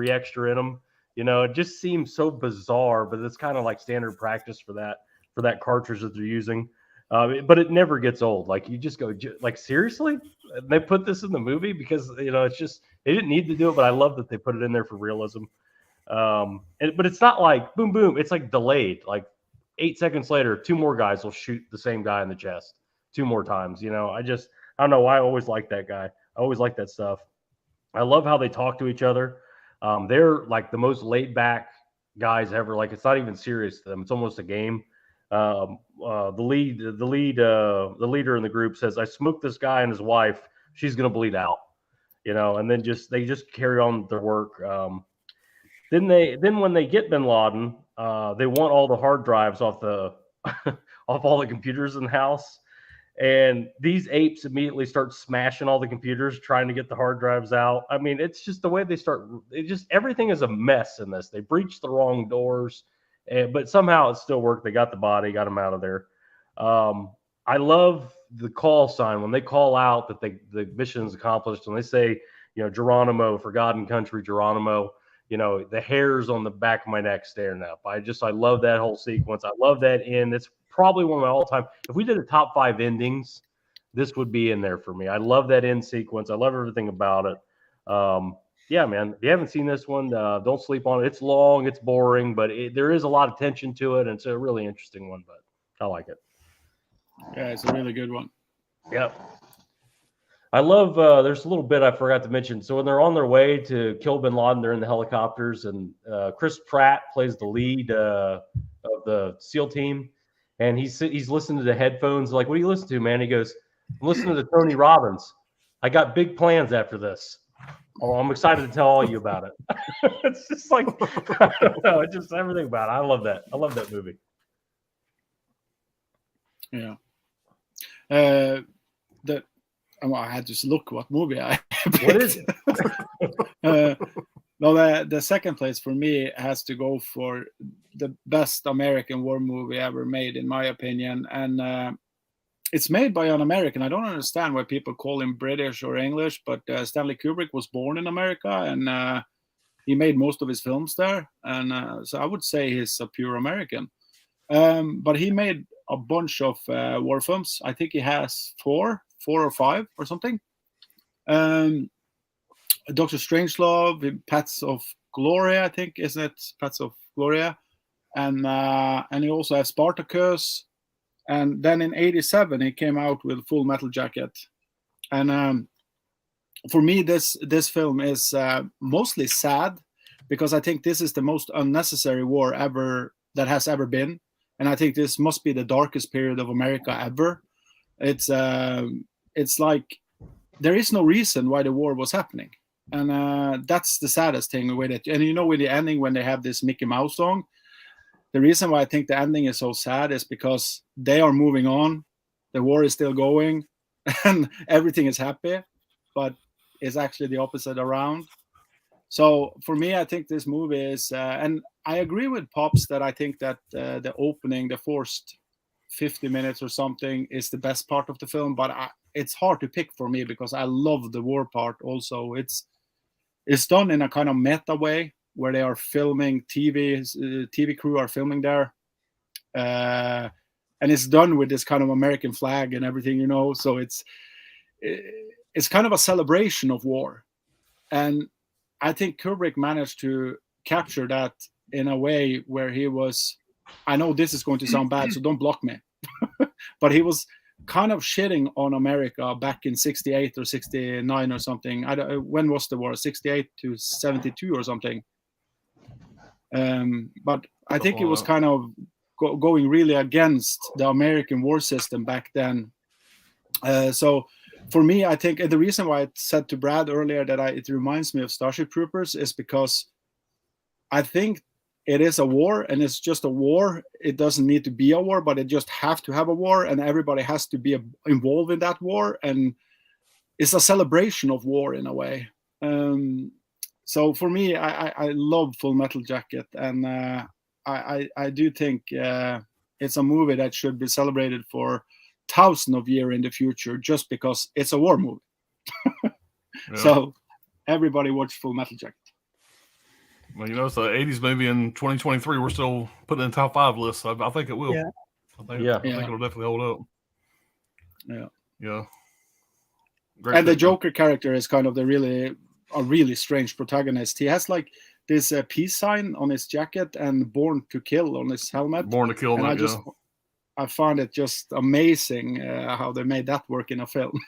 extra in them. It just seems so bizarre, but it's kind of like standard practice for that cartridge that they're using. But it never gets old. Like, you just go, like, seriously? They put this in the movie? Because, it's just, they didn't need to do it, but I love that they put it in there for realism. But it's not like boom, boom. It's like delayed. Like 8 seconds later, 2 more guys will shoot the same guy in the chest 2 more times. I don't know why I always like that guy. I always like that stuff. I love how they talk to each other. They're like the most laid back guys ever. Like, it's not even serious to them. It's almost a game. The leader in the group says, "I smoked this guy and his wife. She's going to bleed out," and then they just carry on with their work. Then when they get Bin Laden, they want all the hard drives off off all the computers in the house. And these apes immediately start smashing all the computers, trying to get the hard drives out. I mean, it's just the way they start. Everything is a mess in this. They breached the wrong doors, but somehow it still worked. They got the body, got him out of there. I love the call sign when they call out that the mission is accomplished. When they say, Geronimo, forgotten country, Geronimo, the hairs on the back of my neck standing up. I love that whole sequence. I love that end. It's probably one of my all-time. If we did a top 5 endings, this would be in there for me. I love that end sequence. I love everything about it. Yeah, man. If you haven't seen this one, don't sleep on it. It's long, it's boring, but there is a lot of tension to it, and it's a really interesting one. But I like it. Yeah, it's a really good one. Yep. I love, there's a little bit I forgot to mention. So when they're on their way to kill Bin Laden, they're in the helicopters, and Chris Pratt plays the lead of the SEAL team. And he's listening to the headphones. Like, what do you listen to, man? He goes, "I'm listening to Tony Robbins. I got big plans after this. Oh, I'm excited to tell all you about it." It's just like, I don't know. It's just everything about it. I love that. I love that movie. Yeah. I had to look what movie I picked. What is it? Well, the second place for me has to go for the best American war movie ever made, in my opinion. And it's made by an American. I don't understand why people call him British or English, but Stanley Kubrick was born in America, and he made most of his films there. And so I would say he's a pure American. But he made a bunch of war films. I think he has 4 or 5 or something. Dr. Strangelove, Paths of Glory, I think, isn't it? Paths of Gloria. And he also has Spartacus. And then in '87, he came out with Full Metal Jacket. And for me, this film is mostly sad, because I think this is the most unnecessary war ever that has ever been. And I think this must be the darkest period of America ever. It's like there is no reason why the war was happening. And that's the saddest thing with it. And with the ending, when they have this Mickey Mouse song, the reason why I think the ending is so sad is because they are moving on. The war is still going and everything is happy, but it's actually the opposite around. So for me, I think this movie is, and I agree with Pops that I think that the opening, the first 50 minutes or something, is the best part of the film. But it's hard to pick for me because I love the war part also. It's done in a kind of meta way where they are filming TV crew are filming there, and it's done with this kind of American flag and everything, you know. So it's kind of a celebration of war, and I think Kubrick managed to capture that in a way where he was. I know this is going to sound bad, so don't block me, but he was kind of shitting on America back in 68 or 69 or something. When was the war? 68 to 72 or something. But I think he was kind of going really against the American war system back then. So for me, I think the reason why I said to Brad earlier that it reminds me of Starship Troopers is because I think it is a war, and it's just a war. It doesn't need to be a war, but it just have to have a war, and everybody has to be involved in that war, and it's a celebration of war in a way. So for me, I love Full Metal Jacket, and I do think it's a movie that should be celebrated for thousands of years in the future, just because it's a war movie. Yeah. So everybody watch Full Metal Jacket. Well, you know, it's an 80s movie in 2023. We're still putting it in top 5 lists. So I think it will. Yeah. I think Yeah. it'll definitely hold up. Yeah. Yeah. Great And the pick, man. Joker character is kind of a really strange protagonist. He has like this peace sign on his jacket and Born to Kill on his helmet. Born to Kill. And I found it just amazing how they made that work in a film.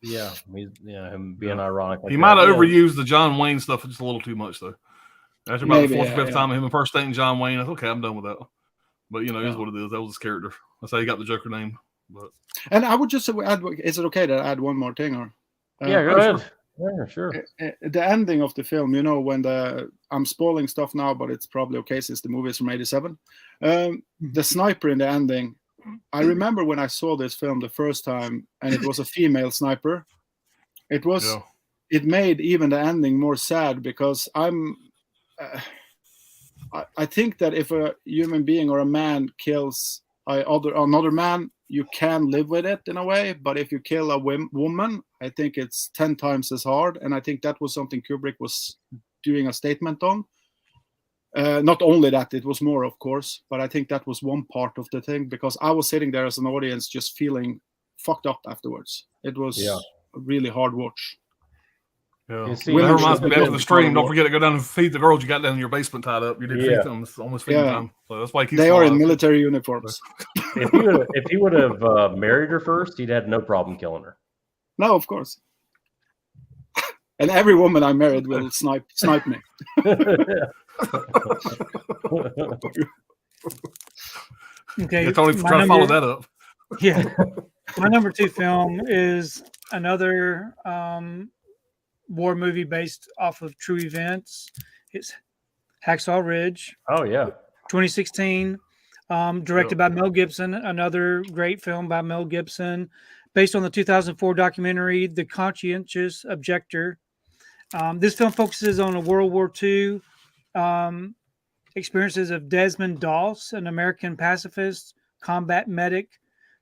Yeah, him being ironic. Like He might have that. overused the John Wayne stuff just a little too much, though. After about Maybe, the 4th or 5th yeah. time of him impersonating John Wayne, I thought, okay, I'm done with that. But, you know, it is what it is. That was his character. That's how he got the Joker name. But And I would just add, is it okay to add one more thing? Or Yeah, go ahead. Yeah, sure. The ending of the film, you know, when I'm spoiling stuff now, but it's probably okay since the movie is from 87. The sniper in the ending, I remember when I saw this film the first time, and it was a female sniper. It made even the ending more sad, because I think that if a human being or a man kills another man, you can live with it in a way. But if you kill a woman, I think it's 10 times as hard. And I think that was something Kubrick was doing a statement on. Not only that, it was more, of course, but I think that was one part of the thing, because I was sitting there as an audience just feeling fucked up afterwards. It was a really hard watch. yeah. You see, That women reminds should me be after the able to stream. Don't watch. forget to go down and feed the girls you got down in your basement tied up. You did feed them. It's almost feeding time. So that's why he keeps They them are in alive. military uniforms. If he would have married her first, he'd had no problem killing her. No, of course. And every woman I married will snipe me. Okay. Yeah, Tony, try to follow that up. Yeah. My number 2 film is another war movie based off of true events. It's Hacksaw Ridge, Oh yeah. 2016, directed by Mel Gibson, another great film by Mel Gibson, based on the 2004 documentary, The Conscientious Objector. This film focuses on a World War II experiences of Desmond Doss, an American pacifist combat medic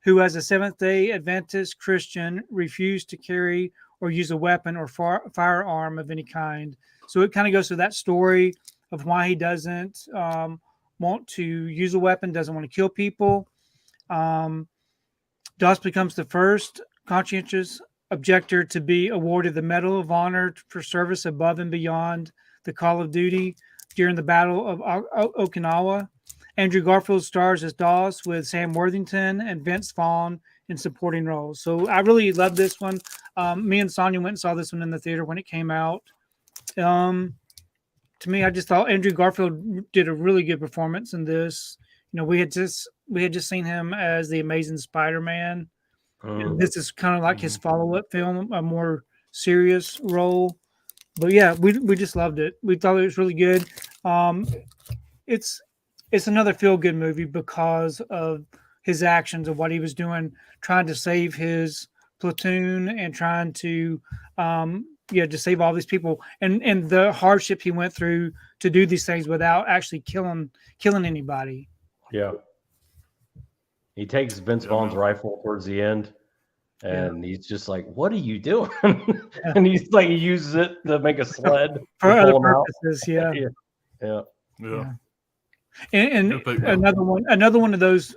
who, as a Seventh-day Adventist Christian, refused to carry or use a weapon or firearm of any kind. So it kind of goes through that story of why he doesn't want to use a weapon, doesn't want to kill people. Doss becomes the first conscientious objector to be awarded the Medal of Honor for service above and beyond the call of duty during the Battle of Okinawa. Andrew Garfield stars as Doss with Sam Worthington and Vince Vaughn in supporting roles. So I really love this one. Me and Sonia went and saw this one in the theater when it came out. To me, I just thought Andrew Garfield did a really good performance in this. You know, we had just seen him as the Amazing Spider-Man. This is kind of like his follow-up film, a more serious role. But yeah, we just loved it. We thought it was really good. It's another feel-good movie because of his actions of what he was doing, trying to save his platoon and trying to to save all these people and the hardship he went through to do these things without actually killing anybody. Yeah. He takes Vince Vaughn's rifle towards the end, and he's just like, "What are you doing?" And he's like, he uses it to make a sled For to other pull him out. purposes, yeah. Yeah. Yeah. And Good pick, man. another one of those,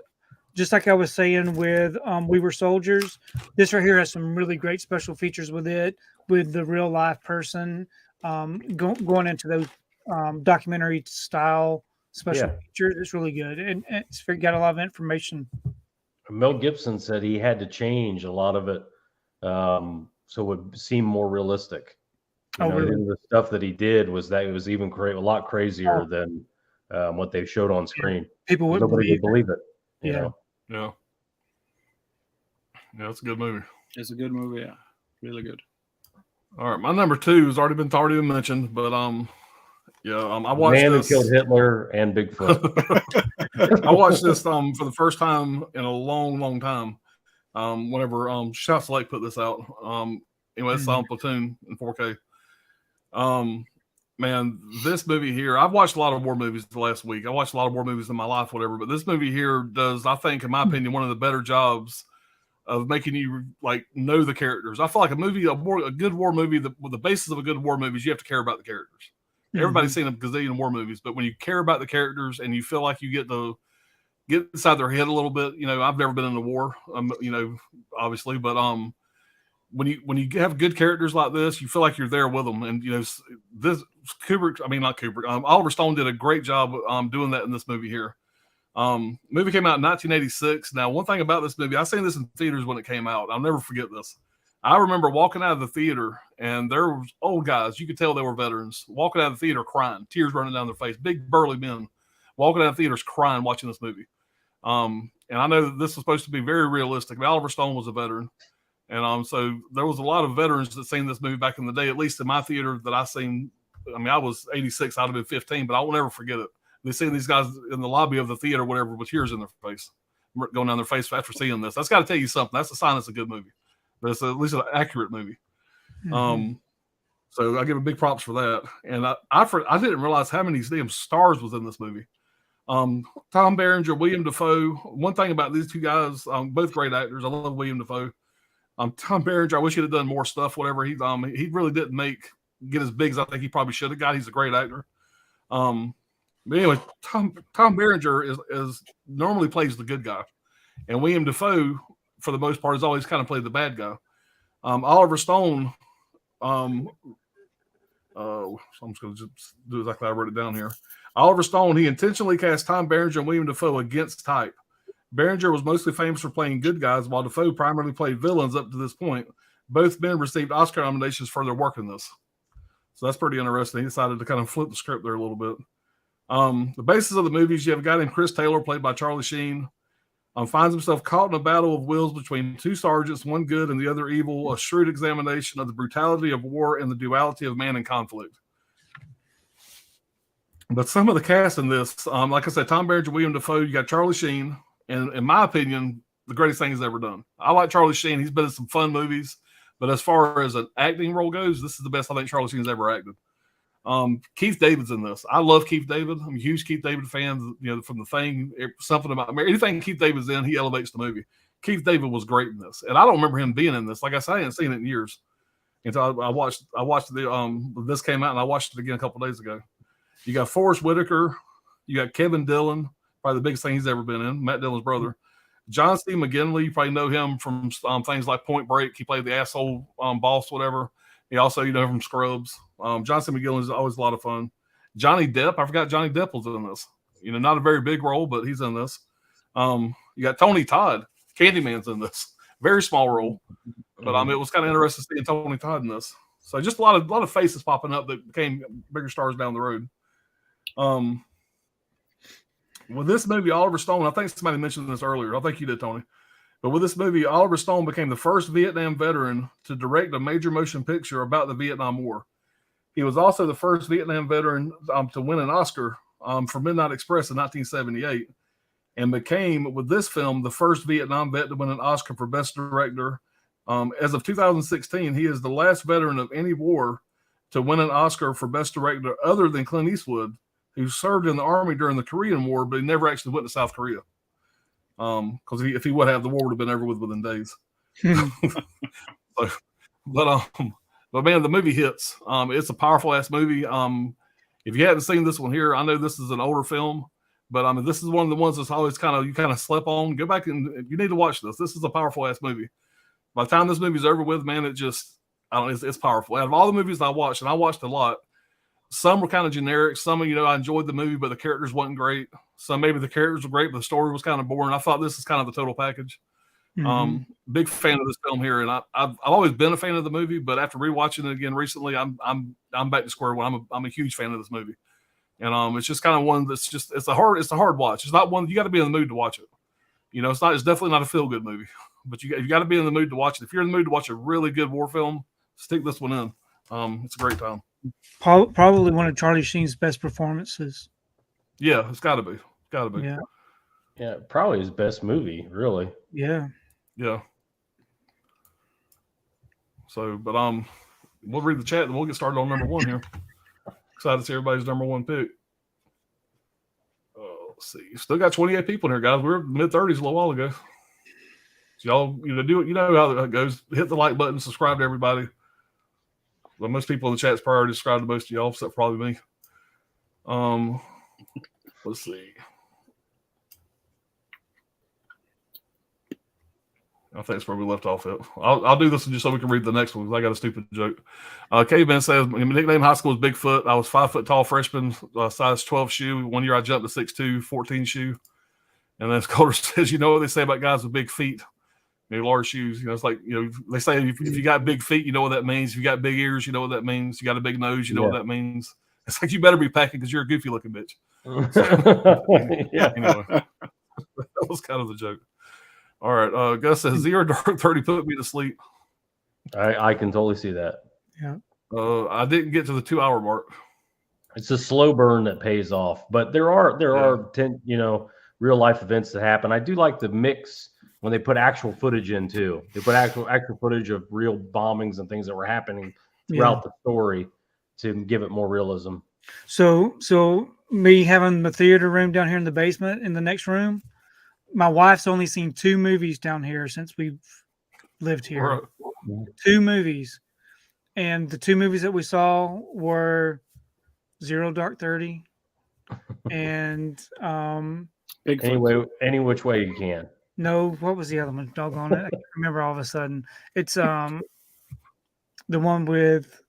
just like I was saying with We Were Soldiers, this right here has some really great special features with it, with the real life person going into those documentary style special Yeah. features. It's really good, and it's got a lot of information. Mel Gibson said he had to change a lot of it so it would seem more realistic. Really? The stuff that he did was that it was even a lot crazier than what they showed on screen. People wouldn't Nobody would believe it. You Yeah. know? Yeah. Yeah, it's a good movie. It's a good movie. Yeah, really good. All right, my number 2 has already been mentioned, but I watched Man this. who killed Hitler and Bigfoot. I watched this for the first time in a long time. Whenever Shouts Lake put this out. Anyway, it's on Platoon in 4K. Man, this movie here, I've watched a lot of war movies the last week. I watched a lot of war movies in my life, whatever, but this movie here does, I think, in my opinion, one of the better jobs of making you like know the characters. I feel like a good war movie, the basis of a good war movie is you have to care about the characters. Everybody's seen a gazillion war movies, but when you care about the characters and you feel like you get inside their head a little bit, I've never been in a war, obviously, but when you have good characters like this, you feel like you're there with them. And this Oliver Stone did a great job doing that in this movie here. Movie came out in 1986. Now, one thing about this movie, I seen this in theaters when it came out. I'll never forget this. I remember walking out of the theater, and there was old guys. You could tell they were veterans walking out of the theater crying, tears running down their face. Big burly men walking out of theaters crying, watching this movie. And I know that this was supposed to be very realistic. Oliver Stone was a veteran. And so there was a lot of veterans that seen this movie back in the day, at least in my theater that I seen. I mean, I was 86, I'd have been 15, but I will never forget it. They seen these guys in the lobby of the theater, whatever, with tears in their face, going down their face after seeing this. That's got to tell you something. That's a sign it's a good movie, but it's at least an accurate movie. So I give a big props for that. And I didn't realize how many damn stars was in this movie. Tom Berenger, William Dafoe. One thing about these two guys, both great actors. I love William Dafoe. Tom Berenger, I wish he'd have done more stuff. Whatever he really didn't get as big as I think he probably should have got. He's a great actor. But anyway, Tom Berenger is normally plays the good guy, and William Dafoe, for the most part, has always kind of played the bad guy. Oliver Stone. I'm just going to just do exactly how I wrote it down here. Oliver Stone, he intentionally cast Tom Berenger and William Dafoe against type. Berenger was mostly famous for playing good guys, while Dafoe primarily played villains up to this point. Both men received Oscar nominations for their work in this. So that's pretty interesting. He decided to kind of flip the script there a little bit. The basis of the movies, you have a guy named Chris Taylor, played by Charlie Sheen, finds himself caught in a battle of wills between two sergeants, one good and the other evil, a shrewd examination of the brutality of war and the duality of man in conflict. But some of the cast in this, like I said, Tom Berenger, William Dafoe, you got Charlie Sheen, and in my opinion, the greatest thing he's ever done. I like Charlie Sheen. He's been in some fun movies, but as far as an acting role goes, this is the best I think Charlie Sheen's ever acted. Keith David's in this. I love Keith David. I'm a huge Keith David fan. From The Thing, something about anything Keith David's in, he elevates the movie. Keith David was great in this, and I don't remember him being in this. Like I said, I hadn't seen it in years until I watched this came out, and I watched it again a couple days ago. You got Forrest Whitaker, you got Kevin Dillon, probably the biggest thing he's ever been in. Matt Dillon's brother. John C. McGinley, you probably know him from things like Point Break. He played the asshole boss, whatever. He also, from Scrubs. John C. McGinley is always a lot of fun. Johnny Depp, I forgot Johnny Depp was in this. Not a very big role, but he's in this. You got Tony Todd, Candyman's in this. Very small role, but it was kind of interesting seeing Tony Todd in this. So just a lot of faces popping up that became bigger stars down the road. With this movie, Oliver Stone, I think somebody mentioned this earlier. I think you did, Tony. But with this movie, Oliver Stone became the first Vietnam veteran to direct a major motion picture about the Vietnam War. He was also the first Vietnam veteran to win an Oscar for Midnight Express in 1978, and became, with this film, the first Vietnam vet to win an Oscar for Best Director. As of 2016, he is the last veteran of any war to win an Oscar for Best Director other than Clint Eastwood, who served in the Army during the Korean War, but he never actually went to South Korea. Because if he would have, the war would have been over within days. But man, the movie hits. It's a powerful ass movie. If you haven't seen this one here, I know this is an older film, But I mean, this is one of the ones that's always you kind of slept on. Go back and you need to watch this. This is a powerful ass movie. By the time this movie's over with, man, it's powerful. Out of all the movies I watched, and I watched a lot, some were kind of generic. Some, I enjoyed the movie, but the characters wasn't great. Some maybe the characters were great, but the story was kind of boring. I thought this is kind of the total package. Big fan of this film here, and I've always been a fan of the movie, but after rewatching it again recently, I'm back to square one. I'm a huge fan of this movie. And it's just kind of one that's just it's a hard watch. It's not one you got to be in the mood to watch it. It's definitely not a feel good movie, but you got to be in the mood to watch it. If you're in the mood to watch a really good war film, stick this one in. It's a great time. Probably one of Charlie Sheen's best performances. Yeah, it's got to be. Yeah, probably his best movie, really. Yeah. So, but we'll read the chat and we'll get started on number one here. Excited to see everybody's number one pick. Let's see. Still got 28 people in here, guys. We were mid-30s a little while ago. So y'all, do it. You know how it goes. Hit the like button, subscribe to everybody. Well, most people in the chat's probably subscribed to most of y'all, except probably me. Let's see. I think that's where we left off at. I'll do this just so we can read the next one because I got a stupid joke. Caveman says, my nickname in high school was Bigfoot. I was 5 foot tall freshman, size 12 shoe. 1 year I jumped to 6'2", 14 shoe. And then Calder says, what they say about guys with big feet, large shoes. It's like, they say if you got big feet, you know what that means. If you got big ears, you know what that means. You got a big nose, you know what that means. It's like you better be packing because you're a goofy looking bitch. Anyway, that was kind of the joke. All right. Gus says 0 Dark 30 put me to sleep. I can totally see that. Yeah. I didn't get to the 2 hour mark. It's a slow burn that pays off, but there are 10, real life events that happen. I do like the mix when they put actual footage in too. They put actual footage of real bombings and things that were happening throughout the story to give it more realism. So me having the theater room down here in the basement in the next room, my wife's only seen 2 movies down here since we've lived here. 2 movies. And the 2 movies that we saw were 0 Dark 30 and any which way you can. No, what was the other one? Doggone it. I can't remember all of a sudden. It's the one with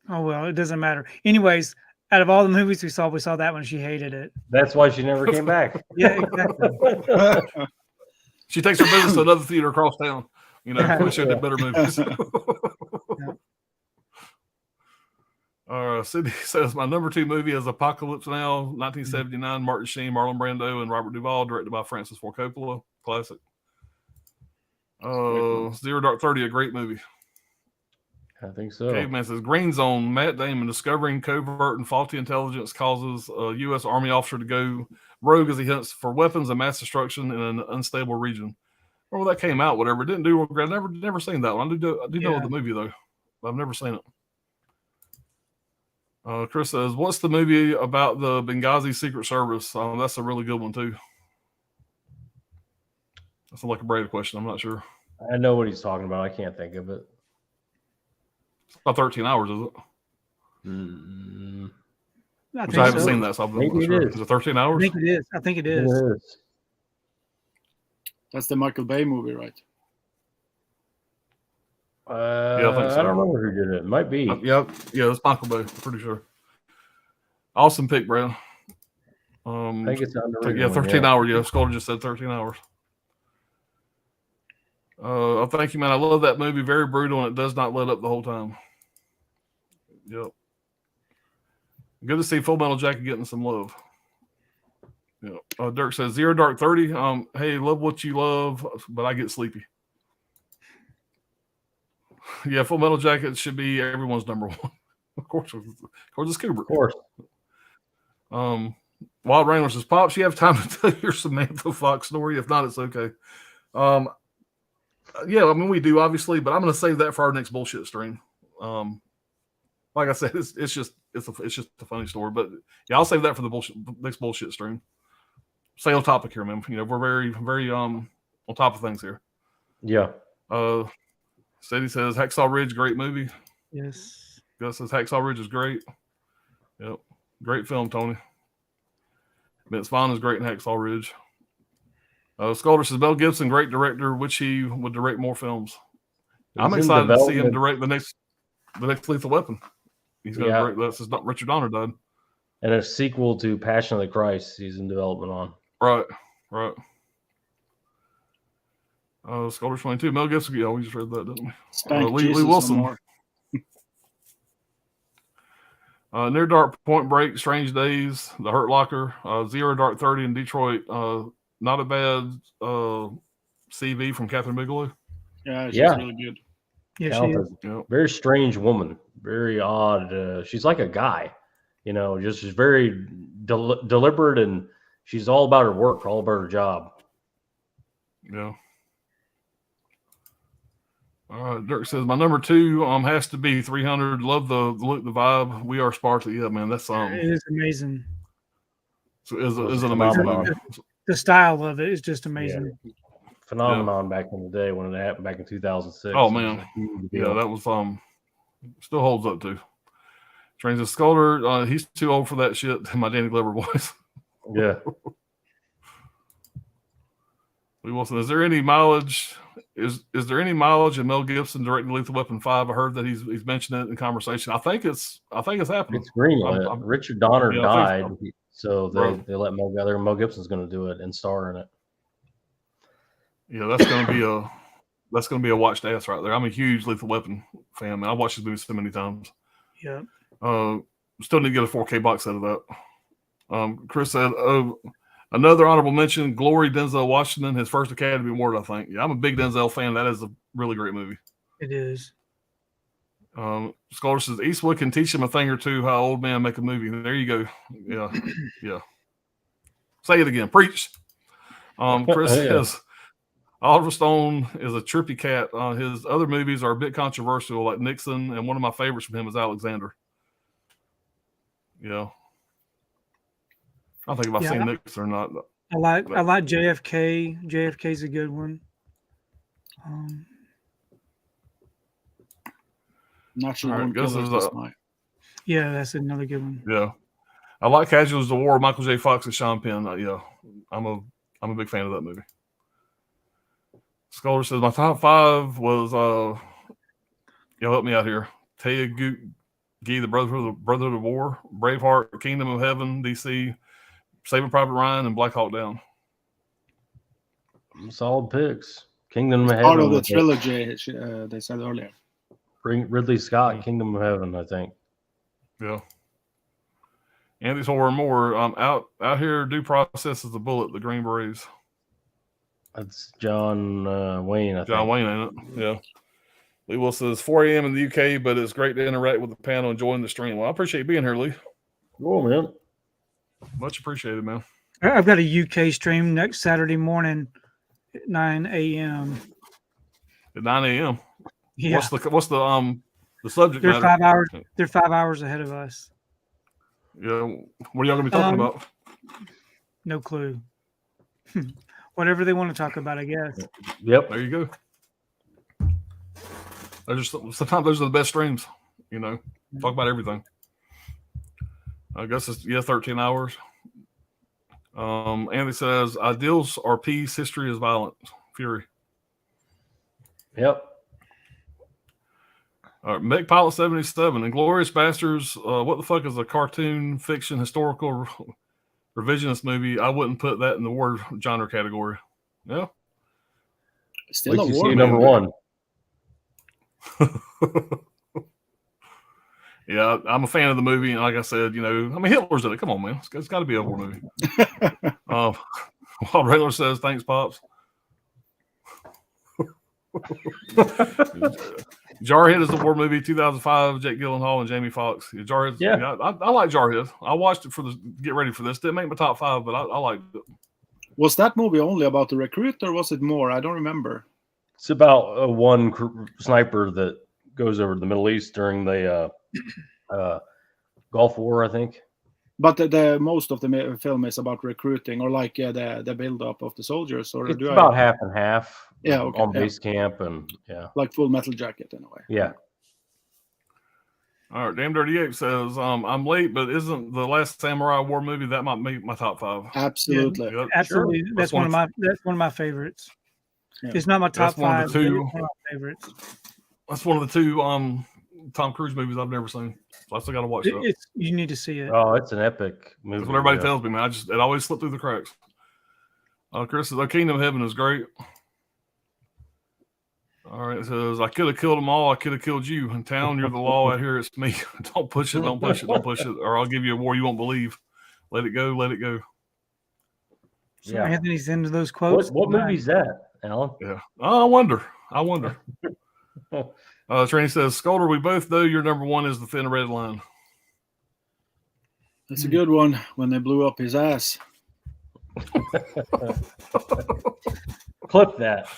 it doesn't matter. Anyways, out of all the movies we saw that one. She hated it. That's why she never came back. Yeah, exactly. She takes her business to another theater across town. We showed the better movies. Sydney says my number 2 movie is Apocalypse Now, 1979. Martin Sheen, Marlon Brando, and Robert Duvall, directed by Francis Ford Coppola. Classic. 0 Dark 30, a great movie. I think so. Caveman says Green Zone. Matt Damon discovering covert and faulty intelligence causes a U.S. Army officer to go rogue as he hunts for weapons and mass destruction in an unstable region. Well, that came out, whatever. It didn't do. I never seen that one. I do know the movie though. But I've never seen it. Chris says, "What's the movie about the Benghazi Secret Service?" That's a really good one too. That's like a Brady question. I'm not sure. I know what he's talking about. I can't think of it. It's about 13 hours, is it? I haven't seen that, so I'm not sure. Is it 13 hours? I think it is. That's the Michael Bay movie, right? Yeah, I think so. I don't remember who did it. It might be. Yeah, it's Michael Bay. I'm pretty sure. Awesome pick, Brad. I think it's underrated. Yeah, 13 hours. Yeah, Scully just said 13 hours. Thank you, man. I love that movie. Very brutal, and it does not let up the whole time. Yep. Good to see Full Metal Jacket getting some love. Yeah. Dirk says 0 Dark 30. Hey, love what you love, but I get sleepy. Yeah, Full Metal Jacket should be everyone's number 1. Of course, it's Kubrick. Of course. Wild Wrangler says, Pops, you have time to tell your Samantha Fox story? If not, it's okay. Yeah, I mean, we do, obviously, but I'm going to save that for our next bullshit stream. Like I said, it's just a funny story, but yeah, I'll save that for the next bullshit stream. Stay on topic here, man. We're very, very on top of things here. Yeah. Sadie says Hacksaw Ridge, great movie. Yes. Gus says Hacksaw Ridge is great. Yep, great film, Tony. Vince Vaughn is great in Hacksaw Ridge. Sculder says Mel Gibson, great director, which he would direct more films. I'm He's in excited to see him development. direct the next Lethal Weapon. He's going to direct that since Richard Donner died. And a sequel to Passion of the Christ he's in development on. Right. Sculder 22. Mel Gibson. Yeah, we just read that, didn't we? Lee Wilson. Near Dark, Point Break, Strange Days, The Hurt Locker, Zero Dark 30 in Detroit. Not a bad CV from Catherine Bigelow. Yeah, she's really good. Yeah, she is. Very strange woman. Very odd. She's like a guy, just very deliberate, and she's all about her work, all about her job. Yeah. Dirk says my number 2 has to be 300. Love the look, the vibe. We Are Sparta. Yeah, man, that's it is amazing. So is an amazing movie. The style of it is just amazing. Yeah. Phenomenon back in the day when it happened back in 2006. Oh man, yeah, that was still holds up too. Trains a Sculder. He's too old for that shit. My Danny Glover voice. Yeah. Lee Wilson, is there any mileage? Is there any mileage in Mel Gibson directing Lethal Weapon 5? I heard that he's mentioned it in conversation. I think it's happening. It's greenlit. Richard Donner died, so they let Mel Gibson's going to do it and star in it. Yeah, that's going to be a watched ass right there. I'm a huge Lethal Weapon fan, man. I've watched this movie so many times. Yeah. Still need to get a 4K box set of that. Chris said, another honorable mention, Glory, Denzel Washington, his first Academy Award, I think. Yeah, I'm a big Denzel fan. That is a really great movie. It is. Scholar says Eastwood can teach him a thing or two how old men make a movie. There you go. Yeah. Yeah. Say it again. Preach. Chris says Oliver Stone is a trippy cat. His other movies are a bit controversial, like Nixon, and one of my favorites from him is Alexander. Yeah. I don't think if I've seen Nixon or not. I like JFK. JFK's a good one. Not sure. Yeah, that's another good one. Yeah, I like Casualties of War. Michael J. Fox and Sean Penn. Yeah, I'm a big fan of that movie. Scholar says my top 5 was y'all help me out here. Taya Gee, the Brother of War, Braveheart, Kingdom of Heaven, DC, Saving Private Ryan, and Black Hawk Down. Solid picks. Kingdom of Heaven. Part of the trilogy they said earlier. Ridley Scott, Kingdom of Heaven, I think. Yeah. Andy's Horror More. Out here. Due Process is the Bullet. The Green Berets. That's John Wayne. I think. John Wayne, ain't it? Yeah. Lee Will says 4 a.m. in the UK, but it's great to interact with the panel and join the stream. Well, I appreciate being here, Lee. Cool, man. Much appreciated, man. I've got a UK stream next Saturday morning at 9 a.m. At 9 a.m. Yeah. What's the subject They're matter? 5 hours. They're 5 hours ahead of us. Yeah. What are y'all gonna be talking about? No clue. Whatever they want to talk about, I guess. Yep. There you go. Sometimes those are the best streams. Talk about everything. I guess it's 13 hours. Andy says ideals are peace, history is violence, fury. Yep. All right, Meg Pilot 77 and Glorious Bastards. What the fuck is a cartoon fiction historical revisionist movie? I wouldn't put that in the war genre category. Yeah. Still a war movie. Number 1. Yeah, I'm a fan of the movie, and like I said, Hitler's in it. Come on, man, it's got to be a war movie. While Rayler says, "Thanks, pops." Jarhead is a war movie, 2005. Jake Gyllenhaal and Jamie Foxx. Jarhead. Yeah, I like Jarhead. I watched it get ready for this. Didn't make my top 5, but I liked it. Was that movie only about the recruit, or was it more? I don't remember. It's about one sniper that goes over to the Middle East during the Gulf War, I think. But the most of the film is about recruiting, or like the build-up of the soldiers, or it's about half and half. Yeah, okay, on base camp, and like Full Metal Jacket in a way. Yeah. All right, Damn Dirty Ape says, I'm late, but isn't the Last Samurai war movie that might make my top 5? Absolutely. Yeah, Absolutely. sure. That's one of my favorites. Yeah. It's not my top That's one 5. of the two. But it's one of my favorites. That's one of the 2 Tom Cruise movies I've never seen. So I still got to watch that. You need to see it. Oh, it's an epic movie. That's what everybody tells me, man. It always slipped through the cracks. Chris says, Kingdom of Heaven is great. All right, it says, I could have killed them all. I could have killed you. In town, you're the law. Out here, it's me. Don't push it. Don't push it. Don't push it. Or I'll give you a war you won't believe. Let it go. Let it go. So Anthony's into those quotes. What movie's that, Alan? Yeah. Oh, I wonder. Trainee says, Scolder, we both know your number 1 is The Thin Red Line. That's a good one when they blew up his ass. Clip that.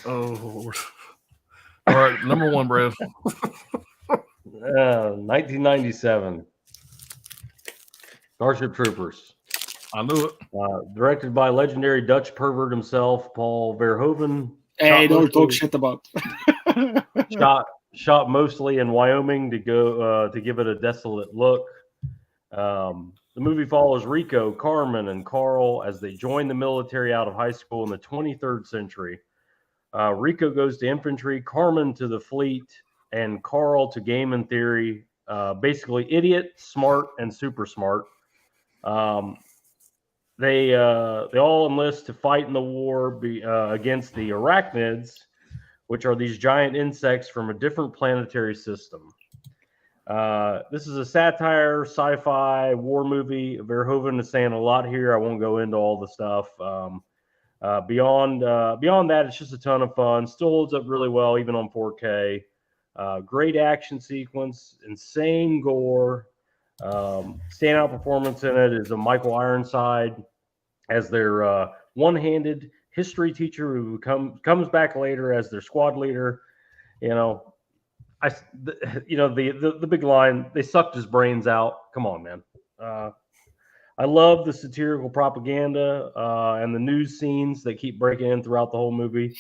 Oh, Lord. All right, number 1, Brad. 1997. Starship Troopers. I knew it. Directed by legendary Dutch pervert himself, Paul Verhoeven. Hey, don't talk shit about. Shot mostly in Wyoming to give it a desolate look. The movie follows Rico, Carmen, and Carl as they join the military out of high school in the 23rd century. Rico goes to infantry, Carmen to the fleet, and Carl to game and theory. Basically, idiot, smart, and super smart. They all enlist to fight in the war against the arachnids, which are these giant insects from a different planetary system. This is a satire, sci-fi, war movie. Verhoeven is saying a lot here. I won't go into all the stuff. Beyond that, it's just a ton of fun. Still holds up really well, even on 4K. Great action sequence, insane gore. Standout performance in it is a Michael Ironside as their one-handed history teacher who comes back later as their squad leader. The big line, they sucked his brains out. Come on, man. I love the satirical propaganda and the news scenes that keep breaking in throughout the whole movie.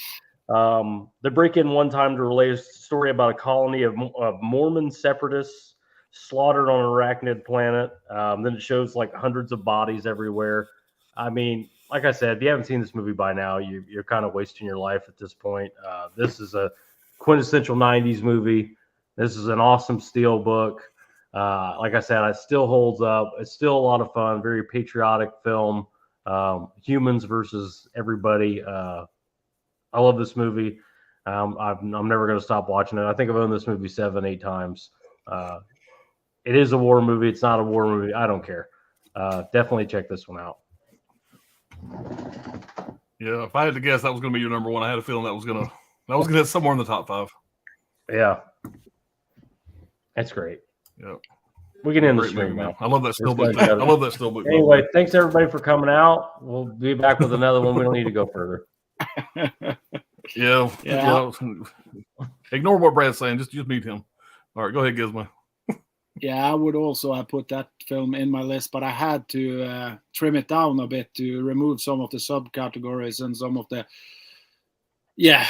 They break in one time to relay a story about a colony of Mormon separatists slaughtered on an arachnid planet. Then it shows like hundreds of bodies everywhere. I mean, like I said, if you haven't seen this movie by now, you're kind of wasting your life at this point. This is a quintessential 90s movie. This is an awesome steel book. Like I said, it still holds up. It's still a lot of fun. Very patriotic film. Humans versus everybody. I love this movie. I'm never going to stop watching it. I think I've owned this movie 7-8 times. It is a war movie. It's not a war movie. I don't care. Definitely check this one out. Yeah, if I had to guess, that was going to be your number 1. I had a feeling that was going to hit somewhere in the top 5. Yeah, that's great. Yeah, we can end the Great stream movie, now. man. I love that still book. I love that still book. Anyway, thanks everybody for coming out. We'll be back with another one. We don't need to go further. Yeah. Ignore what Brad's saying. Just meet him. All right, go ahead, Gizmo. Yeah, I would also have put that film in my list, but I had to trim it down a bit to remove some of the subcategories and some of the. Yeah,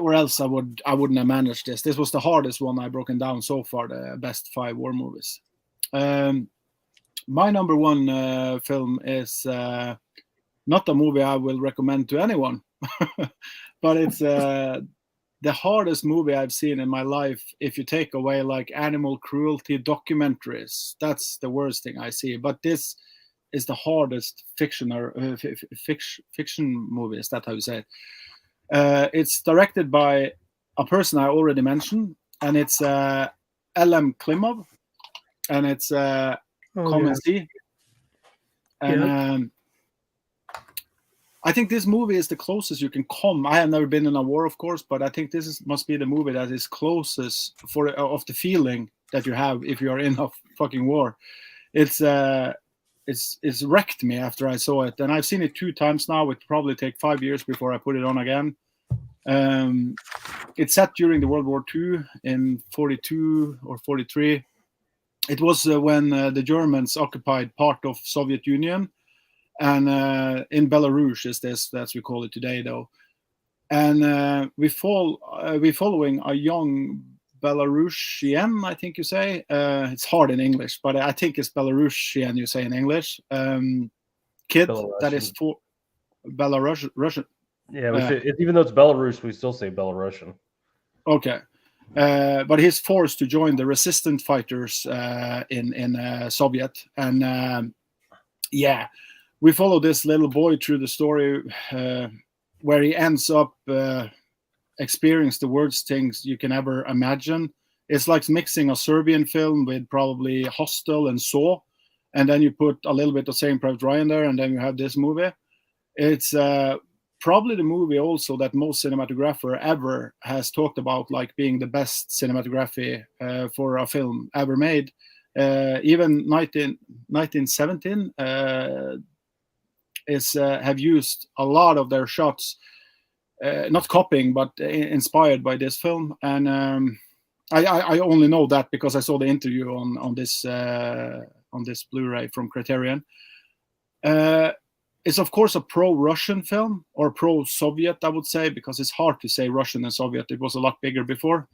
or else I wouldn't have managed this. This was the hardest one I've broken down so far, the best 5 war movies. My number 1 film is not a movie I will recommend to anyone, but it's the hardest movie I've seen in my life. If you take away like animal cruelty documentaries, that's the worst thing I see. But this is the hardest fiction movie. Is that how you say it? It's directed by a person I already mentioned, and it's L.M. Klimov, and it's Come and See. And I think this movie is the closest you can come. I have never been in a war, of course, but I think must be the movie that is closest of the feeling that you have if you are in a fucking war. It's wrecked me after I saw it, and I've seen it 2 times now. It probably take 5 years before I put it on again. It's set during the World War II in 42 or 43. It was when the Germans occupied part of Soviet Union, and in Belarus is this, as we call it today, though. and we following a young Belarusian, I think you say. It's hard in English, but I think it's Belarusian you say in English. Kid that is for Russian. Yeah, even though it's Belarus, we still say Belarusian. Okay. But he's forced to join the resistance fighters in Soviet, and we follow this little boy through the story where he ends up experiencing the worst things you can ever imagine. It's like mixing a Serbian film with probably Hostel and Saw, and then you put a little bit of Saving Private Ryan there, and then you have this movie. It's probably the movie also that most cinematographer ever has talked about, like being the best cinematography for a film ever made. Even 1917 have used a lot of their shots, not copying, but inspired by this film. And I only know that because I saw the interview on this Blu-ray from Criterion. It's of course a pro-Russian film, or pro-Soviet, I would say, because it's hard to say Russian and Soviet. It was a lot bigger before.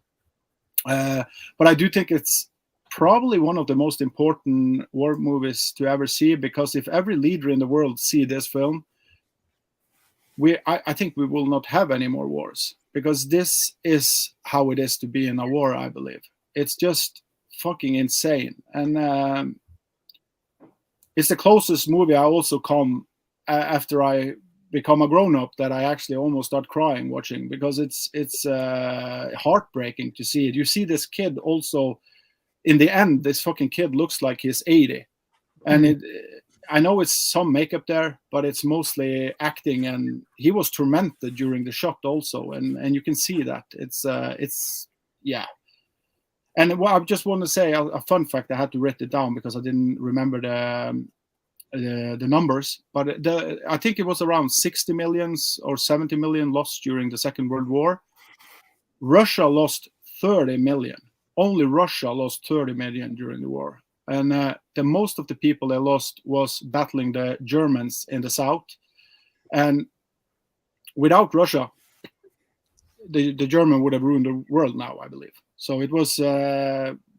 But I do think it's probably one of the most important war movies to ever see, because if every leader in the world see this film, I think we will not have any more wars, because this is how it is to be in a war, I believe. It's just fucking insane. And it's the closest movie I also come after I become a grown-up that I actually almost start crying watching, because it's heartbreaking to see it. You see this kid also, in the end, this fucking kid looks like he's 80. And I know it's some makeup there, but it's mostly acting, and he was tormented during the shot also, and you can see that. It's yeah. And what I just want to say, a fun fact, I had to write it down because I didn't remember the numbers, but I think it was around 60 million or 70 million lost during the Second World War. Russia lost 30 million. Only Russia lost 30 million during the war. And the most of the people they lost was battling the Germans in the south. And without Russia, the German would have ruined the world now, I believe. So it was,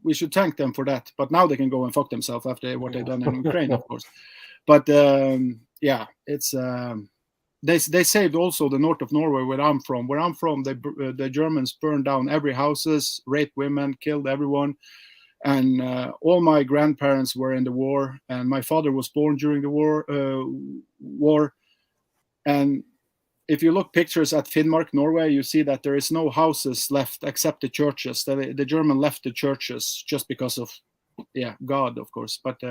we should thank them for that. But now they can go and fuck themselves after what they've done in Ukraine, of course. But it's they saved also the north of Norway, where I'm from. Where I'm from, the Germans burned down every houses, raped women, killed everyone. And all my grandparents were in the war, and my father was born during the war. And if you look pictures at Finnmark, Norway, you see that there is no houses left except the churches. The German left the churches just because of, God, of course. But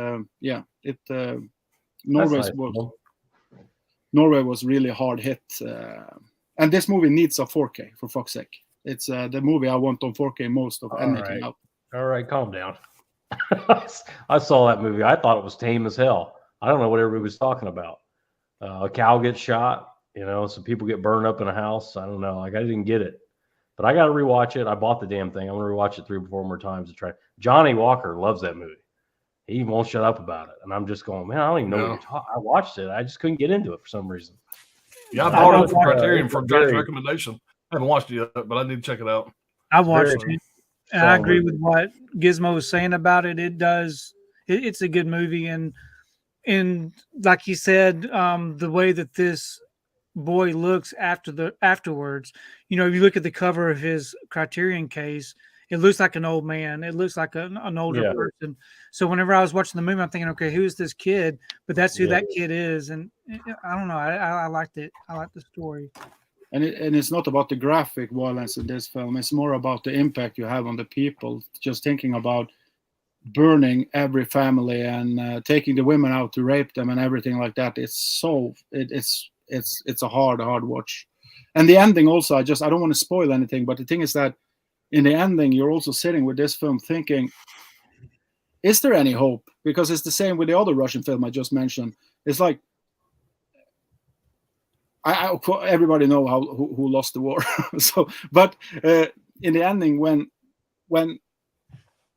Norway was really hard hit. And this movie needs a 4K, for fuck's sake. It's the movie I want on 4K most of anything out. All right, calm down. I saw that movie. I thought it was tame as hell. I don't know what everybody was talking about. A cow gets shot, some people get burned up in a house. I don't know. Like, I didn't get it. But I got to rewatch it. I bought the damn thing. I'm going to rewatch it 3 or 4 more times to try. Johnny Walker loves that movie. He won't shut up about it. And I'm just going, man, I don't even know what you're talking. I watched it. I just couldn't get into it for some reason. Yeah, I bought it from Criterion from John's recommendation. I haven't watched it yet, but I need to check it out. I watched it. And I agree with what Gizmo was saying about it. It's a good movie. And like he said, the way that this boy looks afterwards, if you look at the cover of his Criterion case, it looks like an old man. It looks like an older person. So whenever I was watching the movie, I'm thinking, okay, who's this kid? But that's who that kid is. And I don't know. I liked it. I liked the story. And it's not about the graphic violence in this film. It's more about the impact you have on the people. Just thinking about burning every family and taking the women out to rape them and everything like that. It's a hard watch. And the ending also, I don't want to spoil anything, but the thing is that in the ending, you're also sitting with this film thinking, is there any hope? Because it's the same with the other Russian film I just mentioned. It's like, everybody know who lost the war. But in the ending, when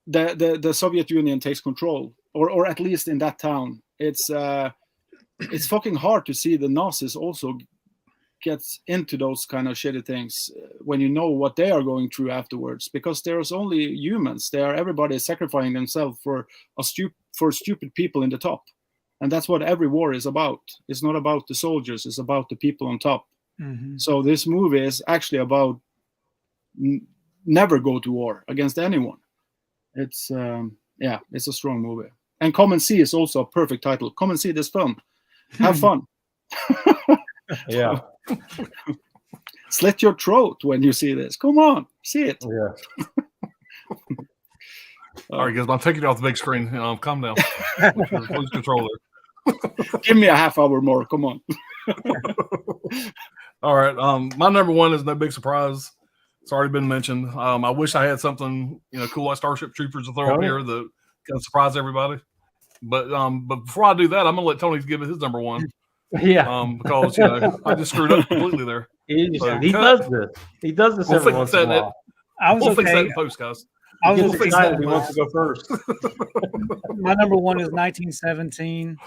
the Soviet Union takes control, or at least in that town, it's fucking hard to see the Nazis also gets into those kind of shitty things when you know what they are going through afterwards, because there's only humans. Everybody is sacrificing themselves for stupid people in the top, and that's what every war is about. It's not about the soldiers; it's about the people on top. Mm-hmm. So this movie is actually about never go to war against anyone. It's it's a strong movie. And Come and See is also a perfect title. Come and see this film. Have fun. Yeah. Slit your throat when you see this. Come on, see it. Yeah. All right, guys, I'm taking you off the big screen. Calm down. Lose control there. Give me a half hour more. Come on. All right. My number one is no big surprise. It's already been mentioned. I wish I had something, cool like Starship Troopers to throw up here that can surprise everybody. But before I do that, I'm gonna let Tony give it his number one. Yeah. Because I just screwed up completely there. He does this. He does this every once in a while. We'll fix that in post, guys. I was He excited. He wants to go first. My number one is 1917.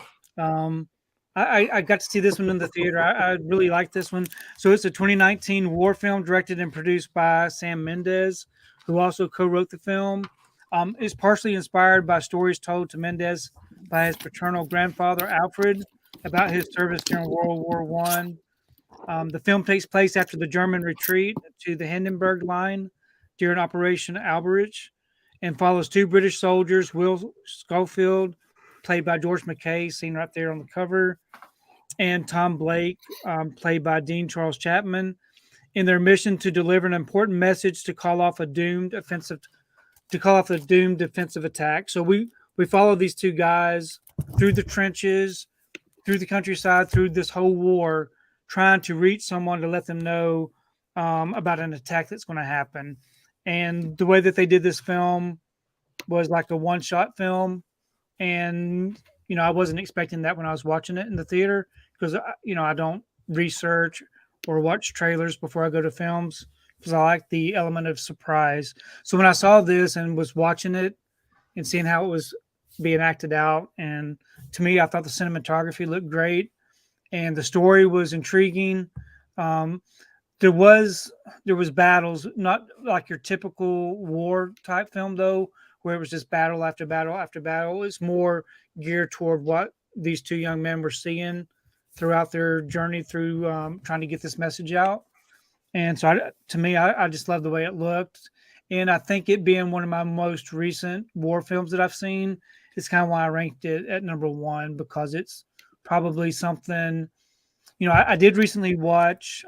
I got to see this one in the theater. I really like this one. So it's a 2019 war film directed and produced by Sam Mendes, who also co-wrote the film. It's partially inspired by stories told to Mendes by his paternal grandfather, Alfred, about his service during World War I. The film takes place after the German retreat to the Hindenburg Line during Operation Alberich, and follows two British soldiers, Will Schofield, played by George McKay, seen right there on the cover, and Tom Blake, played by Dean Charles Chapman, in their mission to deliver an important message to call off a doomed defensive attack. So we follow these two guys through the trenches, through the countryside, through this whole war, trying to reach someone to let them know about an attack that's going to happen. And the way that they did this film was like a one-shot film. And, I wasn't expecting that when I was watching it in the theater, because, I don't research or watch trailers before I go to films, because I like the element of surprise. So when I saw this and was watching it and seeing how it was being acted out, and to me, I thought the cinematography looked great and the story was intriguing. There was battles, not like your typical war type film though, where it was just battle after battle after battle. It's more geared toward what these two young men were seeing throughout their journey through trying to get this message out. And so I just love the way it looked. And I think it being one of my most recent war films that I've seen, is kind of why I ranked it at number one, because it's probably something, I did recently watch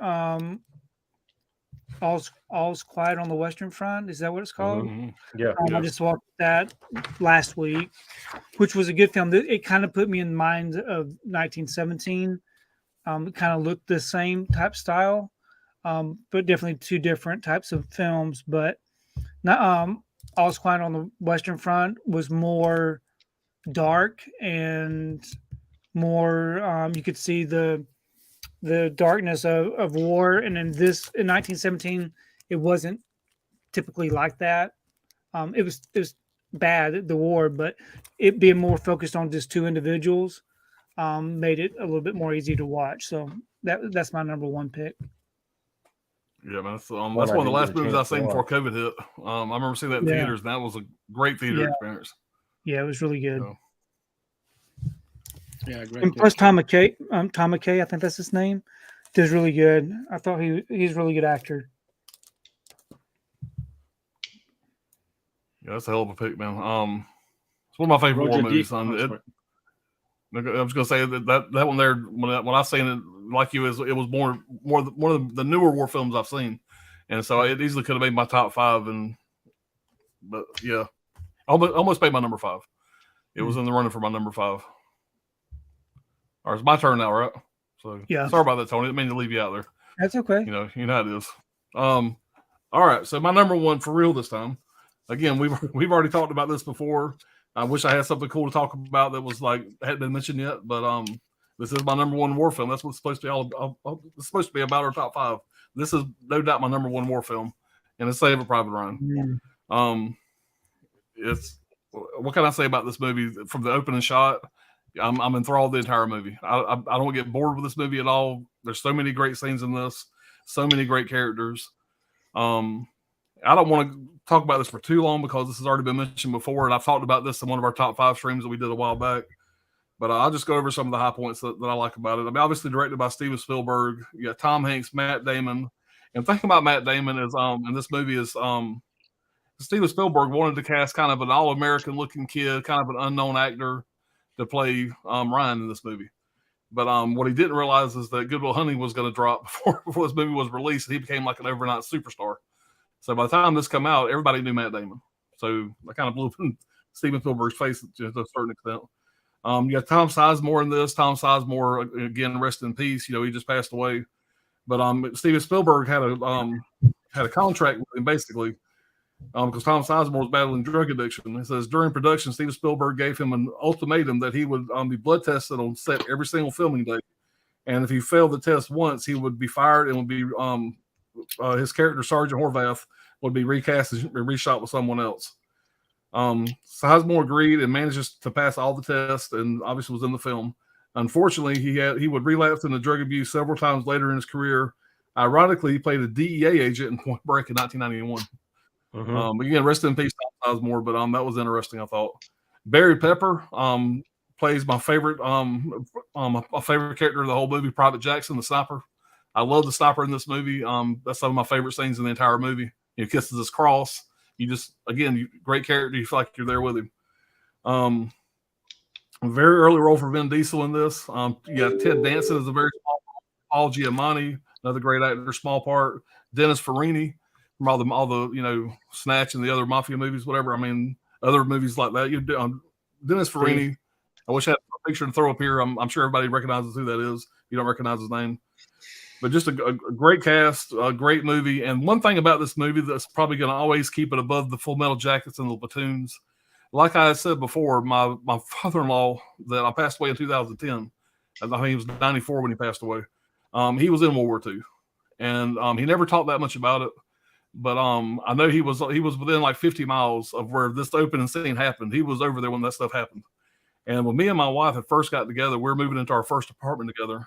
All's Quiet on the Western Front. Is that what it's called? Mm-hmm. Yeah. I just watched that last week, which was a good film. It kind of put me in mind of 1917. It kind of looked the same type style, but definitely two different types of films. But not All's Quiet on the Western Front was more dark and more you could see the darkness of war. And in 1917, it wasn't typically like that. It was bad, the war, but it being more focused on just two individuals made it a little bit more easy to watch. So that's my number one pick. Yeah, man, that's one of the last movies I seen before COVID hit. I remember seeing that in theaters, and that was a great theater experience. Yeah, it was really good. So. Yeah, great. And plus Tom McKay, I think that's his name, does really good. I thought he's a really good actor. Yeah, that's a hell of a pick, man. It's one of my favorite war movies. I was gonna say that one there, when I seen it, like you, it was more one of the newer war films I've seen, and so it easily could have made my top five. But yeah, almost made my number five. It was in the running for my number five. All right, it's my turn now, right? So yeah, sorry about that, Tony. I didn't mean to leave you out there. That's okay. You know how it is. All right, so my number one for real this time. Again, we've already talked about this before. I wish I had something cool to talk about that was like hadn't been mentioned yet, but this is my number one war film. That's what it's supposed to be. It's supposed to be about our top five. This is no doubt my number one war film, and it's Saving Private Ryan. It's what can I say about this movie? From the opening shot, I'm enthralled the entire movie. I don't get bored with this movie at all. There's so many great scenes in this, so many great characters. I don't want to talk about this for too long because this has already been mentioned before, and I've talked about this in one of our top 5 streams that we did a while back. But I'll just go over some of the high points that I like about it. I mean, obviously directed by Steven Spielberg. You got Tom Hanks, Matt Damon. And the thing about Matt Damon is, in this movie is, Steven Spielberg wanted to cast kind of an all-American looking kid, kind of an unknown actor to play Ryan in this movie. But what he didn't realize is that Good Will Hunting was going to drop before this movie was released, and he became like an overnight superstar. So by the time this came out, everybody knew Matt Damon. So I kind of blew up in Steven Spielberg's face to a certain extent. You got Tom Sizemore in this. Tom Sizemore, again, rest in peace. He just passed away. But Steven Spielberg had a contract with him basically, because Tom Sizemore was battling drug addiction. It says during production, Steven Spielberg gave him an ultimatum that he would be blood tested on set every single filming day, and if he failed the test once, he would be fired and would be his character Sergeant Horvath would be recast and reshot with someone else. Sizemore agreed and manages to pass all the tests, and obviously was in the film. Unfortunately, he would relapse into drug abuse several times later in his career. Ironically, he played a DEA agent in Point Break in 1991. Again, rest in peace, Tom Sizemore, but that was interesting, I thought. Barry Pepper plays my favorite character of the whole movie, Private Jackson, the sniper. I love the sniper in this movie. That's some of my favorite scenes in the entire movie. He kisses his cross. Great character. You feel like you're there with him. A very early role for Vin Diesel in this. Ted Danson is a very small part. Paul Giamatti, another great actor, small part. Dennis Farina from all the Snatch and the other mafia movies, whatever. I mean, other movies like that. Dennis Farina. I wish I had a picture to throw up here. I'm sure everybody recognizes who that is. You don't recognize his name. But just a great cast, a great movie. And one thing about this movie that's probably going to always keep it above the Full Metal Jackets and the Platoons, like I said before, my father-in-law that I passed away in 2010, I think he was 94 when he passed away. He was in World War II, and he never talked that much about it. But I know he was within like 50 miles of where this opening scene happened. He was over there when that stuff happened. And when me and my wife had first got together, we were moving into our first apartment together.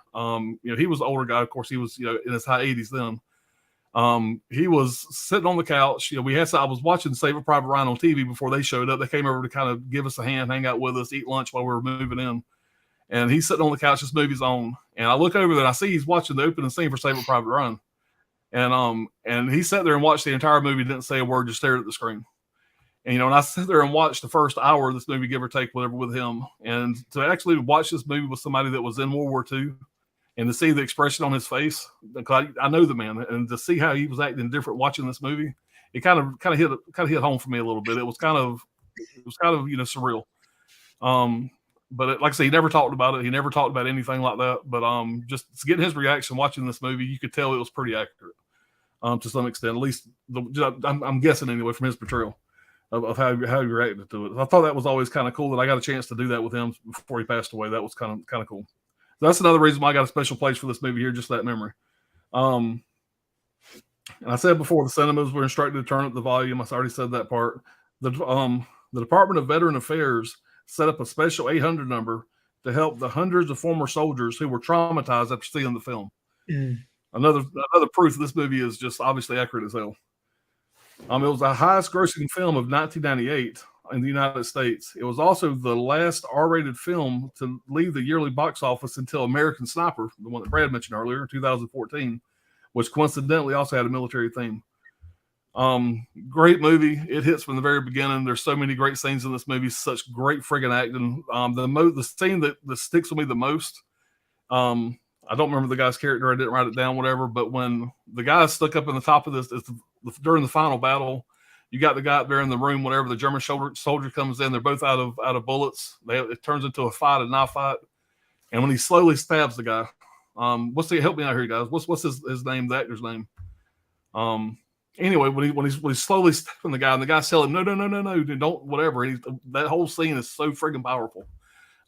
He was an older guy. Of course, he was, in his high 80s then. He was sitting on the couch. I was watching Saving Private Ryan on TV before they showed up. They came over to kind of give us a hand, hang out with us, eat lunch while we were moving in. And he's sitting on the couch, this movie's on. And I look over there and I see he's watching the opening scene for Saving Private Ryan. And he sat there and watched the entire movie, didn't say a word, just stared at the screen. And, and I sat there and watched the first hour of this movie, give or take, whatever, with him. And to actually watch this movie with somebody that was in World War II and to see the expression on his face, because I know the man, and to see how he was acting different watching this movie, it kind of hit home for me a little bit. It was kind of surreal. But like I say, he never talked about it. He never talked about anything like that. But just getting his reaction watching this movie, you could tell it was pretty accurate to some extent. At least I'm guessing anyway from his portrayal of how he reacted to it. I thought that was always kind of cool that I got a chance to do that with him before he passed away. That was kind of cool. So that's another reason why I got a special place for this movie here, just that memory. And I said before, the cinemas were instructed to turn up the volume. I already said that part. The Department of Veteran Affairs set up a special 800 number to help the hundreds of former soldiers who were traumatized after seeing the film. Another proof this movie is just obviously accurate as hell. It was the highest grossing film of 1998 in the United States. It was also the last R-rated film to leave the yearly box office until American Sniper, the one that Brad mentioned earlier, 2014, which coincidentally also had a military theme. Great movie. It hits from the very beginning. There's so many great scenes in this movie, such great friggin' acting. The scene that sticks with me the most, I don't remember the guy's character. I didn't write it down, whatever. But when the guy stuck up in the top of this, during the final battle, you got the guy up there in the room, whatever. The German soldier comes in. They're both out of bullets. It turns into a knife fight. And when he slowly stabs the guy, help me out here, guys. What's his name? The actor's name. Anyway, when he's slowly stabbing the guy, and the guy's telling him, no, don't, whatever. That whole scene is so friggin' powerful.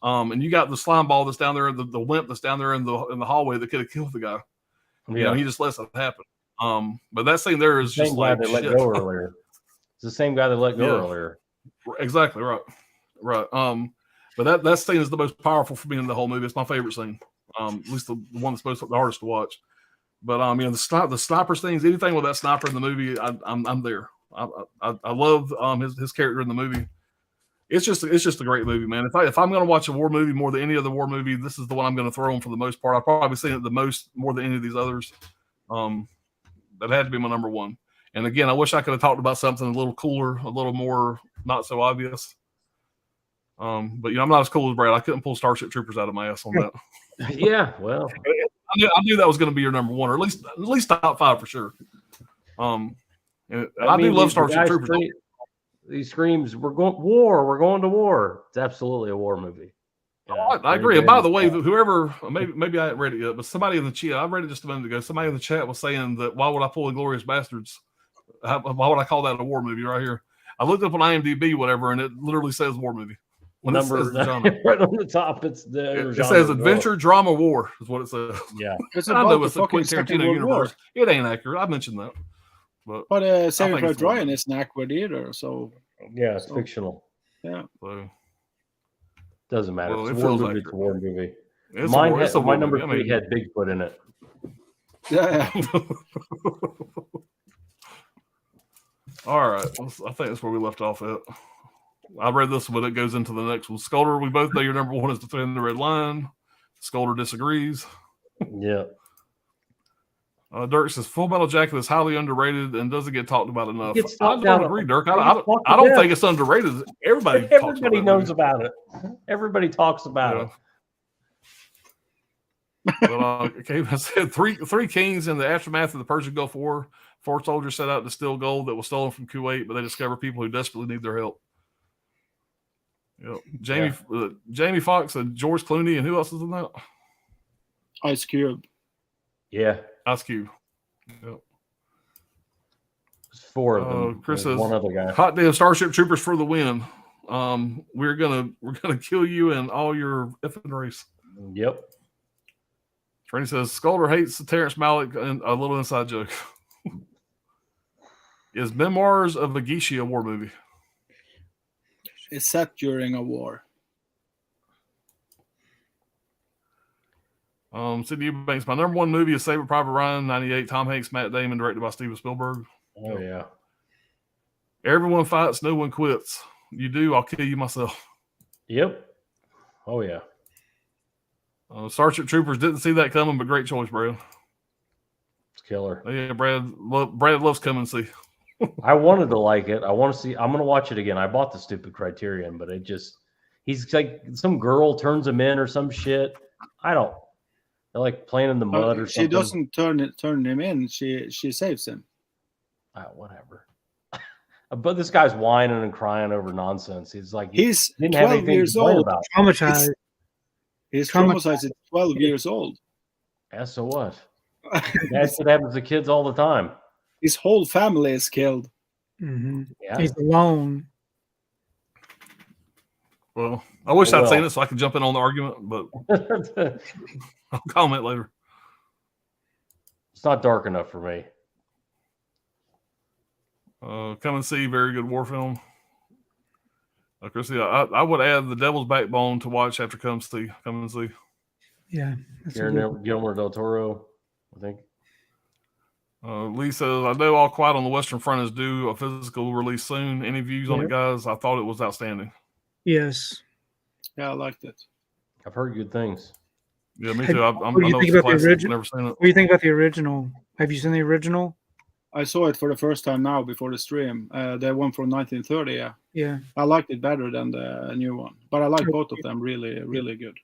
And you got the slime ball that's down there, the wimp that's down there in the hallway that could have killed the guy. Yeah, he just lets it happen. But that scene there is just like let go earlier. It's the same guy that let go earlier. Exactly right. But that scene is the most powerful for me in the whole movie. It's my favorite scene, at least the one that's the hardest to watch. But the sniper scenes, anything with that sniper in the movie, I'm there. I love his character in the movie. It's just a great movie, man. If I'm going to watch a war movie more than any other war movie, this is the one I'm going to throw on for the most part. I've probably seen it the most more than any of these others. That had to be my number one. And again, I wish I could have talked about something a little cooler, a little more not so obvious. But I'm not as cool as Brad. I couldn't pull Starship Troopers out of my ass on that. Yeah, well, I knew that was going to be your number one, or at least top 5 for sure. I do love Starship Troopers. These screams, we're going to war. It's absolutely a war movie. Yeah, I agree. And by the way, whoever, maybe I haven't read it yet, but somebody in the chat, I read it just a minute ago. Somebody in the chat was saying that why would I pull Inglourious Bastards? Why would I call that a war movie right here? I looked up on IMDb, whatever, and it literally says war movie. When it says the genre. Right on the top, it says adventure, drama, war is what it says. Yeah. I know it's the Quentin Tarantino universe. It ain't accurate. I mentioned that. But Saving Private Ryan isn't accurate either. So yeah, it's fictional. Yeah. So, doesn't matter. Well, it's a war movie. It's a war movie. My number 3 had Bigfoot in it. Yeah. All right. I think that's where we left off at. I read this one, but it goes into the next one. Scolder, we both know your number one is Defending the Red Line. Scolder disagrees. Yeah. Dirk says Full Metal Jacket is highly underrated and doesn't get talked about enough. I don't agree, Dirk. I don't think it's underrated. Everybody knows about it. Everybody talks about it. But okay, I said three kings in the aftermath of the Persian Gulf War. 4 soldiers set out to steal gold that was stolen from Kuwait, but they discover people who desperately need their help. Yep. Jamie Foxx and George Clooney, and who else is in that? Ice Cube. Yeah. Ice Cube. Yep. There's 4 of them. Chris says, one other guy. Hot damn Starship Troopers for the win. We're gonna kill you and all your effing race. Yep. Training says Scolder hates Terrence Malick and a little inside joke. Is Memoirs of a Geisha a war movie? It's set during a war. Sidney Eubanks, my number one movie is Saving Private Ryan, 98. Tom Hanks, Matt Damon, directed by Steven Spielberg. Oh, yeah. Everyone fights, no one quits. You do, I'll kill you myself. Yep. Oh, yeah. Starship Troopers, didn't see that coming, but great choice, Brad. It's killer. Yeah, Brad loves Come and See. I wanted to like it. I want to see. I'm going to watch it again. I bought the stupid Criterion, but he's like some girl turns him in or some shit. They're like playing in the mud or something. She doesn't turn him in. She saves him. Whatever. But this guy's whining and crying over nonsense. He's 12 years old. Traumatized. He's traumatized at 12 years old. Yeah, so what? That's what happens to kids all the time. His whole family is killed. Mm-hmm. Yeah. He's alone. Well, I wish I'd seen it so I could jump in on the argument, but I'll comment later. It's not dark enough for me. Come and See, very good war film. Chrissy, I would add The Devil's Backbone to watch after Come and See. Yeah. Guillermo del Toro, I think. Lee says, I know All Quiet on the Western Front is due a physical release soon. Any views on it, guys? I thought it was outstanding. Yes. Yeah, I liked it. I've heard good things. Yeah, me too. What do you think about the original? Never seen it. What do you think about the original? Have you seen the original? I saw it for the first time now before the stream. The one from 1930. Yeah. Yeah. I liked it better than the new one, but I like both of them really, really good.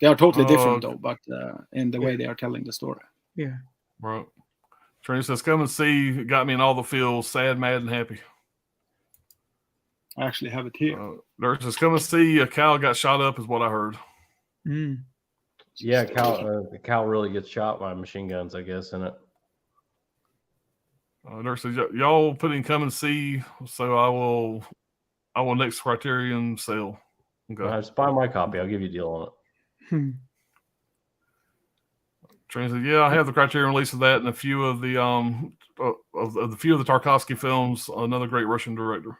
They are totally different though, but in the way they are telling the story. Yeah. Right. Trini says, Come and See got me in all the feels, sad, mad, and happy. I actually have it here. Dirk says, Come and See a cow got shot up is what I heard. Mm. Yeah, the cow really gets shot by machine guns, I guess, in it. Dirk says, y'all put in Come and See, so I will next Criterion sale. Okay. Just buy my copy. I'll give you a deal on it. Trina said, yeah, I have the Criterion release of that and a few of the of the few of the Tarkovsky films. Another great Russian director.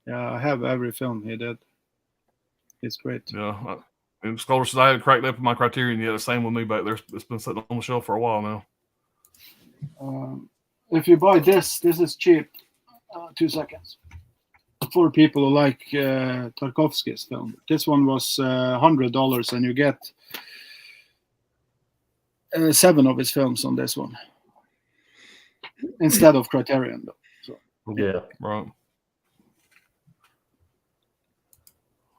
Yeah, I have every film he did. It's great. Yeah. And Scholar says I haven't cracked up my Criterion yet. The same with me back there. It's been sitting on the shelf for a while now. If you buy this is cheap. 2 seconds. For people who like Tarkovsky's film, this one was $100, and you get 7 of his films on this one instead of Criterion, though. So. Yeah. Right.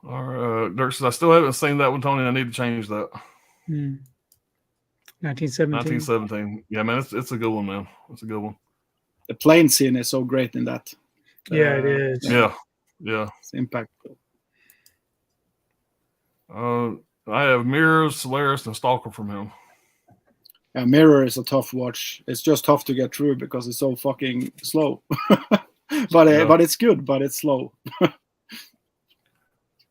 All right. Dirk says I still haven't seen that one, Tony. I need to change that. 1917. 1917. Yeah, man, it's a good one, man. It's a good one. The plane scene is so great in that. Yeah, it is. Yeah. It's impactful. I have Mirrors, Solaris, and Stalker from him. Yeah, Mirror is a tough watch. It's just tough to get through because it's so fucking slow. but it's good, but it's slow.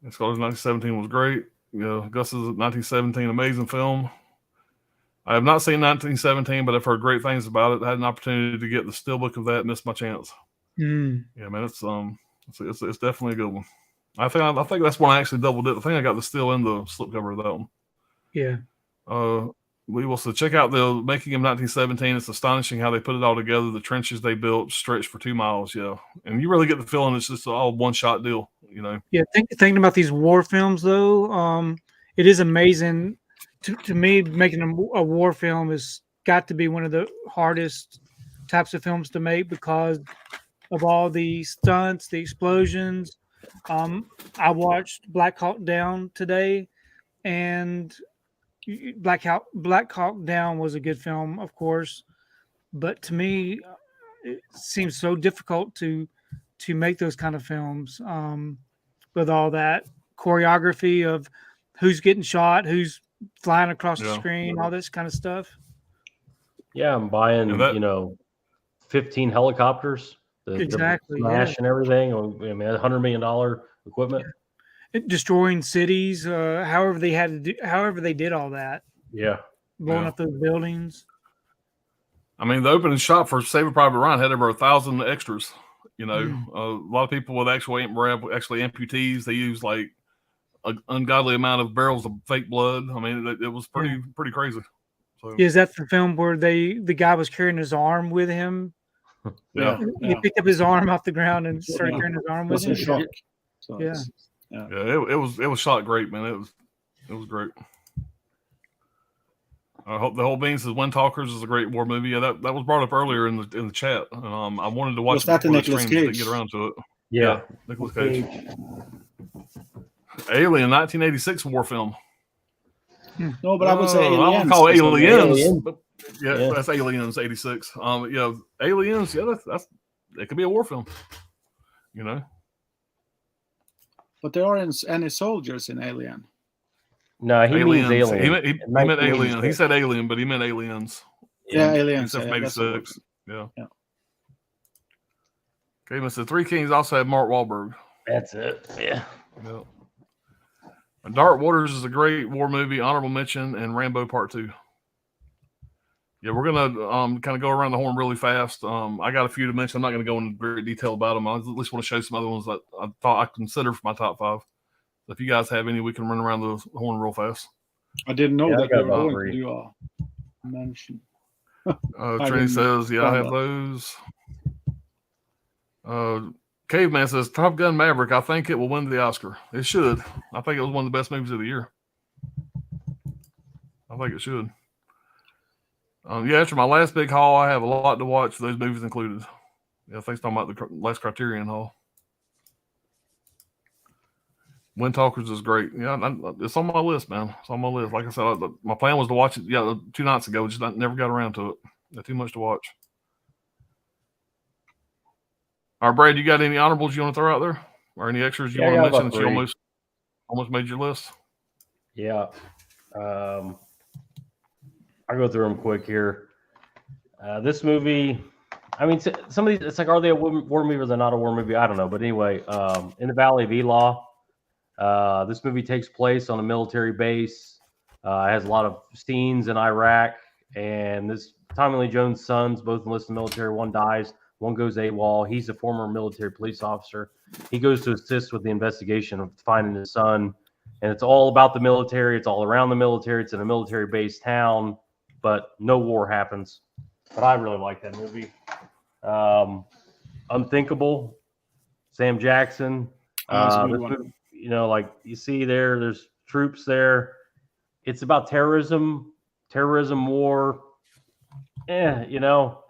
Scholar's 1917 was great. Yeah, Gus's 1917 amazing film. I have not seen 1917, but I've heard great things about it. I had an opportunity to get the steelbook of that, missed my chance. Yeah, man, it's definitely a good one. I think that's one I actually double did. I think I got the steel and the slipcover of that one. Yeah. We will check out the making of 1917. It's astonishing how they put it all together. The trenches they built stretched for 2 miles. Yeah, and you really get the feeling it's just all one shot deal. You know. Yeah. Thinking about these war films, though, it is amazing. To me, making a war film has got to be one of the hardest types of films to make because of all the stunts, the explosions. I watched Black Hawk Down today, and Black Hawk Down was a good film, of course, but to me, it seems so difficult to make those kind of films with all that choreography of who's getting shot, who's flying across the screen, all this kind of stuff. Yeah, I'm buying 15 helicopters, exactly, smash and everything. I mean, $100 million equipment. Destroying cities, however they did all that. Yeah, blowing up those buildings. I mean, the opening shot for Saving Private Ryan had over 1,000 extras. You know, a lot of people with actually amputees. They use like an ungodly amount of barrels of fake blood. I mean, it was pretty crazy. So, is that the film where the guy was carrying his arm with him? Yeah. He picked up his arm off the ground and started carrying his arm with him. Shock. So it was shot great, man. It was great. I hope the whole bean says Wind Talkers is a great war movie. Yeah, that was brought up earlier in the chat. I wanted to watch it before the stream, didn't get around to it. Yeah. Nicolas Cage. Alien, 1986 war film. No, but I would say Aliens. I would call Aliens. Alien. But that's Aliens, 86. Aliens, that's it could be a war film. You know. But there aren't any soldiers in Alien. No, he means Alien. He meant Alien. He said Alien, but he meant Aliens. Yeah, Aliens. Except 86. Yeah. Okay, Mr. Three Kings also had Mark Wahlberg. That's it. Yeah. Dark Waters is a great war movie, honorable mention, and Rambo Part 2. Yeah, we're gonna kind of go around the horn really fast. I got a few to mention. I'm not gonna go into great detail about them. I at least want to show some other ones that I thought I consider for my top 5. So if you guys have any, we can run around the horn real fast. I didn't know that they were going to do a mention. Trini says, I have those. Caveman says, Top Gun Maverick, I think it will win the Oscar. It should. I think it was one of the best movies of the year. I think it should. After my last big haul, I have a lot to watch, those movies included. Yeah, thanks talking about the last Criterion haul. Wind Talkers is great. Yeah, it's on my list, man. It's on my list. Like I said, my plan was to watch it 2 nights ago. Just never got around to it. Got too much to watch. All right, Brad, you got any honorables you want to throw out there? Or any extras you want to mention that you almost made your list? Yeah. I'll go through them quick here. This movie, I mean, some of these, it's like, are they a war movie or they're not a war movie? I don't know. But anyway, In the Valley of Elah, this movie takes place on a military base. It has a lot of scenes in Iraq. And this Tommy Lee Jones' sons both enlist in the military. One dies. One goes AWOL. He's a former military police officer. He goes to assist with the investigation of finding his son. And it's all about the military. It's all around the military. It's in a military-based town, but no war happens. But I really like that movie. Unthinkable, Sam Jackson. That's a good one. Movie, you know, like you see there's troops there. It's about terrorism, war. You know.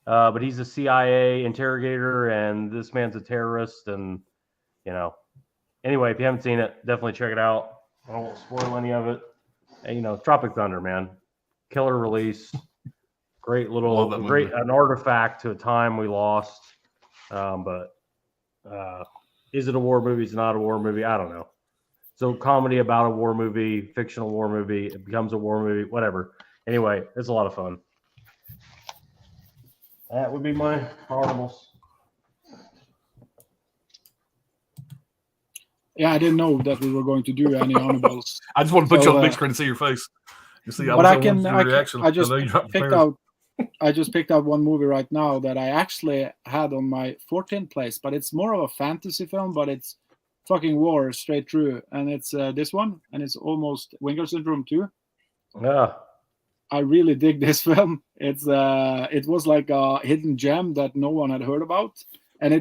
But he's a CIA interrogator, and this man's a terrorist, and you know. Anyway, if you haven't seen it, definitely check it out. I won't spoil any of it. And, you know, Tropic Thunder, man, killer release, great an artifact to a time we lost. But is it a war movie? Is it not a war movie? I don't know. So comedy about a war movie, fictional war movie, it becomes a war movie, whatever. Anyway, it's a lot of fun. That would be my horribles. Yeah, I didn't know that we were going to do any honorables. I just want to put you on the big screen to see your face. You see, But I just picked out one movie right now that I actually had on my 14th place, but it's more of a fantasy film, but it's fucking war straight through, and it's this one, and it's almost Winger Syndrome 2. Yeah. I really dig this film. It was like a hidden gem that no one had heard about, and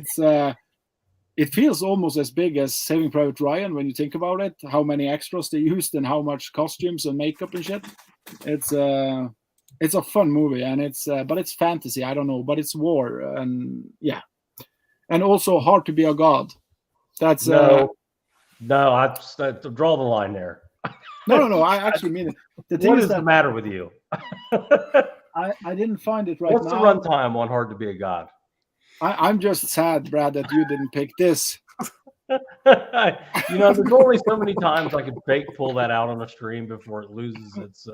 it feels almost as big as Saving Private Ryan when you think about it. How many extras they used and how much costumes and makeup and shit. It's a fun movie, and but it's fantasy. I don't know, but it's war, and yeah, and also Hard to Be a God. That's no. I draw the line there. No. I actually mean it. What is the matter with you? I didn't find it right now. What's the runtime on Hard to Be a God? I'm just sad, Brad, that you didn't pick this. You know, there's only so many times I could pull that out on a stream before it loses its.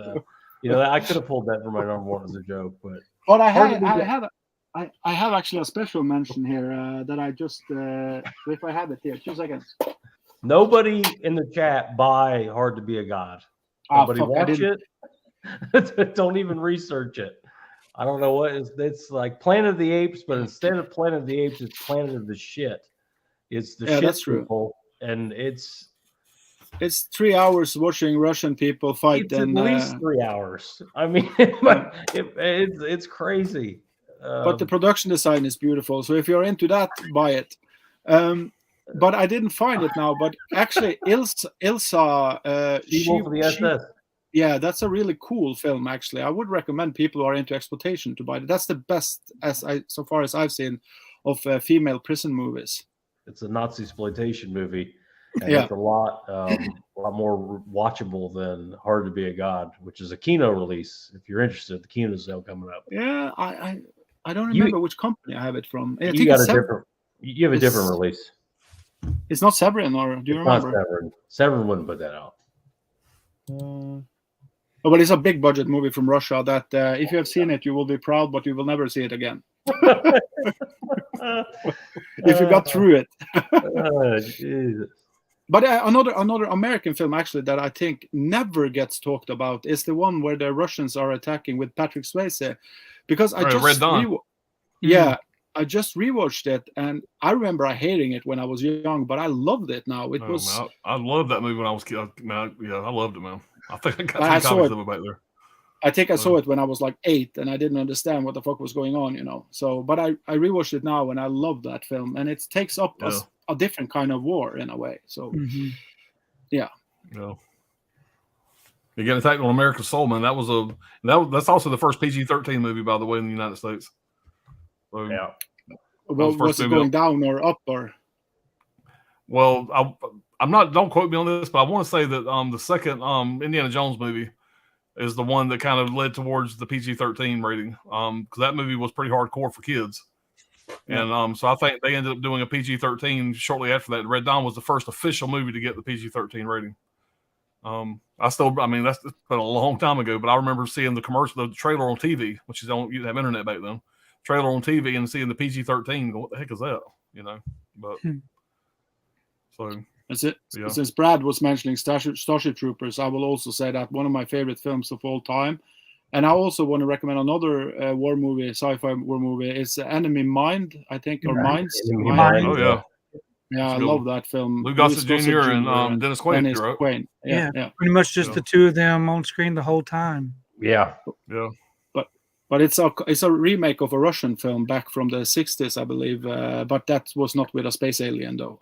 You know, I could have pulled that for my number one as a joke, but I have actually a special mention here that I just if I have it here, 2 seconds. Nobody in the chat buy Hard to Be a God. Nobody watch it. Don't even research it. I don't know what it's like Planet of the Apes, but instead of Planet of the Apes, it's Planet of the Shit. It's the shit that's people, and it's 3 hours watching Russian people fight. It's at least 3 hours. I mean, it's crazy. But the production design is beautiful. So if you're into that, buy it. But I didn't find it now. But actually, Ilsa, yeah, that's a really cool film. Actually, I would recommend people who are into exploitation to buy it. That's the best, so far as I've seen, of female prison movies. It's a Nazi exploitation movie, and yeah, it's a lot more watchable than Hard to Be a God, which is a Kino release. If you're interested, the Kino sale coming up. Yeah, I don't remember which company I have it from. I think you have a different release. It's not Severin, or do you remember? Not Severin. Severin wouldn't put that out. But it's a big budget movie from Russia that if you have seen it, you will be proud, but you will never see it again. If you got through it. Jesus. But another American film actually that I think never gets talked about is the one where the Russians are attacking with Patrick Swayze, because I just Red Dawn. I just rewatched it, and I remember hating it when I was young, but I loved it now. I loved that movie when I was kid. Man, I loved it, man. I think I got some copies of it back there. I think I saw it when I was like 8, and I didn't understand what the fuck was going on, you know. So, but I rewatched it now, and I love that film, and it takes up a different kind of war in a way. So, yeah. You're getting attacked on America's Soul, man. That's also the first PG-13 movie, by the way, in the United States. So, yeah. Well, was it going down or up or? Well, I'm not. Don't quote me on this, but I want to say that the second Indiana Jones movie is the one that kind of led towards the PG-13 rating. Because that movie was pretty hardcore for kids, and so I think they ended up doing a PG-13 shortly after that. Red Dawn was the first official movie to get the PG-13 rating. That's been a long time ago, but I remember seeing the trailer on TV, which is you didn't have internet back then. Trailer on TV and seeing the PG-13. What the heck is that? You know, but so that's it. Yeah. Since Brad was mentioning Starship Troopers, I will also say that one of my favorite films of all time And I also want to recommend another war movie, sci-fi war movie. It's Enemy Mind, I think, or Minds. Enemy Mind. Mind, Oh yeah, Yeah, I good love one. that film. Lou Louis Gossett Jr. and Dennis Quaid, Dennis right? Quaid. Yeah, yeah. pretty much just the two of them on screen the whole time. Yeah. Yeah. But it's a remake of a Russian film back from the 60s, I believe. But that was not with a space alien, though.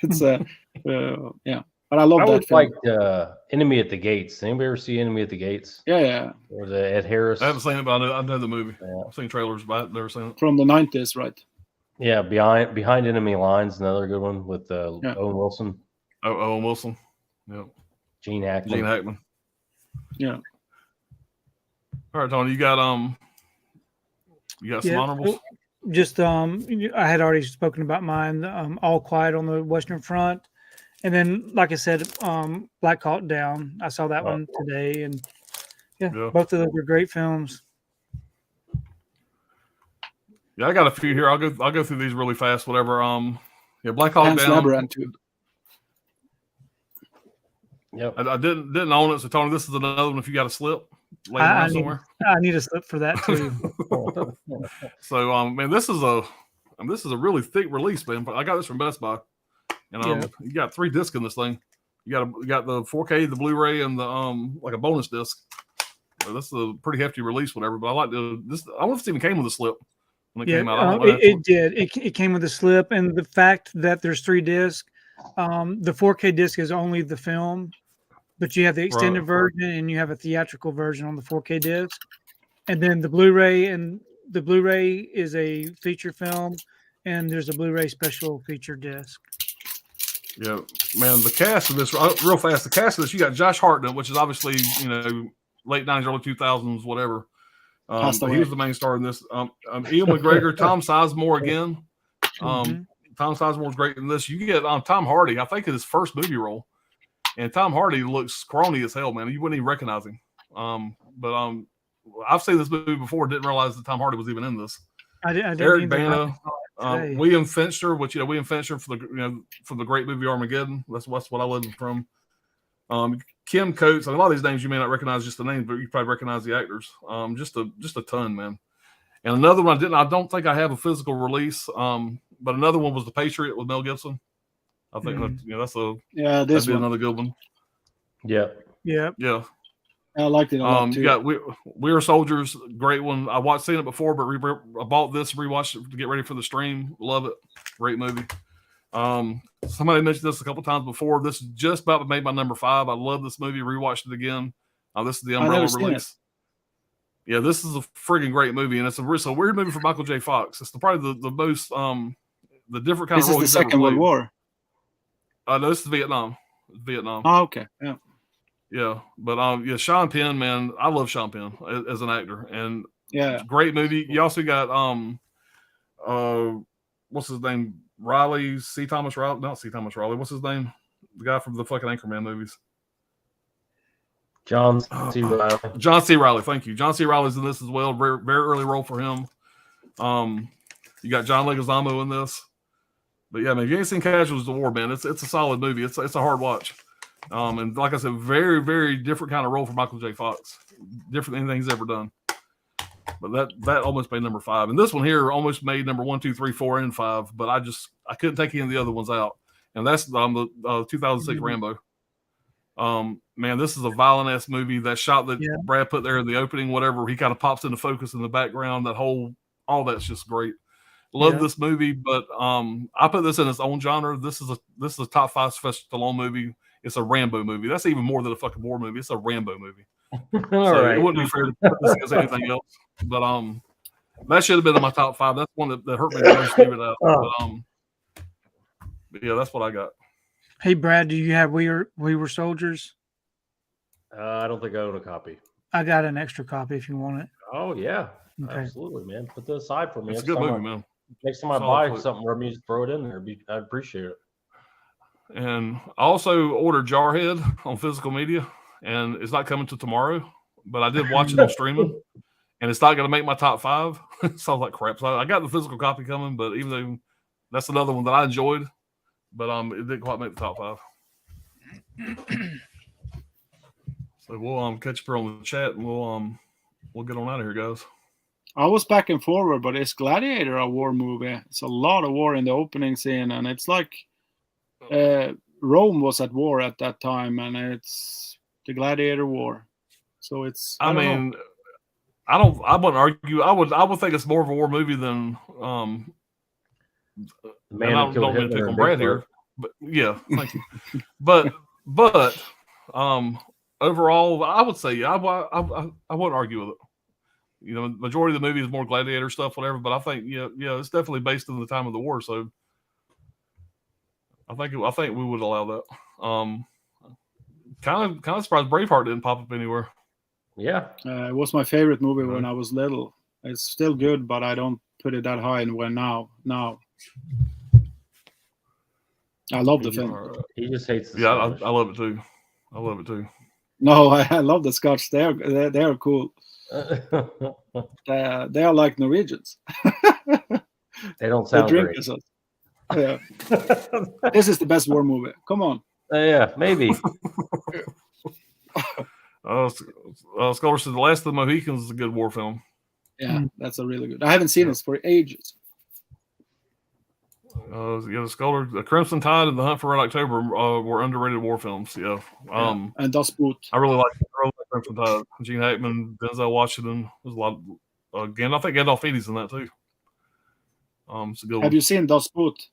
It's yeah. But I love I that would film. like Enemy at the Gates. Anybody ever see Enemy at the Gates? Yeah. Or the Ed Harris? I haven't seen it, but I know the movie. Yeah. I've seen trailers, but I've never seen it. From the 90s, right? Yeah, Behind Enemy Lines, another good one with Owen Wilson. Oh, Owen Wilson. Yeah. Gene Hackman. Yeah. All right, Tony, you got some honorables? Just I had already spoken about mine. All Quiet on the Western Front, and then, like I said, Black Hawk Down. I saw that one today, and both of those were great films. Yeah, I got a few here. I'll go through these really fast. Whatever. Black Hawk Down. Labyrinth too. Yep. I didn't own it, so Tony, this is another one. If you got a slip, I somewhere. I need a slip for that too. So, man, this is a really thick release, man. I got this from Best Buy, and you got 3 discs in this thing. You got the 4K, the Blu-ray, and the like a bonus disc. So this is a pretty hefty release, whatever. But I like this. I wonder if it even came with a slip when it came out. It did. It came with a slip, and the fact that there's 3 discs. The 4K disc is only the film, but you have the extended version and you have a theatrical version on the 4K disc, and then the Blu-ray is a feature film, and there's a Blu-ray special feature disc. Yeah, man, the cast of this real fast. The cast of this, you got Josh Hartnett, which is obviously late 90s, early 2000s, whatever. He was the main star in this. Ian McGregor, Tom Sizemore again. Tom Sizemore's great in this. You get Tom Hardy, I think, in his first movie role. And Tom Hardy looks scrawny as hell, man. You wouldn't even recognize him. But I've seen this movie before, didn't realize that Tom Hardy was even in this. I didn't Eric Bana, William Fincher, which William Fincher for the great movie Armageddon. That's what I love him from. Kim Coates. A lot of these names you may not recognize just the names, but you probably recognize the actors. Just a ton, man. And another one I don't think I have a physical release. But another one was The Patriot with Mel Gibson. I think that'd be another good one. Yeah. I liked it a lot too. You got We Are Soldiers, great one. I seen it before, but I bought this, rewatched it to get ready for the stream. Love it, great movie. Somebody mentioned this a couple times before. This just about made my number 5. I love this movie. Rewatched it again. This is the Umbrella release. Yeah, this is a friggin' great movie, and it's a weird movie for Michael J. Fox. It's probably the most the different kind of role. This is the Second World War. No, this is Vietnam. Vietnam. Oh, okay. Yeah, but Sean Penn, man, I love Sean Penn as an actor, and great movie. You also got what's his name? Riley, C. Thomas Riley, not C. Thomas Riley. What's his name? The guy from the fucking Anchorman movies. John C. Riley. John C. Riley, thank you. John C. Riley's in this as well. Very, very early role for him. You got John Leguizamo in this. But yeah, man, if you ain't seen Casualties of War, man, it's a solid movie. It's a hard watch. And like I said, very, very different kind of role for Michael J. Fox. Different than anything he's ever done. But that almost made number 5. And this one here almost made number 1, 2, 3, 4, and 5. But I couldn't take any of the other ones out. And that's the 2006 Rambo. Man, this is a violent ass movie. That shot that Brad put there in the opening, whatever, he kind of pops into focus in the background. All that's just great. Love this movie, but I put this in its own genre. This is a top 5 Sylvester Stallone movie. It's a Rambo movie. That's even more than a fucking war movie. It's a Rambo movie. It wouldn't be fair to put this as anything else. But that should have been in my top 5. That's one that hurt me the most. Leave it out. But yeah, that's what I got. Hey, Brad, do you have We Were Soldiers? I don't think I own a copy. I got an extra copy if you want it. Oh yeah, okay. Absolutely, man. Put this aside for me. It's a good movie, man. Next time I buy something from you, throw it in there. I'd appreciate it. And I also ordered Jarhead on physical media, and it's not coming to tomorrow. But I did watch it on streaming, and it's not going to make my top 5. So I was like, crap. So I got the physical copy coming, but even though that's another one that I enjoyed, but it didn't quite make the top 5. So we'll catch up here on the chat, and we'll we'll get on out of here, guys. I was back and forward, but is Gladiator a war movie? It's a lot of war in the opening scene, and it's like Rome was at war at that time, and it's the Gladiator War. So it's. I wouldn't argue. I would think it's more of a war movie than The Man Who Killed Hitler pick on and Brad Bigfoot. here, but yeah, thank you. but overall, I would say I wouldn't argue with it. You know, majority of the movie is more gladiator stuff, whatever. But I think it's definitely based on the time of the war. So I think we would allow that. Kind of surprised Braveheart didn't pop up anywhere. Yeah, it was my favorite movie when I was little. It's still good, but I don't put it that high. And now, I love the film. He just hates the Scottish. I love it too. I love it too. No, I love the Scotch. They are cool. They are like Norwegians. They don't sound great. Yeah. This is the best war movie. Come on. Yeah, maybe. Scholar said The Last of the Mohicans is a good war film. Yeah, that's a really good. I haven't seen this for ages. The Scholar, The Crimson Tide and The Hunt for Red October were underrated war films. Yeah. And Das Boot. I really like Crimson Tide. Gene Hackman, Denzel Washington. There's a lot. Again, I think Gandolfini's in that too. It's a good one. Have you seen Das Boot?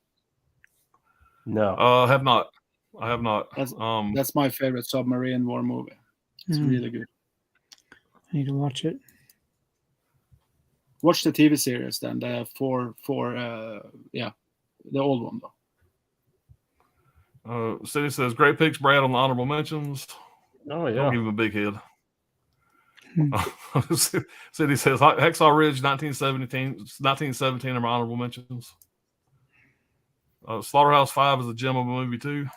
No. I have not. That's my favorite submarine war movie. It's really good. I need to watch it. Watch the TV series then. The the old one though. City says great picks, Brad, on the honorable mentions. Oh yeah. Don't give him a big head. City says Hacksaw Ridge 1917 are my honorable mentions. Slaughterhouse 5 is a gem of a movie too.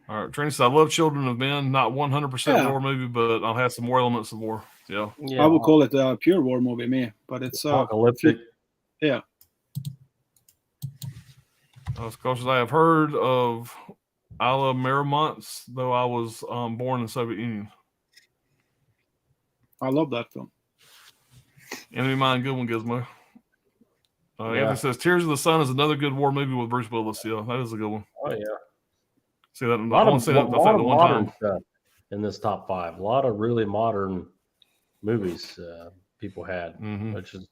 All right, Trini says I love Children of Men, not 100% war movie, but I'll have some more elements of war. Yeah. I would call it a pure war movie, me, but it's apocalyptic. Yeah. Because I have heard of Isla Miramontes, though I was born in the Soviet Union. I love that film. Enemy Mine, good one, Gizmo. Anthony says Tears of the Sun is another good war movie with Bruce Willis. Yeah, that is a good one. Oh yeah. See that? A lot of modern stuff in this top 5. A lot of really modern movies people had, which is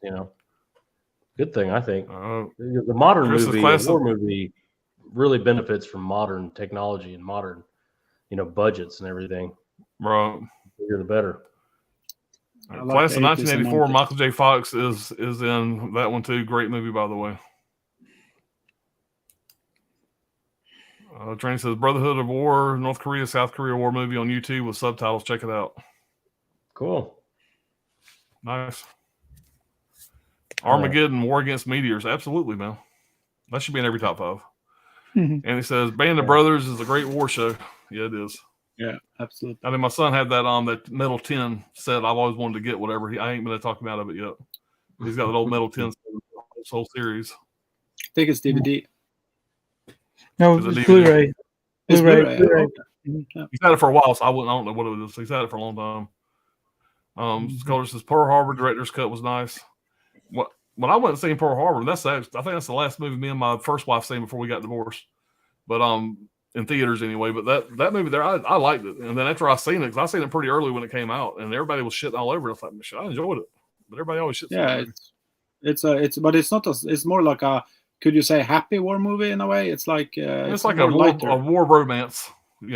good thing I think. The modern movie, the war movie, really benefits from modern technology and modern, budgets and everything. Right. The bigger the better. Class of 1984, Michael J. Fox is in that one too. Great movie, by the way. Train says Brotherhood of War, North Korea, South Korea war movie on YouTube with subtitles. Check it out. Cool. Nice. Armageddon, War Against Meteors. Absolutely, man. That should be in every top 5. And he says Band of Brothers is a great war show. Yeah, it is. Yeah, absolutely. I mean, my son had that that metal tin set. I've always wanted to get whatever. I ain't been able to talk him out of it yet. He's got that old metal tin set, this whole series. I think it's DVD. No, it's Blu-ray. Blu-ray. He's had it for a while, so I don't know what it is. He's had it for a long time. Scholar says Pearl Harbor director's cut was nice. When I went and seen Pearl Harbor, I think that's the last movie me and my first wife seen before we got divorced. But in theaters anyway. But that movie there, I liked it. And then after I seen it, because I seen it pretty early when it came out, and everybody was shitting all over it. I thought, I enjoyed it. But everybody always shits. Yeah, but it's not. It's more like a. Could you say happy war movie in a way? It's like it's like a war romance,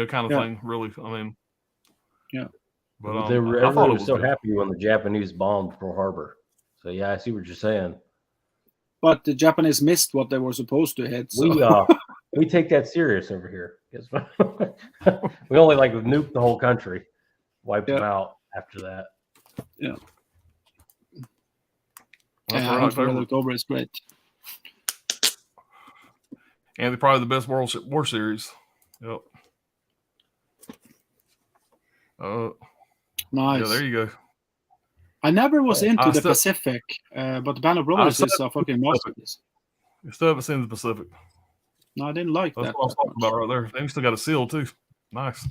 kind of thing. Really, I mean, yeah. But they were so happy when the Japanese bombed Pearl Harbor. So yeah, I see what you're saying. But the Japanese missed what they were supposed to hit. So. We take that serious over here. We only nuke the whole country, wipe them out after that. Yeah. October is great. And they're probably the best war series. Yep. Nice. Yeah, there you go. I never was into the Pacific, but the Band of Brothers is a fucking masterpiece. You still haven't seen the Pacific. No, I didn't like That's that. What I was talking about right there. They still got a seal too. Nice.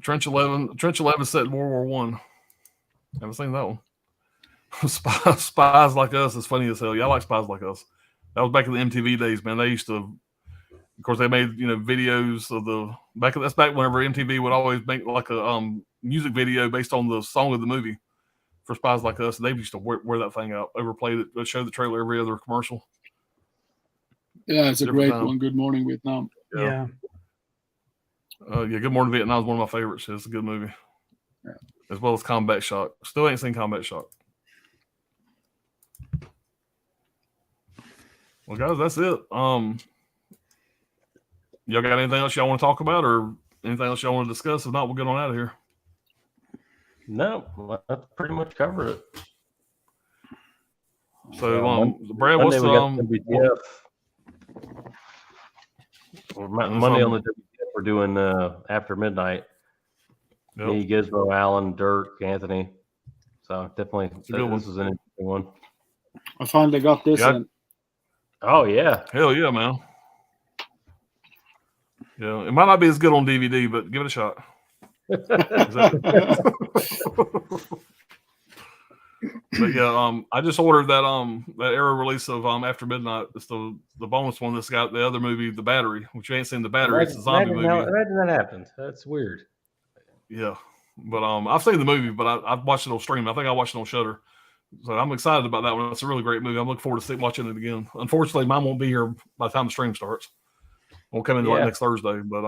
Trench 11 set in World War One. Haven't seen that one. Spies Like Us is funny as hell. Yeah, I like Spies Like Us. That was back in the MTV days, man. They used to, of course, they made videos of that's back whenever MTV would always make like a music video based on the song of the movie for Spies Like Us. And they used to wear that thing out, overplayed it, show the trailer every other commercial. Yeah, it's a great one. Good Morning Vietnam. Yeah. Good Morning Vietnam is one of my favorites. It's a good movie. Yeah. As well as Combat Shock. Still ain't seen Combat Shock. Well, guys, that's it. Y'all got anything else y'all want to talk about or anything else y'all want to discuss? If not, we'll get on out of here. No, that pretty much covered it. So, Brad, what's WTF? Monday on the WTF, we're doing After Midnight. Yep. Me, Gizmo, Alan, Dirk, Anthony. So definitely, this was an interesting one. I finally got this in. Oh yeah, hell yeah, man. Yeah, it might not be as good on DVD, but give it a shot. But yeah, I just ordered that Arrow release of After Midnight. It's the bonus one that's got the other movie, The Battery, which you ain't seen. The Battery, it's a zombie movie. Imagine that happened. That's weird. Yeah, but I've seen the movie, but I've watched it on stream. I think I watched it on Shudder. So I'm excited about that one. It's a really great movie. I'm looking forward to watching it again. Unfortunately, mine won't be here by the time the stream starts. We'll come in like next Thursday. But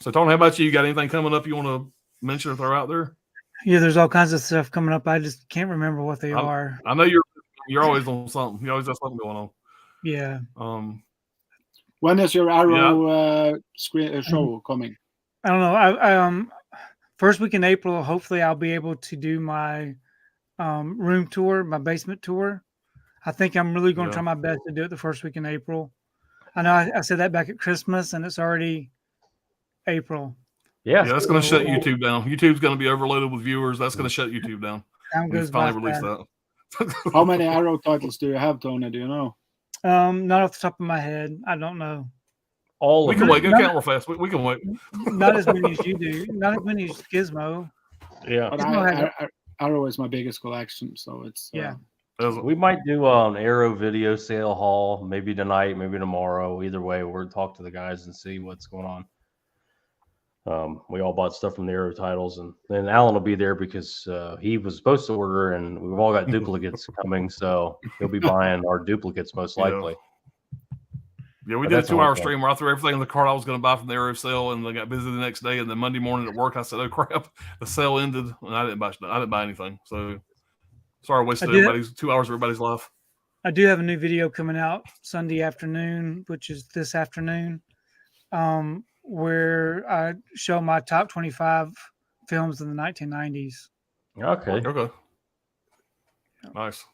so Tony, how about you? You got anything coming up you want to mention or throw out there? Yeah, there's all kinds of stuff coming up. I just can't remember what they are. I know you're always on something. You always have something going on. Yeah. When is your Arrow show coming? I don't know. I first week in April, hopefully I'll be able to do my room tour, my basement tour. I think I'm really going to try my best to do it the first week in April. I know I said that back at Christmas, and it's already April. Yeah, that's going to shut YouTube down. YouTube's going to be overloaded with viewers. That's going to shut YouTube down. Time goes finally release that. How many Arrow titles do you have, Tony? Do you know? Not off the top of my head. I don't know. We can wait. Go count real fast. We can wait. Not as many as you do. Not as many as Gizmo. Yeah. But Arrow is my biggest collection, so it's we might do an Arrow video sale haul maybe tonight, maybe tomorrow. Either way, we'll talk to the guys and see what's going on. We all bought stuff from the Arrow titles, and then Alan will be there because he was supposed to order, and we've all got duplicates coming, so he'll be buying our duplicates most likely. Yeah, we did a 2-hour stream where I threw everything in the cart I was going to buy from the Arrow sale, and they got busy the next day. And then Monday morning at work, I said, "Oh crap, the sale ended," and I didn't buy anything. So sorry, I wasted 2 hours of everybody's life. I do have a new video coming out Sunday afternoon, which is this afternoon, where I show my top 25 films in the 1990s. Okay. Nice.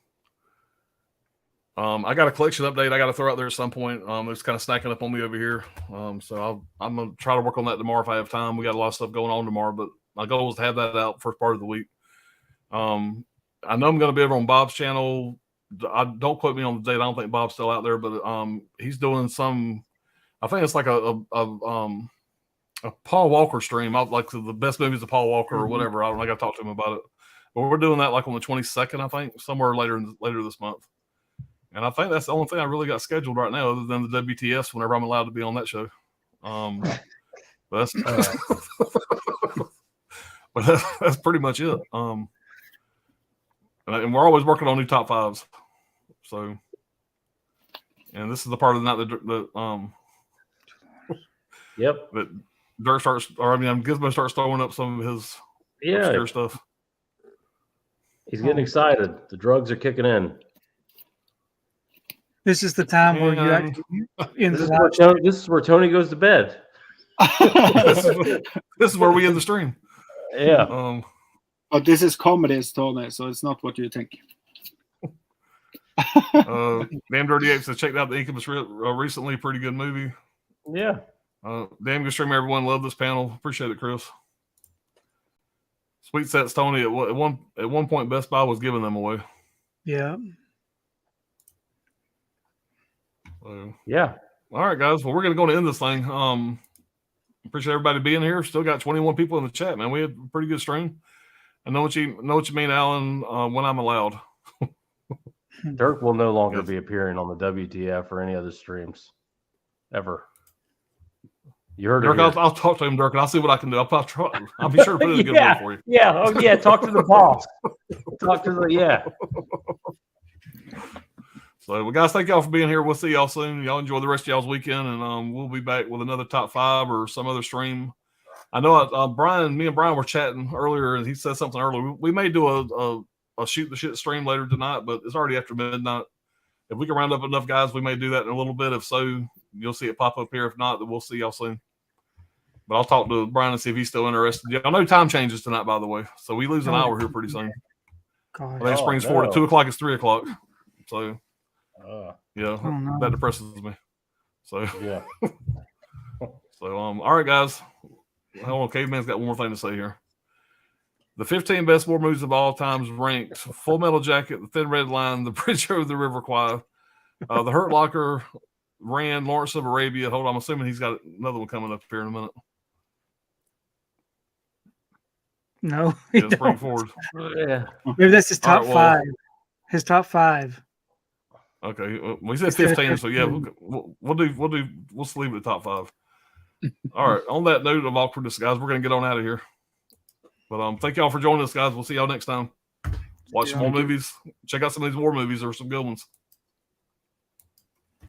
I got a collection update I got to throw out there at some point. It's kind of snacking up on me over here. So I'm going to try to work on that tomorrow if I have time. We got a lot of stuff going on tomorrow, but my goal is to have that out first part of the week. I know I'm going to be over on Bob's channel. Don't quote me on the date. I don't think Bob's still out there, but he's doing some. I think it's like a Paul Walker stream. Like the best movies of Paul Walker or whatever. I got to talk to him about it. But we're doing that like on the 22nd, I think, somewhere later this month. And I think that's the only thing I really got scheduled right now, other than the WTS whenever I'm allowed to be on that show. But that's pretty much it. And we're always working on new top fives. So, and this is the part of the night that that Dirk Gizmo starts throwing up some of his obscure stuff. He's getting excited. The drugs are kicking in. This is the time where you actually this is where Tony goes to bed. This is where we end the stream. Yeah. But this is comedy, Tony, so it's not what you think. Damn Dirty Apes has checked out The Incubus recently. Pretty good movie. Yeah. Damn good stream, everyone. Love this panel. Appreciate it, Chris. Sweet Sets Tony at one point Best Buy was giving them away. Yeah. Yeah. All right, guys. Well, we're going to go to end this thing. Appreciate everybody being here. Still got 21 people in the chat, man. We had a pretty good stream. I know what you mean, Alan. When I'm allowed. Dirk will no longer be appearing on the WTF or any other streams ever. You heard Dirk, it. I'll talk to him, Dirk, and I'll see what I can do. I'll be sure to put in a good word for you. Yeah. Oh, yeah. Talk to the boss. Talk to the So, well, guys, thank y'all for being here. We'll see y'all soon. Y'all enjoy the rest of y'all's weekend, and we'll be back with another top 5 or some other stream. I know me and Brian were chatting earlier, and he said something earlier. We may do a shoot the shit stream later tonight, but it's already after midnight. If we can round up enough guys, we may do that in a little bit. If so, you'll see it pop up here. If not, then we'll see y'all soon. But I'll talk to Brian and see if he's still interested. Y'all know time changes tonight, by the way. So we lose an hour here pretty soon. I think Springs forward at 2 o'clock. It's 3 o'clock. So, that depresses me. So, yeah. So, all right, guys. Hold on, Caveman's got one more thing to say here. The 15 best war movies of all times ranked: Full Metal Jacket, The Thin Red Line, The Bridge Over the River Kwai, The Hurt Locker, Rand, Lawrence of Arabia. Hold on, I'm assuming he's got another one coming up here in a minute. No, let's bring it forward. Yeah, maybe that's his top 5. His top 5. Okay, well, he said 15, so yeah, we'll leave it at top 5. All right. On that note of awkwardness, guys, we're gonna get on out of here. But thank y'all for joining us, guys. We'll see y'all next time. Watch some more movies. Check out some of these war movies. There are some good ones.